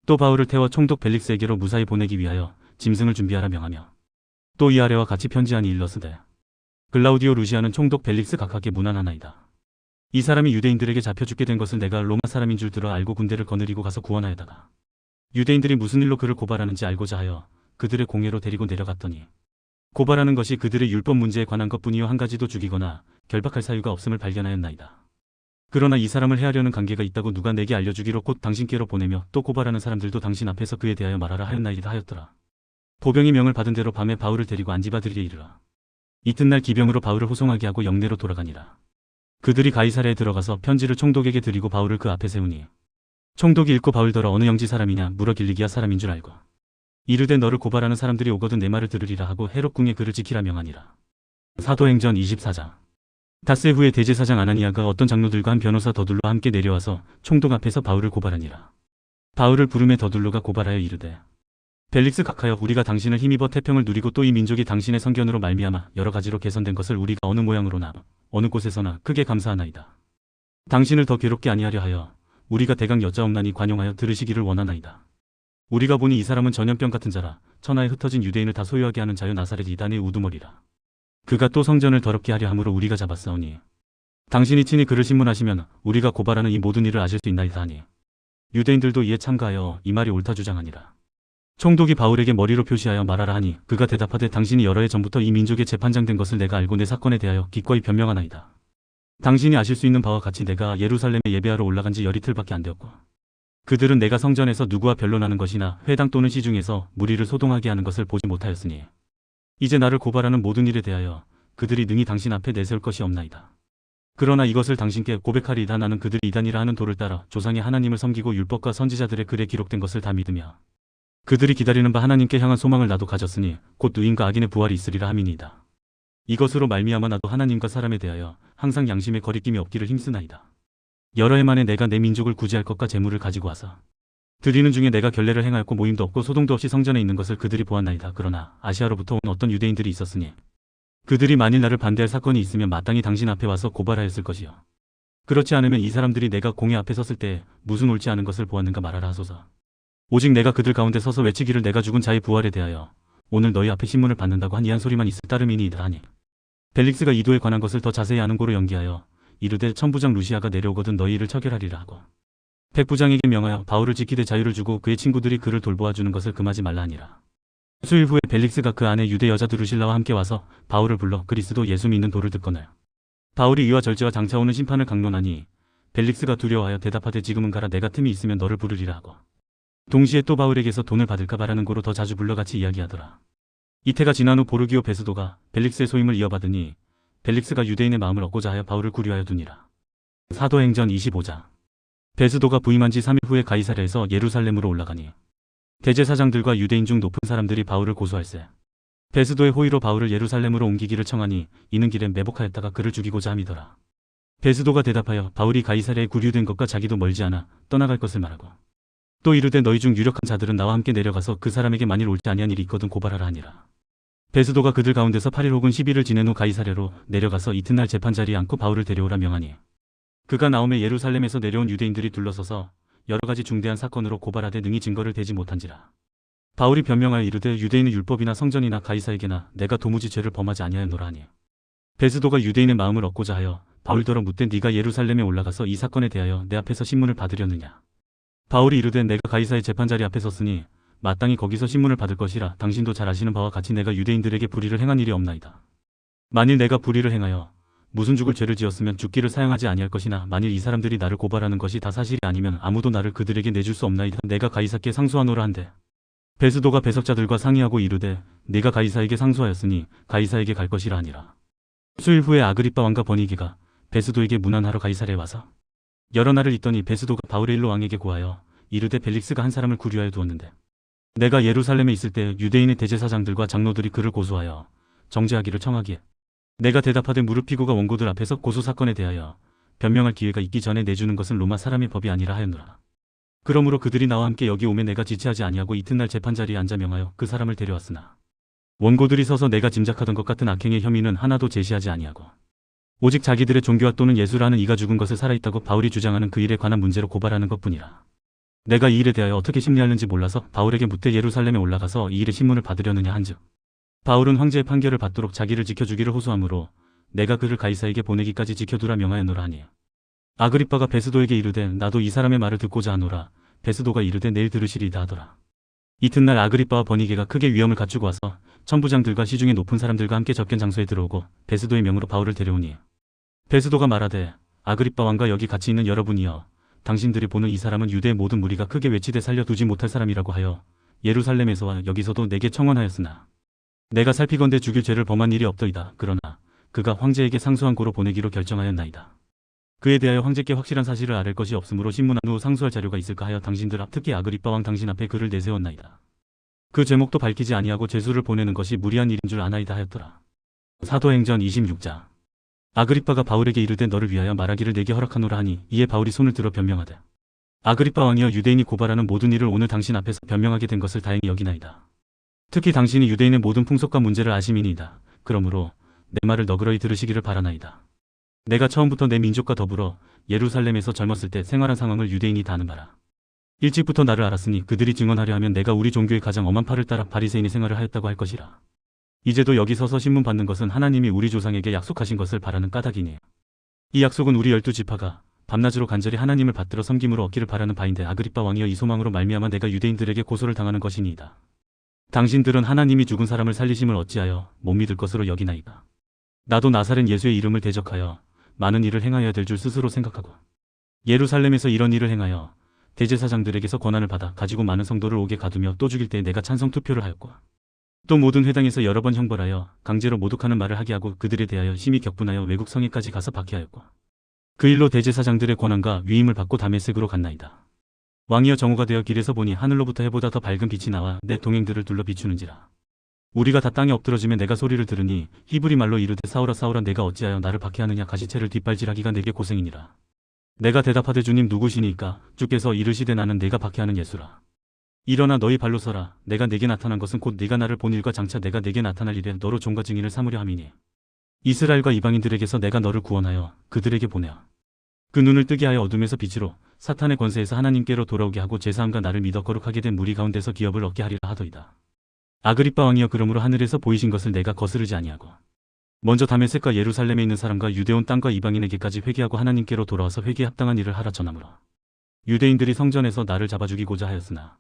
또 바울을 태워 총독 벨릭스에게로 무사히 보내기 위하여 짐승을 준비하라 명하며 또 이 아래와 같이 편지하니 일러스되 글라우디오 루시아는 총독 벨릭스 각하께 문안하나이다. 이 사람이 유대인들에게 잡혀 죽게 된 것을 내가 로마 사람인 줄 들어 알고 군대를 거느리고 가서 구원하여다가 유대인들이 무슨 일로 그를 고발하는지 알고자 하여 그들의 공회로 데리고 내려갔더니 고발하는 것이 그들의 율법 문제에 관한 것뿐이요 한 가지도 죽이거나 결박할 사유가 없음을 발견하였나이다. 그러나 이 사람을 해하려는 관계가 있다고 누가 내게 알려주기로 곧 당신께로 보내며 또 고발하는 사람들도 당신 앞에서 그에 대하여 말하라 하였나이다 하였더라. 보병이 명을 받은 대로 밤에 바울을 데리고 안디바드리에 이르러 이튿날 기병으로 바울을 호송하게 하고 영내로 돌아가니라. 그들이 가이사랴에 들어가서 편지를 총독에게 드리고 바울을 그 앞에 세우니 총독이 읽고 바울더러 어느 영지 사람이냐 물어 길리기아 사람인 줄 알고 이르되 너를 고발하는 사람들이 오거든 내 말을 들으리라 하고 헤롯궁에 그를 지키라 명하니라. 사도행전 24장. 닷새 후에 대제사장 아나니아가 어떤 장로들과 한 변호사 더둘로와 함께 내려와서 총독 앞에서 바울을 고발하니라. 바울을 부름에 더둘로가 고발하여 이르되 벨릭스 각하여 우리가 당신을 힘입어 태평을 누리고 또 이 민족이 당신의 선견으로 말미암아 여러 가지로 개선된 것을 우리가 어느 모양으로나 어느 곳에서나 크게 감사하나이다. 당신을 더 괴롭게 아니하려 하여 우리가 대강 여짜옵나니 관용하여 들으시기를 원하나이다. 우리가 보니 이 사람은 전염병 같은 자라 천하에 흩어진 유대인을 다 소유하게 하는 자요 나사렛 이단의 우두머리라. 그가 또 성전을 더럽게 하려 함으로 우리가 잡았사오니 당신이 친히 그를 신문하시면 우리가 고발하는 이 모든 일을 아실 수 있나이다 하니 유대인들도 이에 참가하여 이 말이 옳다 주장하니라. 총독이 바울에게 머리로 표시하여 말하라 하니 그가 대답하되 당신이 여러 해 전부터 이 민족의 재판장 된 것을 내가 알고 내 사건에 대하여 기꺼이 변명하나이다. 당신이 아실 수 있는 바와 같이 내가 예루살렘에 예배하러 올라간 지 열이틀밖에 안 되었고 그들은 내가 성전에서 누구와 변론하는 것이나 회당 또는 시중에서 무리를 소동하게 하는 것을 보지 못하였으니 이제 나를 고발하는 모든 일에 대하여 그들이 능히 당신 앞에 내세울 것이 없나이다. 그러나 이것을 당신께 고백하리이다. 나는 그들이 이단이라 하는 도를 따라 조상의 하나님을 섬기고 율법과 선지자들의 글에 기록된 것을 다 믿으며 그들이 기다리는 바 하나님께 향한 소망을 나도 가졌으니 곧 의인과 악인의 부활이 있으리라 함이니이다. 이것으로 말미암아 나도 하나님과 사람에 대하여 항상 양심의 거리낌이 없기를 힘쓰나이다. 여러 해 만에 내가 내 민족을 구제할 것과 재물을 가지고 와서 드리는 중에 내가 결례를 행하였고 모임도 없고 소동도 없이 성전에 있는 것을 그들이 보았나이다. 그러나 아시아로부터 온 어떤 유대인들이 있었으니 그들이 만일 나를 반대할 사건이 있으면 마땅히 당신 앞에 와서 고발하였을 것이요 그렇지 않으면 이 사람들이 내가 공회 앞에 섰을 때 무슨 옳지 않은 것을 보았는가 말하라 하소서. 오직 내가 그들 가운데 서서 외치기를 내가 죽은 자의 부활에 대하여 오늘 너희 앞에 신문을 받는다고 한 이 한 소리만 있을 따름이니이다 하니 벨릭스가 이도에 관한 것을 더 자세히 아는 고로 연기하여 이르되 천부장 루시아가 내려오거든 너희 일을 처결하리라 하고 백부장에게 명하여 바울을 지키되 자유를 주고 그의 친구들이 그를 돌보아주는 것을 금하지 말라 하니라. 수일 후에 벨릭스가 그 안에 유대 여자 드루실라와 함께 와서 바울을 불러 그리스도 예수 믿는 도를 듣거늘 바울이 이와 절제와 장차 오는 심판을 강론하니 벨릭스가 두려워하여 대답하되 지금은 가라. 내가 틈이 있으면 너를 부르리라 하고 동시에 또 바울에게서 돈을 받을까 바라는 고로 더 자주 불러 같이 이야기하더라. 이태가 지난 후 보르기오 베스도가 벨릭스의 소임을 이어받으니 벨릭스가 유대인의 마음을 얻고자 하여 바울을 구류하여 두니라. 사도행전 25장. 베스도가 부임한 지 3일 후에 가이사랴에서 예루살렘으로 올라가니 대제사장들과 유대인 중 높은 사람들이 바울을 고소할세 베스도의 호의로 바울을 예루살렘으로 옮기기를 청하니 이는 길에 매복하였다가 그를 죽이고자 함이더라. 베스도가 대답하여 바울이 가이사랴에 구류된 것과 자기도 멀지 않아 떠나갈 것을 말하고 또 이르되 너희 중 유력한 자들은 나와 함께 내려가서 그 사람에게 만일 옳지 아니한 일이 있거든 고발하라 하니라. 베스도가 그들 가운데서 8일 혹은 10일을 지낸 후 가이사랴로 내려가서 이튿날 재판자리에 앉고 바울을 데려오라 명하니 그가 나오매 예루살렘에서 내려온 유대인들이 둘러서서 여러 가지 중대한 사건으로 고발하되 능히 증거를 대지 못한지라. 바울이 변명하여 이르되 유대인의 율법이나 성전이나 가이사에게나 내가 도무지 죄를 범하지 아니하였노라 하니 베스도가 유대인의 마음을 얻고자 하여 바울더러 묻되 네가 예루살렘에 올라가서 이 사건에 대하여 내 앞에서 신문을 받으려느냐. 바울이 이르되 내가 가이사의 재판자리 앞에 섰으니 마땅히 거기서 신문을 받을 것이라. 당신도 잘 아시는 바와 같이 내가 유대인들에게 불의를 행한 일이 없나이다. 만일 내가 불의를 행하여 무슨 죽을 죄를 지었으면 죽기를 사용하지 아니할 것이나 만일 이 사람들이 나를 고발하는 것이 다 사실이 아니면 아무도 나를 그들에게 내줄 수 없나이다. 내가 가이사께 상소하노라 한데 베스도가 배석자들과 상의하고 이르되 네가 가이사에게 상소하였으니 가이사에게 갈 것이라 하니라. 수일 후에 아그리빠 왕과 버니게가 베스도에게 문안하러 가이사랴에 와서 여러 날을 있더니 베스도가 바울의 일로 왕에게 고하여 이르되 벨릭스가 한 사람을 구류하여 두었는데 내가 예루살렘에 있을 때 유대인의 대제사장들과 장로들이 그를 고소하여 정죄하기를 청하기에 내가 대답하되 무릎피고가 원고들 앞에서 고소 사건에 대하여 변명할 기회가 있기 전에 내주는 것은 로마 사람의 법이 아니라 하였노라. 그러므로 그들이 나와 함께 여기 오매 내가 지체하지 아니하고 이튿날 재판자리에 앉아 명하여 그 사람을 데려왔으나 원고들이 서서 내가 짐작하던 것 같은 악행의 혐의는 하나도 제시하지 아니하고 오직 자기들의 종교와 또는 예수라는 이가 죽은 것을 살아있다고 바울이 주장하는 그 일에 관한 문제로 고발하는 것뿐이라. 내가 이 일에 대하여 어떻게 심리하는지 몰라서 바울에게 묻되 예루살렘에 올라가서 이 일의 신문을 받으려느냐 한즉 바울은 황제의 판결을 받도록 자기를 지켜주기를 호소하므로 내가 그를 가이사에게 보내기까지 지켜두라 명하였노라 하니 아그리빠가 베스도에게 이르되 나도 이 사람의 말을 듣고자 하노라. 베스도가 이르되 내일 들으시리이다 하더라. 이튿날 아그리빠와 버니게가 크게 위험을 갖추고 와서 천부장들과 시중의 높은 사람들과 함께 접견 장소에 들어오고 베스도의 명으로 바울을 데려오니 베스도가 말하되 아그리빠 왕과 여기 같이 있는 여러분이여 당신들이 보는 이 사람은 유대의 모든 무리가 크게 외치되 살려두지 못할 사람이라고 하여 예루살렘에서와 여기서도 내게 청원하였으나 내가 살피건대 죽일 죄를 범한 일이 없더이다. 그러나 그가 황제에게 상소한 고로 보내기로 결정하였나이다. 그에 대하여 황제께 확실한 사실을 아랠 것이 없으므로 신문한 후 상소할 자료가 있을까 하여 당신들 앞 특히 아그리빠 왕 당신 앞에 그를 내세웠나이다. 그 제목도 밝히지 아니하고 제수를 보내는 것이 무리한 일인 줄 아나이다 하였더라. 사도행전 26장. 아그리빠가 바울에게 이르되 너를 위하여 말하기를 내게 허락하노라 하니 이에 바울이 손을 들어 변명하되 아그리빠 왕이여 유대인이 고발하는 모든 일을 오늘 당신 앞에서 변명하게 된 것을 다행히 여기나이다. 특히 당신이 유대인의 모든 풍속과 문제를 아심이니이다. 그러므로 내 말을 너그러이 들으시기를 바라나이다. 내가 처음부터 내 민족과 더불어 예루살렘에서 젊었을 때 생활한 상황을 유대인이 다 아는 바라. 일찍부터 나를 알았으니 그들이 증언하려 하면 내가 우리 종교의 가장 엄한 팔을 따라 바리새인의 생활을 하였다고 할 것이라. 이제도 여기 서서 신문 받는 것은 하나님이 우리 조상에게 약속하신 것을 바라는 까닭이니 이 약속은 우리 12지파가 밤낮으로 간절히 하나님을 받들어 섬김으로 얻기를 바라는 바인데 아그리빠 왕이여 이 소망으로 말미암아 내가 유대인들에게 고소를 당하는 것이니이다. 당신들은 하나님이 죽은 사람을 살리심을 어찌하여 못 믿을 것으로 여기나이까. 나도 나사렛 예수의 이름을 대적하여 많은 일을 행하여야 될 줄 스스로 생각하고 예루살렘에서 이런 일을 행하여 대제사장들에게서 권한을 받아 가지고 많은 성도를 옥에 가두며 또 죽일 때 내가 찬성 투표를 하였고 또 모든 회당에서 여러 번 형벌하여 강제로 모독하는 말을 하게 하고 그들에 대하여 심히 격분하여 외국 성에까지 가서 박해하였고 그 일로 대제사장들의 권한과 위임을 받고 다메섹으로 갔나이다. 왕이여 정오가 되어 길에서 보니 하늘로부터 해보다 더 밝은 빛이 나와 내 동행들을 둘러 비추는지라. 우리가 다 땅에 엎드러지며 내가 소리를 들으니 히브리 말로 이르되 사울아 사울아 내가 어찌하여 나를 박해하느냐 가시체를 뒷발질하기가 내게 고생이니라. 내가 대답하되 주님 누구시니까 주께서 이르시되 나는 내가 박해하는 예수라. 일어나 너희 발로 서라. 내가 내게 나타난 것은 곧 네가 나를 본 일과 장차 내가 내게 나타날 일에 너로 종과 증인을 삼으려 함이니 이스라엘과 이방인들에게서 내가 너를 구원하여 그들에게 보내어 그 눈을 뜨게 하여 어둠에서 빛으로 사탄의 권세에서 하나님께로 돌아오게 하고 제사함과 나를 믿어 거룩하게 된 무리 가운데서 기업을 얻게 하리라 하더이다. 아그리빠 왕이여 그러므로 하늘에서 보이신 것을 내가 거스르지 아니하고 먼저 다메섹과 예루살렘에 있는 사람과 유대온 땅과 이방인에게까지 회개하고 하나님께로 돌아와서 회개에 합당한 일을 하라 전하므로 유대인들이 성전에서 나를 잡아 죽이고자 하였으나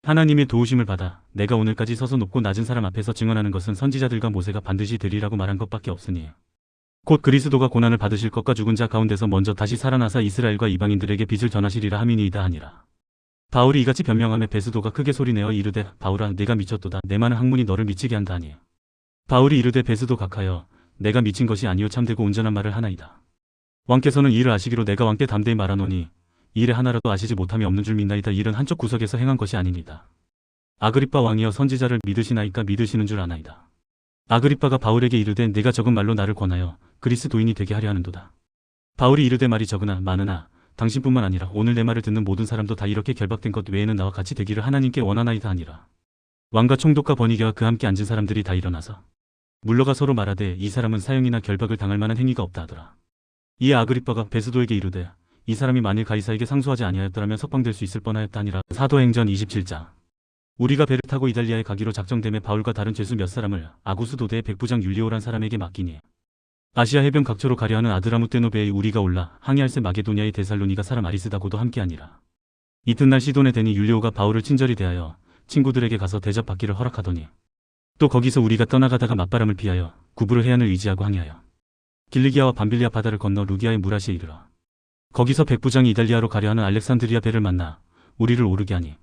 하나님의 도우심을 받아 내가 오늘까지 서서 높고 낮은 사람 앞에서 증언하는 것은 선지자들과 모세가 반드시 되리라고 말한 것밖에 없으니 곧 그리스도가 고난을 받으실 것과 죽은 자 가운데서 먼저 다시 살아나사 이스라엘과 이방인들에게 빛을 전하시리라 함이니이다 하니라. 바울이 이같이 변명하며 베스도가 크게 소리내어 이르되 바울아 네가 미쳤도다. 내 많은 학문이 너를 미치게 한다 하니 바울이 이르되 베스도 각하여 내가 미친 것이 아니요 참되고 온전한 말을 하나이다. 왕께서는 이 일을 아시기로 내가 왕께 담대히 말하노니 이 일에 하나라도 아시지 못함이 없는 줄 믿나이다. 이 일은 한쪽 구석에서 행한 것이 아니니이다. 아그리빠 왕이여 선지자를 믿으시나이까 믿으시는 줄 아나이다. 아그리빠가 바울에게 이르되 네가 적은 말로 나를 권하여 그리스도인이 되게 하려 하는도다. 바울이 이르되 말이 적으나 많으나 당신뿐만 아니라 오늘 내 말을 듣는 모든 사람도 다 이렇게 결박된 것 외에는 나와 같이 되기를 하나님께 원하나이다 하니라. 왕과 총독과 버니게와 그 함께 앉은 사람들이 다 일어나서 물러가 서로 말하되 이 사람은 사형이나 결박을 당할 만한 행위가 없다 하더라. 이에 아그리빠가 베스도에게 이르되 이 사람이 만일 가이사에게 상소하지 아니하였더라면 석방될 수 있을 뻔하였다 하니라. 사도행전 27장. 우리가 배를 타고 이달리아에 가기로 작정됨에 바울과 다른 죄수 몇 사람을 아구스 도대의 백부장 율리오란 사람에게 맡기니 아시아 해변 각처로 가려하는 아드라무떼노 배에 우리가 올라 항해할새 마게도냐의 데살로니가 사람 아리스다고도 함께하니라. 이튿날 시돈에 대니 율리오가 바울을 친절히 대하여 친구들에게 가서 대접받기를 허락하더니 또 거기서 우리가 떠나가다가 맞바람을 피하여 구브르 해안을 의지하고 항해하여 길리기아와 밤빌리아 바다를 건너 루기아의 무라시에 이르러 거기서 백부장이 이달리아로 가려하는 알렉산드리아 배를 만나 우리를 오르게 하니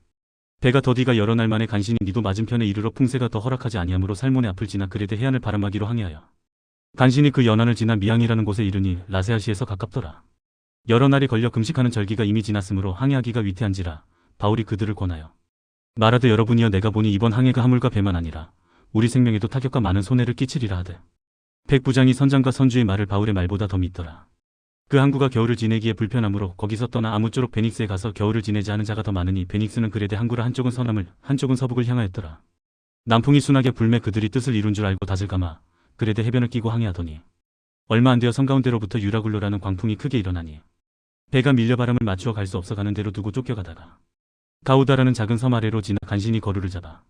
배가 더디가 여러 날 만에 간신히 니도 맞은편에 이르러 풍세가 더 허락하지 아니하므로 살몬의 앞을 지나 그레데 해안을 바람하기로 항해하여 간신히 그 연안을 지나 미항이라는 곳에 이르니 라세아시에서 가깝더라. 여러 날이 걸려 금식하는 절기가 이미 지났으므로 항해하기가 위태한지라 바울이 그들을 권하여 말하되 여러분이여 내가 보니 이번 항해가 화물과 배만 아니라 우리 생명에도 타격과 많은 손해를 끼치리라 하되 백부장이 선장과 선주의 말을 바울의 말보다 더 믿더라. 그 항구가 겨울을 지내기에 불편하므로 거기서 떠나 아무쪼록 베닉스에 가서 겨울을 지내자 하는 자가 더 많으니 베닉스는 그레데 항구라 한쪽은 서남을 한쪽은 서북을 향하였더라. 남풍이 순하게 불매 그들이 뜻을 이룬 줄 알고 닷을 감아 그레데 해변을 끼고 항해하더니 얼마 안 되어 성 가운데로부터 유라굴로라는 광풍이 크게 일어나니 배가 밀려 바람을 맞추어 갈 수 없어 가는 대로 두고 쫓겨가다가 가우다라는 작은 섬 아래로 지나 간신히 거루를 잡아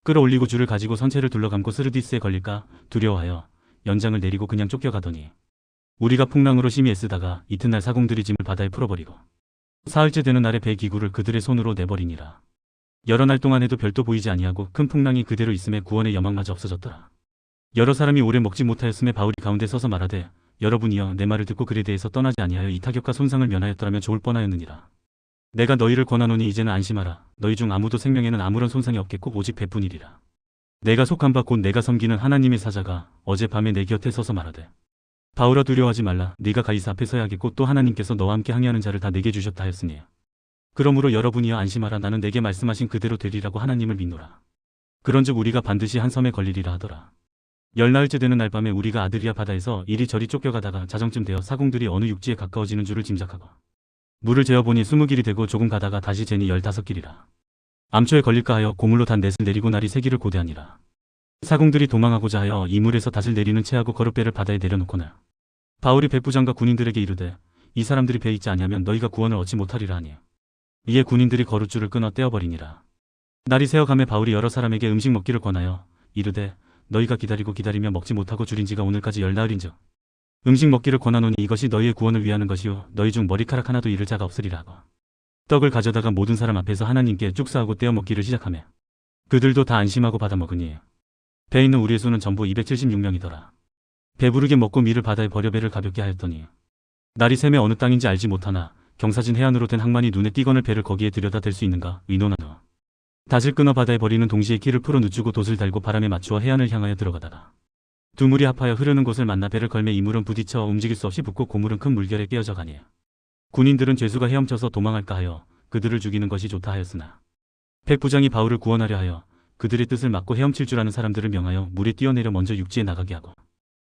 끌어올리고 줄을 가지고 선체를 둘러감고 스르디스에 걸릴까 두려워하여 연장을 내리고 그냥 쫓겨가더니 우리가 풍랑으로 심히 애쓰다가 이튿날 사공들이 짐을 바다에 풀어버리고 사흘째 되는 날에 배 기구를 그들의 손으로 내버리니라. 여러 날 동안에도 별도 보이지 아니하고 큰 풍랑이 그대로 있음에 구원의 여망마저 없어졌더라. 여러 사람이 오래 먹지 못하였음에 바울이 가운데 서서 말하되 여러분이여 내 말을 듣고 그에 대해서 떠나지 아니하여 이 타격과 손상을 면하였더라면 좋을 뻔하였느니라. 내가 너희를 권하노니 이제는 안심하라. 너희 중 아무도 생명에는 아무런 손상이 없겠고 오직 배뿐이리라. 내가 속한 바 곧 내가 섬기는 하나님의 사자가 어젯밤에 내 곁에 서서 말하되 바울아 두려워하지 말라. 네가 가이사 앞에 서야겠고 또 하나님께서 너와 함께 항해하는 자를 다 내게 주셨다 하였으니 그러므로 여러분이여 안심하라. 나는 내게 말씀하신 그대로 되리라고 하나님을 믿노라. 그런즉 우리가 반드시 한 섬에 걸리리라 하더라. 열나흘째 되는 날 밤에 우리가 아드리아 바다에서 이리저리 쫓겨가다가 자정쯤 되어 사공들이 어느 육지에 가까워지는 줄을 짐작하고 물을 재어보니 20길이 되고 조금 가다가 다시 재니 15길이라. 암초에 걸릴까 하여 고물로 단 넷을 내리고 날이 세기를 고대하니라. 사공들이 도망하고자 하여 이 물에서 닷을 내리는 채하고 거룻배를 바다에 내려놓거나 바울이 백부장과 군인들에게 이르되 이 사람들이 배에 있지 아니하면 너희가 구원을 얻지 못하리라 하니 이에 군인들이 거룻줄을 끊어 떼어버리니라. 날이 새어가매 바울이 여러 사람에게 음식 먹기를 권하여 이르되 너희가 기다리며 먹지 못하고 줄인 지가 오늘까지 열나흘인즉 음식 먹기를 권하노니 이것이 너희의 구원을 위하는 것이요 너희 중 머리카락 하나도 잃을 자가 없으리라 하고 떡을 가져다가 모든 사람 앞에서 하나님께 축사하고 떼어 먹기를 시작하며 그들도 다 안심하고 받아 먹으니 배에 있는 우리의 수는 전부 276명이더라. 배부르게 먹고 밀을 바다에 버려 배를 가볍게 하였더니 날이 새매 어느 땅인지 알지 못하나 경사진 해안으로 된 항만이 눈에 띄거늘 배를 거기에 들여다 댈 수 있는가 의논하노. 닷을 끊어 바다에 버리는 동시에 키를 풀어 늦추고 돛을 달고 바람에 맞추어 해안을 향하여 들어가다가 두 물이 합하여 흐르는 곳을 만나 배를 걸매 이 물은 부딪혀 움직일 수 없이 붙고 고물은 큰 물결에 깨어져 가니 군인들은 죄수가 헤엄쳐서 도망할까 하여 그들을 죽이는 것이 좋다 하였으나 백부장이 바울을 구원하려 하여 그들의 뜻을 막고 헤엄칠 줄 아는 사람들을 명하여 물에 뛰어내려 먼저 육지에 나가게 하고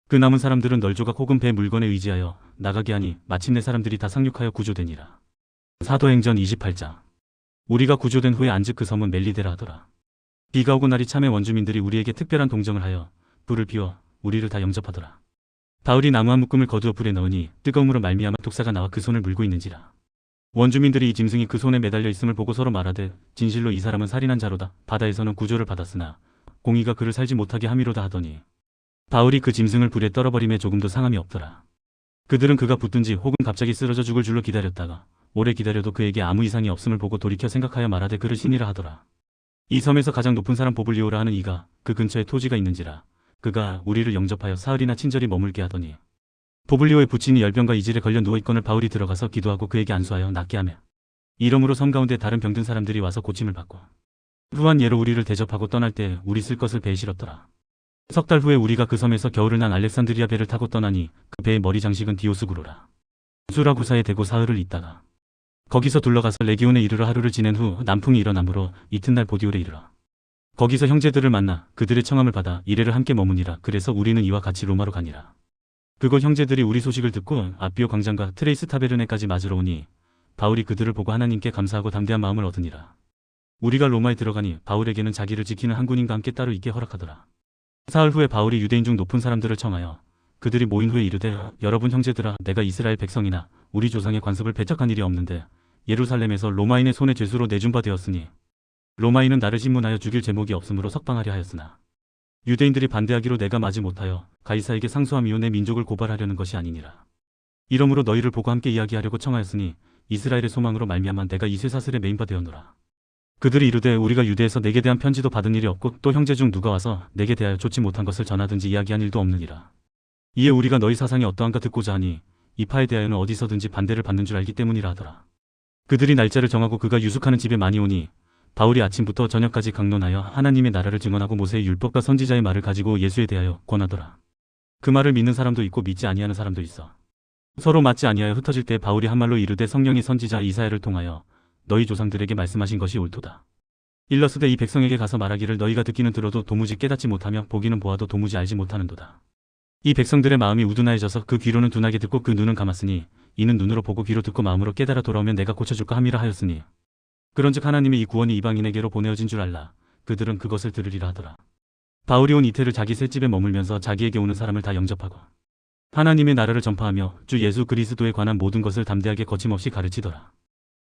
그 남은 사람들은 널조각 혹은 배 물건에 의지하여 나가게 하니 마침내 사람들이 다 상륙하여 구조되니라. 사도행전 28장. 우리가 구조된 후에 안즉 그 섬은 멜리데라 하더라. 비가 오고 날이 참해 원주민들이 우리에게 특별한 동정을 하여 불을 피워 우리를 다 영접하더라. 바울이 나무 한 묶음을 거두어 불에 넣으니 뜨거움으로 말미암아 독사가 나와 그 손을 물고 있는지라. 원주민들이 이 짐승이 그 손에 매달려 있음을 보고 서로 말하되 진실로 이 사람은 살인한 자로다. 바다에서는 구조를 받았으나 공의가 그를 살지 못하게 함이로다 하더니 바울이 그 짐승을 불에 떨어버림에 조금도 상함이 없더라. 그들은 그가 붙든지 혹은 갑자기 쓰러져 죽을 줄로 기다렸다가 오래 기다려도 그에게 아무 이상이 없음을 보고 돌이켜 생각하여 말하되 그를 신이라 하더라. 이 섬에서 가장 높은 사람 보블리오라 하는 이가 그 근처에 토지가 있는지라 그가 우리를 영접하여 사흘이나 친절히 머물게 하더니 보블리오의 부친이 열병과 이질에 걸려 누워있거늘 바울이 들어가서 기도하고 그에게 안수하여 낫게 하며 이러므로 섬 가운데 다른 병든 사람들이 와서 고침을 받고 후한 예로 우리를 대접하고 떠날 때 우리 쓸 것을 배에 실었더라. 석 달 후에 우리가 그 섬에서 겨울을 난 알렉산드리아 배를 타고 떠나니 그 배의 머리 장식은 디오스구로라. 수라구사에 대고 사흘을 있다가 거기서 둘러가서 레기온에 이르러 하루를 지낸 후 남풍이 일어나므로 이튿날 보디올에 이르러 거기서 형제들을 만나 그들의 청함을 받아 이레를 함께 머무니라. 그래서 우리는 이와 같이 로마로 가니라. 그곳 형제들이 우리 소식을 듣고 아비오 광장과 트레이스 타베르네까지 맞으러 오니 바울이 그들을 보고 하나님께 감사하고 담대한 마음을 얻으니라. 우리가 로마에 들어가니 바울에게는 자기를 지키는 한 군인과 함께 따로 있게 허락하더라. 사흘 후에 바울이 유대인 중 높은 사람들을 청하여 그들이 모인 후에 이르되 여러분 형제들아, 내가 이스라엘 백성이나 우리 조상의 관습을 배척한 일이 없는데 예루살렘에서 로마인의 손에 죄수로 내준 바 되었으니 로마인은 나를 신문하여 죽일 제목이 없으므로 석방하려 하였으나 유대인들이 반대하기로 내가 마지 못하여 가이사에게 상소함이요 내 민족을 고발하려는 것이 아니니라. 이러므로 너희를 보고 함께 이야기하려고 청하였으니 이스라엘의 소망으로 말미암아 내가 이 쇠사슬에 매인 바 되었노라. 그들이 이르되 우리가 유대에서 내게 대한 편지도 받은 일이 없고 또 형제 중 누가 와서 내게 대하여 좋지 못한 것을 전하든지 이야기한 일도 없느니라. 이에 우리가 너희 사상이 어떠한가 듣고자 하니 이 파에 대하여는 어디서든지 반대를 받는 줄 알기 때문이라 하더라. 그들이 날짜를 정하고 그가 유숙하는 집에 많이 오니 바울이 아침부터 저녁까지 강론하여 하나님의 나라를 증언하고 모세의 율법과 선지자의 말을 가지고 예수에 대하여 권하더라. 그 말을 믿는 사람도 있고 믿지 아니하는 사람도 있어. 서로 맞지 아니하여 흩어질 때 바울이 한 말로 이르되 성령이 선지자 이사야를 통하여 너희 조상들에게 말씀하신 것이 옳도다. 일러스되 이 백성에게 가서 말하기를 너희가 듣기는 들어도 도무지 깨닫지 못하며 보기는 보아도 도무지 알지 못하는도다. 이 백성들의 마음이 우둔하여져서 그 귀로는 둔하게 듣고 그 눈은 감았으니 이는 눈으로 보고 귀로 듣고 마음으로 깨달아 돌아오면 내가 고쳐줄까 함이라 하였으니 그런즉 하나님의 이 구원이 이방인에게로 보내어진 줄 알라. 그들은 그것을 들으리라 하더라. 바울이 온 이태를 자기 셋집에 머물면서 자기에게 오는 사람을 다 영접하고 하나님의 나라를 전파하며 주 예수 그리스도에 관한 모든 것을 담대하게 거침없이 가르치더라.